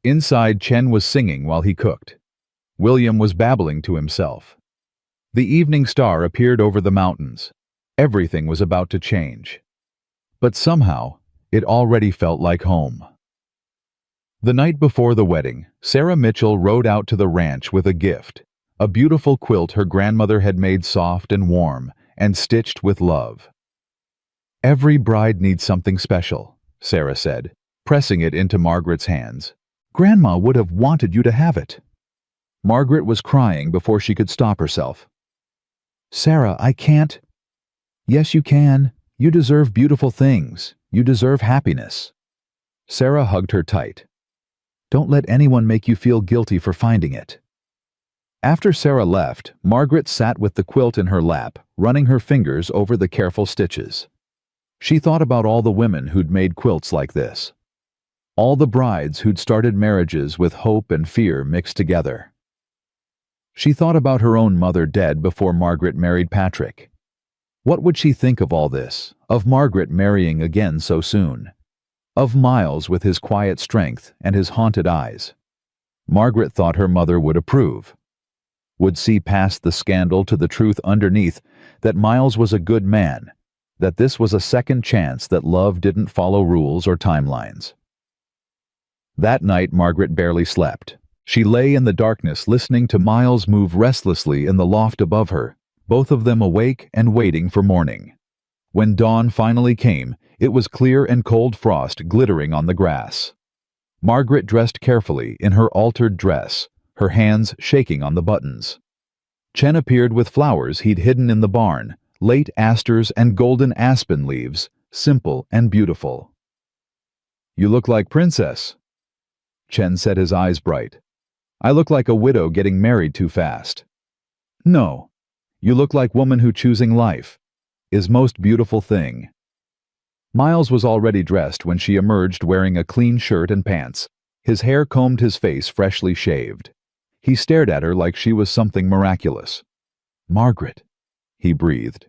Inside, Chen was singing while he cooked. William was babbling to himself. The evening star appeared over the mountains. Everything was about to change. But somehow, it already felt like home. The night before the wedding, Sarah Mitchell rode out to the ranch with a gift, a beautiful quilt her grandmother had made soft and warm and stitched with love. "Every bride needs something special," Sarah said, pressing it into Margaret's hands. "Grandma would have wanted you to have it." Margaret was crying before she could stop herself. "Sarah, I can't." "Yes, you can. You deserve beautiful things. You deserve happiness." Sarah hugged her tight. "Don't let anyone make you feel guilty for finding it." After Sarah left, Margaret sat with the quilt in her lap, running her fingers over the careful stitches. She thought about all the women who'd made quilts like this. All the brides who'd started marriages with hope and fear mixed together. She thought about her own mother dead before Margaret married Patrick. What would she think of all this, of Margaret marrying again so soon? Of Miles with his quiet strength and his haunted eyes? Margaret thought her mother would approve, would see past the scandal to the truth underneath, that Miles was a good man, that this was a second chance, that love didn't follow rules or timelines. That night Margaret barely slept. She lay in the darkness listening to Miles move restlessly in the loft above her, both of them awake and waiting for morning. When dawn finally came, it was clear and cold frost glittering on the grass. Margaret dressed carefully in her altered dress, her hands shaking on the buttons. Chen appeared with flowers he'd hidden in the barn, late asters and golden aspen leaves, simple and beautiful. "You look like princess." Chen said, his eyes bright. "I look like a widow getting married too fast." "No, you look like woman who choosing life is most beautiful thing." Miles was already dressed when she emerged, wearing a clean shirt and pants, his hair combed, his face freshly shaved. He stared at her like she was something miraculous. "Margaret," he breathed.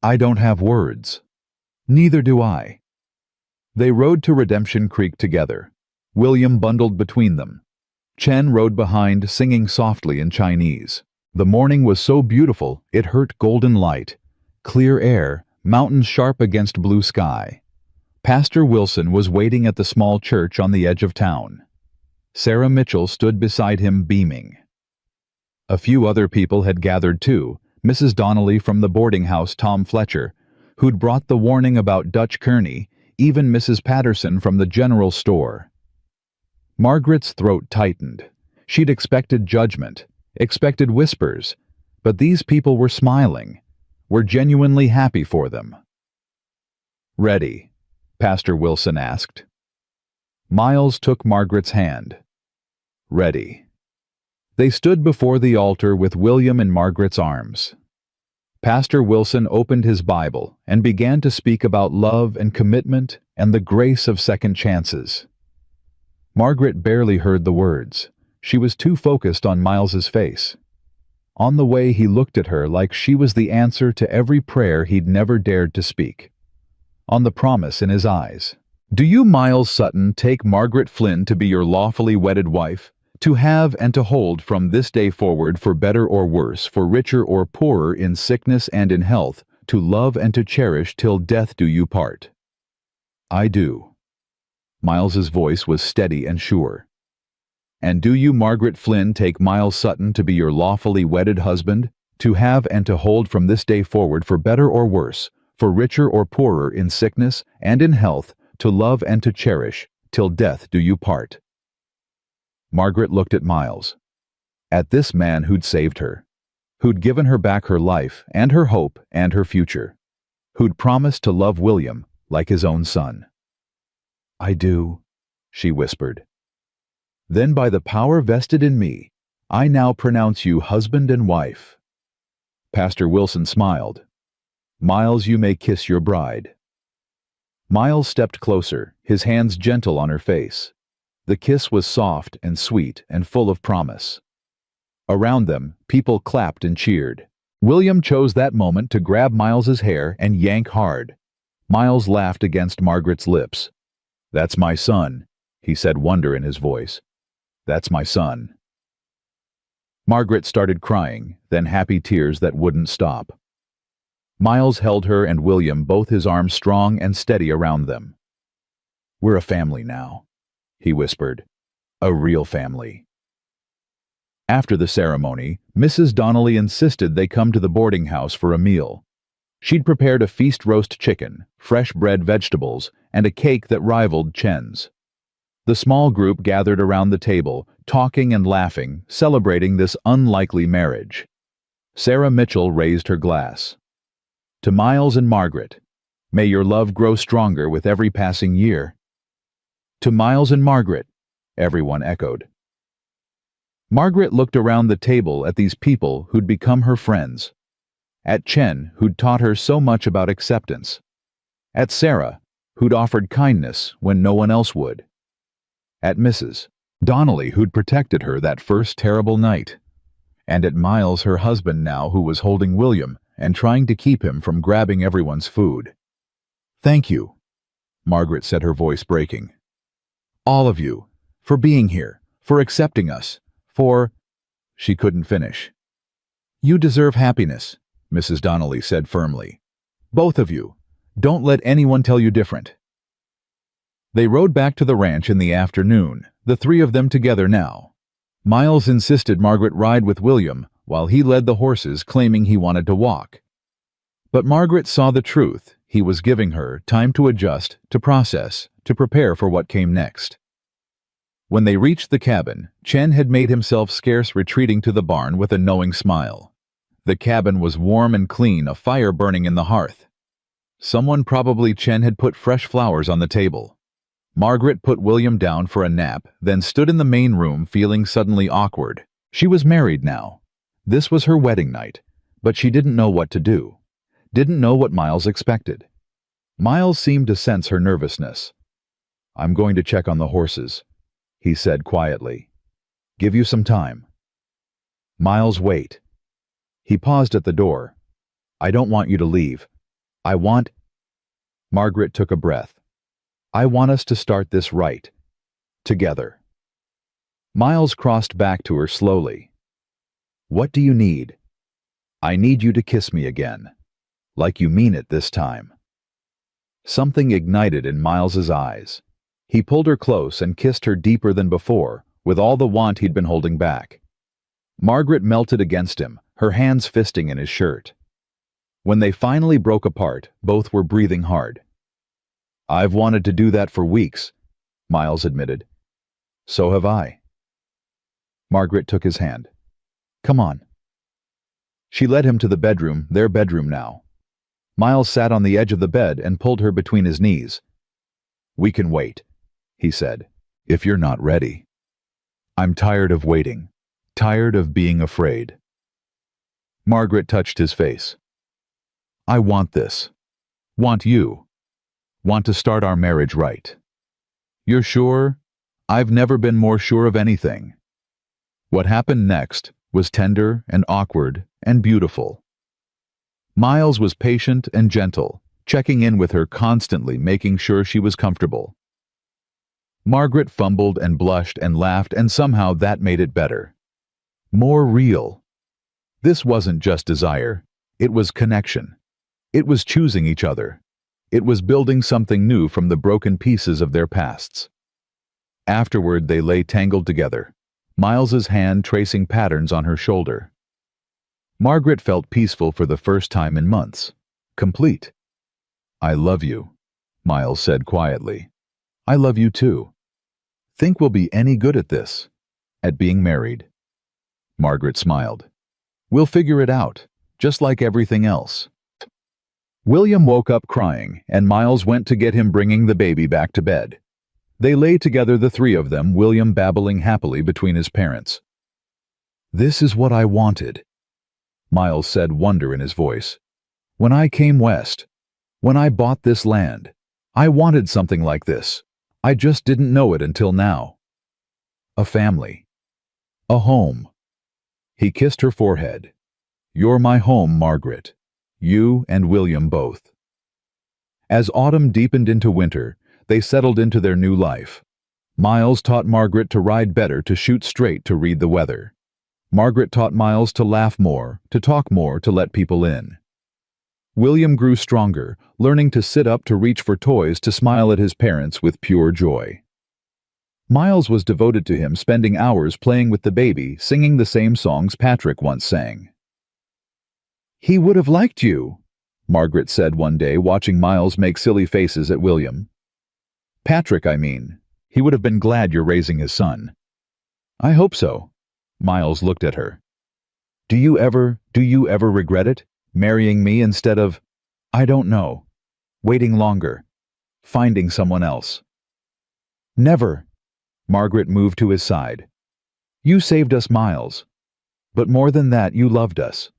I don't have words." "Neither do I." They rode to Redemption Creek together. William bundled between them. Chen rode behind, singing softly in Chinese. The morning was so beautiful it hurt, golden light, clear air, mountains sharp against blue sky. Pastor Wilson was waiting at the small church on the edge of town. Sarah Mitchell stood beside him, beaming. A few other people had gathered too, Mrs. Donnelly from the boarding house, Tom Fletcher, who'd brought the warning about Dutch Kearney, even Mrs. Patterson from the general store. Margaret's throat tightened. She'd expected judgment, expected whispers, but these people were smiling, were genuinely happy for them. "Ready?" Pastor Wilson asked. Miles took Margaret's hand. "Ready." They stood before the altar with William in Margaret's arms. Pastor Wilson opened his Bible and began to speak about love and commitment and the grace of second chances. Margaret barely heard the words. She was too focused on Miles's face, on the way he looked at her like she was the answer to every prayer he'd never dared to speak, on the promise in his eyes. "Do you, Miles Sutton, take Margaret Flynn to be your lawfully wedded wife, to have and to hold from this day forward, for better or worse, for richer or poorer, in sickness and in health, to love and to cherish till death do you part?" I do. Miles's voice was steady and sure. And do you, Margaret Flynn, take Miles Sutton to be your lawfully wedded husband, to have and to hold from this day forward for better or worse, for richer or poorer, in sickness and in health, to love and to cherish, till death do you part? Margaret looked at Miles. At this man who'd saved her, who'd given her back her life and her hope and her future, who'd promised to love William like his own son. I do, she whispered. Then by the power vested in me, I now pronounce you husband and wife. Pastor Wilson smiled. Miles, you may kiss your bride. Miles stepped closer, his hands gentle on her face. The kiss was soft and sweet and full of promise. Around them, people clapped and cheered. William chose that moment to grab Miles's hair and yank hard. Miles laughed against Margaret's lips. That's my son, he said, wonder in his voice. That's my son. Margaret started crying, then happy tears that wouldn't stop. Miles held her and William, both his arms strong and steady around them. We're a family now, he whispered. A real family. After the ceremony, Mrs. Donnelly insisted they come to the boarding house for a meal. She'd prepared a feast roast chicken, fresh bread, vegetables, and a cake that rivaled Chen's. The small group gathered around the table, talking and laughing, celebrating this unlikely marriage. Sarah Mitchell raised her glass. To Miles and Margaret, may your love grow stronger with every passing year. To Miles and Margaret, everyone echoed. Margaret looked around the table at these people who'd become her friends. At Chen, who'd taught her so much about acceptance. At Sarah, who'd offered kindness when no one else would. At Mrs. Donnelly, who'd protected her that first terrible night. And at Miles, her husband now, who was holding William and trying to keep him from grabbing everyone's food. Thank you, Margaret said, her voice breaking. All of you, for being here, for accepting us, for... She couldn't finish. You deserve happiness, Mrs. Donnelly said firmly. Both of you. Don't let anyone tell you different. They rode back to the ranch in the afternoon, the three of them together now. Miles insisted Margaret ride with William while he led the horses, claiming he wanted to walk. But Margaret saw the truth. He was giving her time to adjust, to process, to prepare for what came next. When they reached the cabin, Chen had made himself scarce, retreating to the barn with a knowing smile. The cabin was warm and clean, a fire burning in the hearth. Someone, probably Chen, had put fresh flowers on the table. Margaret put William down for a nap, then stood in the main room feeling suddenly awkward. She was married now. This was her wedding night, but she didn't know what to do. Didn't know what Miles expected. Miles seemed to sense her nervousness. I'm going to check on the horses, he said quietly. Give you some time. Miles, wait. He paused at the door. I don't want you to leave. I want... Margaret took a breath. I want us to start this right. Together. Miles crossed back to her slowly. What do you need? I need you to kiss me again. Like you mean it this time. Something ignited in Miles's eyes. He pulled her close and kissed her deeper than before, with all the want he'd been holding back. Margaret melted against him, her hands fisting in his shirt. When they finally broke apart, both were breathing hard. I've wanted to do that for weeks, Miles admitted. So have I. Margaret took his hand. Come on. She led him to the bedroom, their bedroom now. Miles sat on the edge of the bed and pulled her between his knees. We can wait, he said, if you're not ready. I'm tired of waiting, tired of being afraid. Margaret touched his face. I want this. Want you. Want to start our marriage right. You're sure? I've never been more sure of anything. What happened next was tender and awkward and beautiful. Miles was patient and gentle, checking in with her constantly, making sure she was comfortable. Margaret fumbled and blushed and laughed, and somehow that made it better. More real. This wasn't just desire. It was connection. It was choosing each other. It was building something new from the broken pieces of their pasts. Afterward, they lay tangled together, Miles's hand tracing patterns on her shoulder. Margaret felt peaceful for the first time in months. Complete. "I love you," Miles said quietly. "I love you too. Think we'll be any good at this? At being married?" Margaret smiled. "We'll figure it out, just like everything else." William woke up crying, and Miles went to get him, bringing the baby back to bed. They lay together, the three of them, William babbling happily between his parents. "This is what I wanted," Miles said, wonder in his voice. "When I came west, when I bought this land, I wanted something like this. I just didn't know it until now. A family. A home." He kissed her forehead. "You're my home, Margaret. You and William both." As autumn deepened into winter, they settled into their new life. Miles taught Margaret to ride better, to shoot straight, to read the weather. Margaret taught Miles to laugh more, to talk more, to let people in. William grew stronger, learning to sit up, to reach for toys, to smile at his parents with pure joy. Miles was devoted to him, spending hours playing with the baby, singing the same songs Patrick once sang. "He would have liked you," Margaret said one day, watching Miles make silly faces at William. "Patrick, I mean. He would have been glad you're raising his son." "I hope so." Miles looked at her. Do you ever regret it? Marrying me instead of, I don't know, waiting longer, finding someone else?" "Never." Margaret moved to his side. "You saved us, Miles. But more than that, you loved us.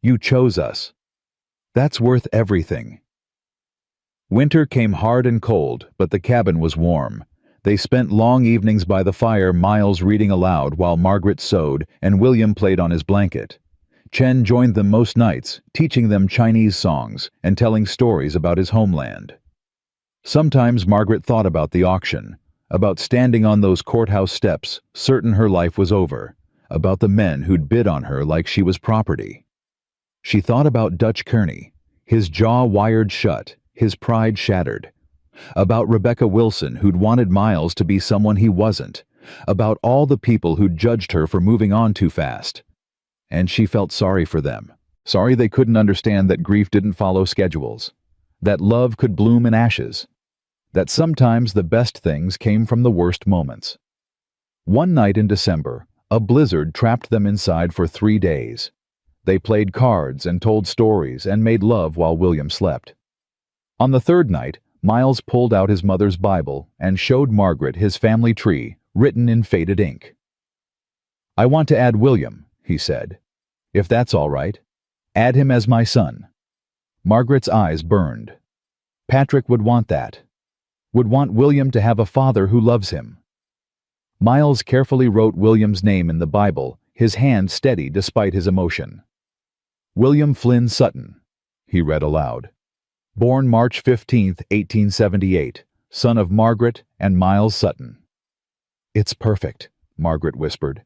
You chose us. That's worth everything." Winter came hard and cold, but the cabin was warm. They spent long evenings by the fire, Miles reading aloud while Margaret sewed and William played on his blanket. Chen joined them most nights, teaching them Chinese songs and telling stories about his homeland. Sometimes Margaret thought about the auction, about standing on those courthouse steps, certain her life was over, about the men who'd bid on her like she was property. She thought about Dutch Kearney, his jaw wired shut, his pride shattered. About Rebecca Wilson, who'd wanted Miles to be someone he wasn't. About all the people who'd judged her for moving on too fast. And she felt sorry for them. Sorry they couldn't understand that grief didn't follow schedules. That love could bloom in ashes. That sometimes the best things came from the worst moments. One night in December, a blizzard trapped them inside for 3 days. They played cards and told stories and made love while William slept. On the third night, Miles pulled out his mother's Bible and showed Margaret his family tree, written in faded ink. "I want to add William," he said. "If that's all right. Add him as my son." Margaret's eyes burned. Patrick would want that. Would want William to have a father who loves him. Miles carefully wrote William's name in the Bible, his hand steady despite his emotion. "William Flynn Sutton," he read aloud. "Born March 15, 1878, son of Margaret and Miles Sutton." "It's perfect," Margaret whispered.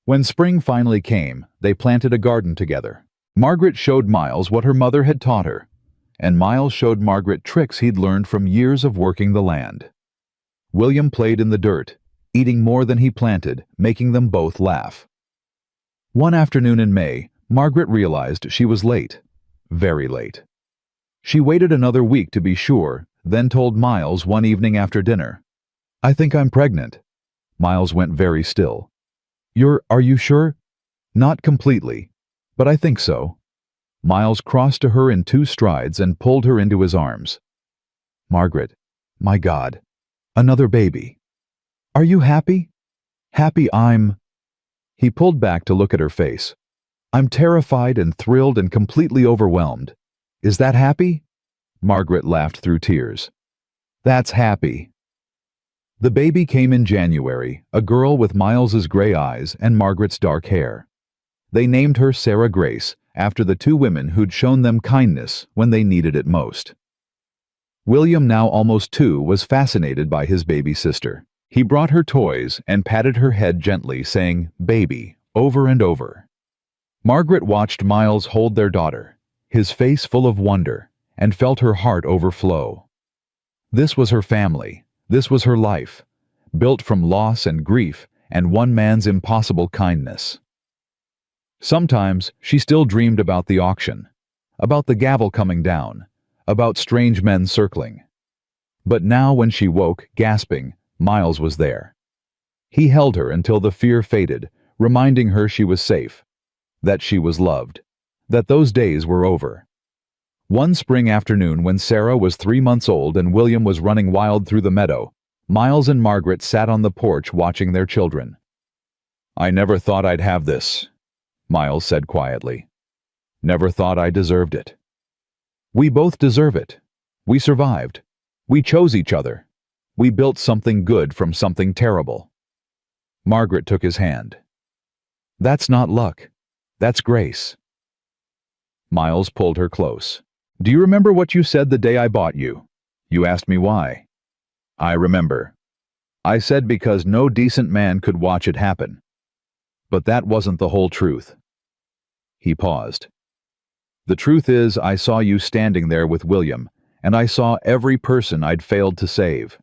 When spring finally came, they planted a garden together. Margaret showed Miles what her mother had taught her, and Miles showed Margaret tricks he'd learned from years of working the land. William played in the dirt, eating more than he planted, making them both laugh. One afternoon in May, Margaret realized she was late, very late. She waited another week to be sure, then told Miles one evening after dinner, "I think I'm pregnant." Miles went very still. Are you sure?" "Not completely, but I think so." Miles crossed to her in 2 strides and pulled her into his arms. "Margaret, my God, another baby. Are you happy?" "Happy He pulled back to look at her face. "I'm terrified and thrilled and completely overwhelmed. Is that happy?" Margaret laughed through tears. "That's happy." The baby came in January, a girl with Miles's gray eyes and Margaret's dark hair. They named her Sarah Grace, after the 2 women who'd shown them kindness when they needed it most. William, now almost 2, was fascinated by his baby sister. He brought her toys and patted her head gently, saying, "Baby," over and over. Margaret watched Miles hold their daughter, his face full of wonder, and felt her heart overflow. This was her family. This was her life, built from loss and grief and one man's impossible kindness. Sometimes she still dreamed about the auction, about the gavel coming down, about strange men circling. But now when she woke, gasping, Miles was there. He held her until the fear faded, reminding her she was safe, that she was loved, that those days were over. One spring afternoon when Sarah was 3 months old and William was running wild through the meadow, Miles and Margaret sat on the porch watching their children. "I never thought I'd have this," Miles said quietly. "Never thought I deserved it." "We both deserve it. We survived. We chose each other. We built something good from something terrible." Margaret took his hand. "That's not luck. That's grace." Miles pulled her close. "Do you remember what you said the day I bought you? You asked me why." "I remember. I said because no decent man could watch it happen. But that wasn't the whole truth." He paused. "The truth is, I saw you standing there with William, and I saw every person I'd failed to save.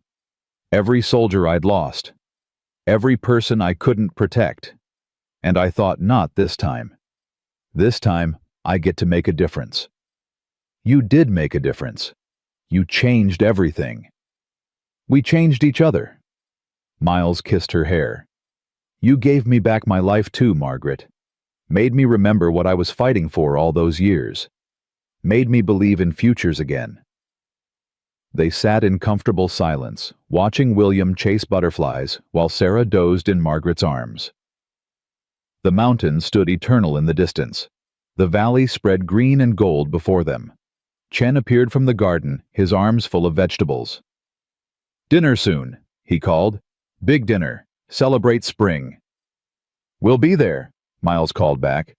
Every soldier I'd lost. Every person I couldn't protect. And I thought, not this time. This time, I get to make a difference." "You did make a difference. You changed everything." "We changed each other." Miles kissed her hair. "You gave me back my life too, Margaret. Made me remember what I was fighting for all those years. Made me believe in futures again." They sat in comfortable silence, watching William chase butterflies while Sarah dozed in Margaret's arms. The mountains stood eternal in the distance. The valley spread green and gold before them. Chen appeared from the garden, his arms full of vegetables. "Dinner soon," he called. "Big dinner. Celebrate spring." "We'll be there," Miles called back.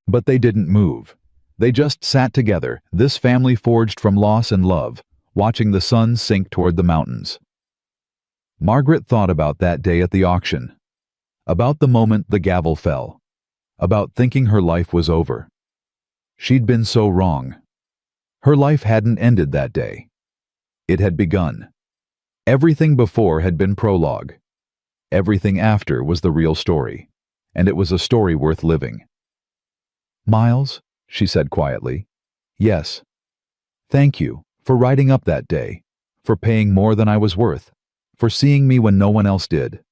But they didn't move. They just sat together, this family forged from loss and love, watching the sun sink toward the mountains. Margaret thought about that day at the auction, about the moment the gavel fell, about thinking her life was over. She'd been so wrong. Her life hadn't ended that day. It had begun. Everything before had been prologue. Everything after was the real story, and it was a story worth living. "Miles," she said quietly. "Yes. Thank you for riding up that day, for paying more than I was worth, for seeing me when no one else did.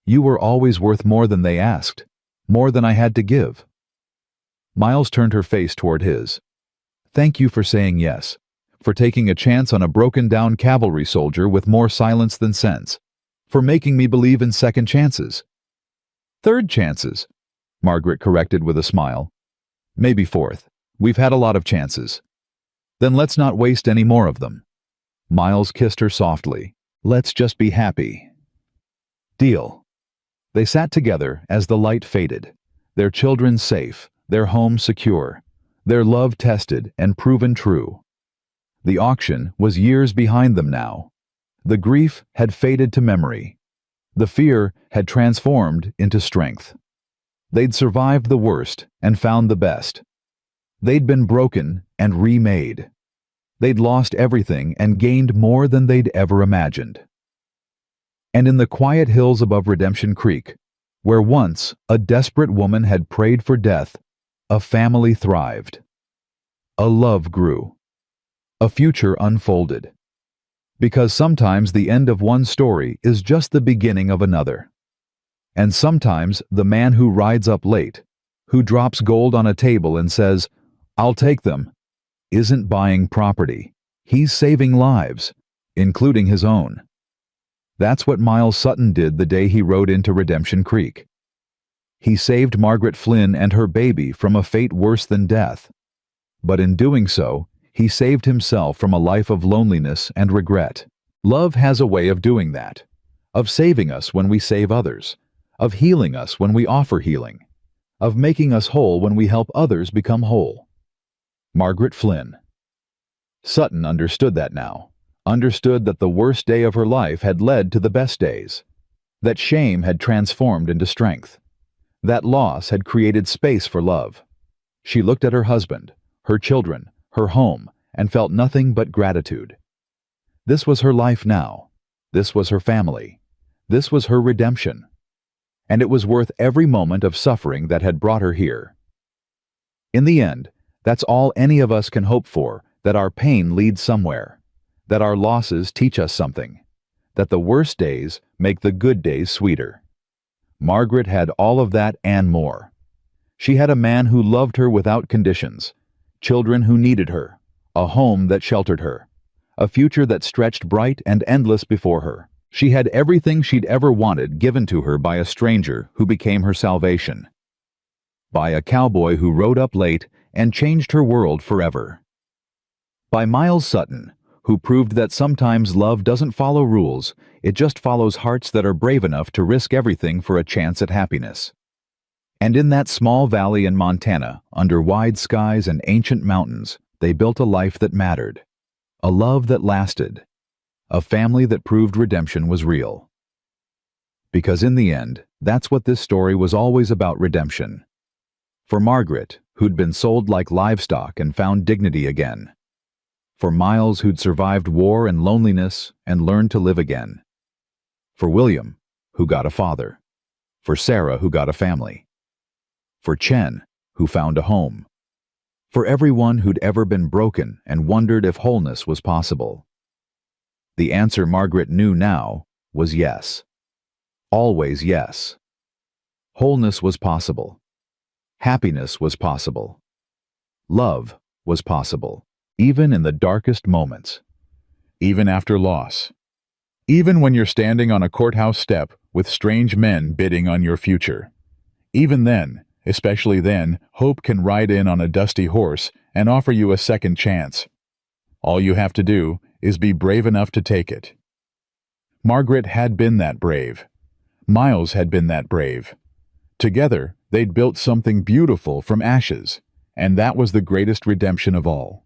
You were always worth more than they asked, more than I had to give." Miles turned her face toward his. "Thank you for saying yes, for taking a chance on a broken-down cavalry soldier with more silence than sense, for making me believe in second chances." "Third chances," Margaret corrected with a smile. "Maybe fourth. We've had a lot of chances." "Then let's not waste any more of them." Miles kissed her softly. "Let's just be happy." "Deal." They sat together as the light faded, their children safe, their home secure, their love tested and proven true. The auction was years behind them now. The grief had faded to memory. The fear had transformed into strength. They'd survived the worst and found the best. They'd been broken and remade. They'd lost everything and gained more than they'd ever imagined. And in the quiet hills above Redemption Creek, where once a desperate woman had prayed for death, a family thrived. A love grew. A future unfolded. Because sometimes the end of one story is just the beginning of another. And sometimes the man who rides up late, who drops gold on a table and says, "I'll take them," isn't buying property. He's saving lives, including his own. That's what Miles Sutton did the day he rode into Redemption Creek. He saved Margaret Flynn and her baby from a fate worse than death. But in doing so, he saved himself from a life of loneliness and regret. Love has a way of doing that, of saving us when we save others, of healing us when we offer healing, of making us whole when we help others become whole. Margaret Flynn. Sutton understood that now, understood that the worst day of her life had led to the best days, that shame had transformed into strength, that loss had created space for love. She looked at her husband, her children, her home, and felt nothing but gratitude. This was her life now. This was her family. This was her redemption. And it was worth every moment of suffering that had brought her here. In the end, that's all any of us can hope for, that our pain leads somewhere, that our losses teach us something, that the worst days make the good days sweeter. Margaret had all of that and more. She had a man who loved her without conditions, children who needed her, a home that sheltered her, a future that stretched bright and endless before her. She had everything she'd ever wanted given to her by a stranger who became her salvation, by a cowboy who rode up late and changed her world forever, by Miles Sutton, who proved that sometimes love doesn't follow rules, it just follows hearts that are brave enough to risk everything for a chance at happiness. And in that small valley in Montana, under wide skies and ancient mountains, they built a life that mattered, a love that lasted, a family that proved redemption was real. Because in the end, that's what this story was always about: redemption. For Margaret, who'd been sold like livestock and found dignity again. For Miles, who'd survived war and loneliness and learned to live again. For William, who got a father. For Sarah, who got a family. For Chen, who found a home. For everyone who'd ever been broken and wondered if wholeness was possible. The answer Margaret knew now was yes. Always yes. Wholeness was possible. Happiness was possible. Love was possible, even in the darkest moments. Even after loss. Even when you're standing on a courthouse step with strange men bidding on your future. Even then, especially then, hope can ride in on a dusty horse and offer you a second chance. All you have to do is be brave enough to take it. Margaret had been that brave. Miles had been that brave. Together, they'd built something beautiful from ashes, and that was the greatest redemption of all.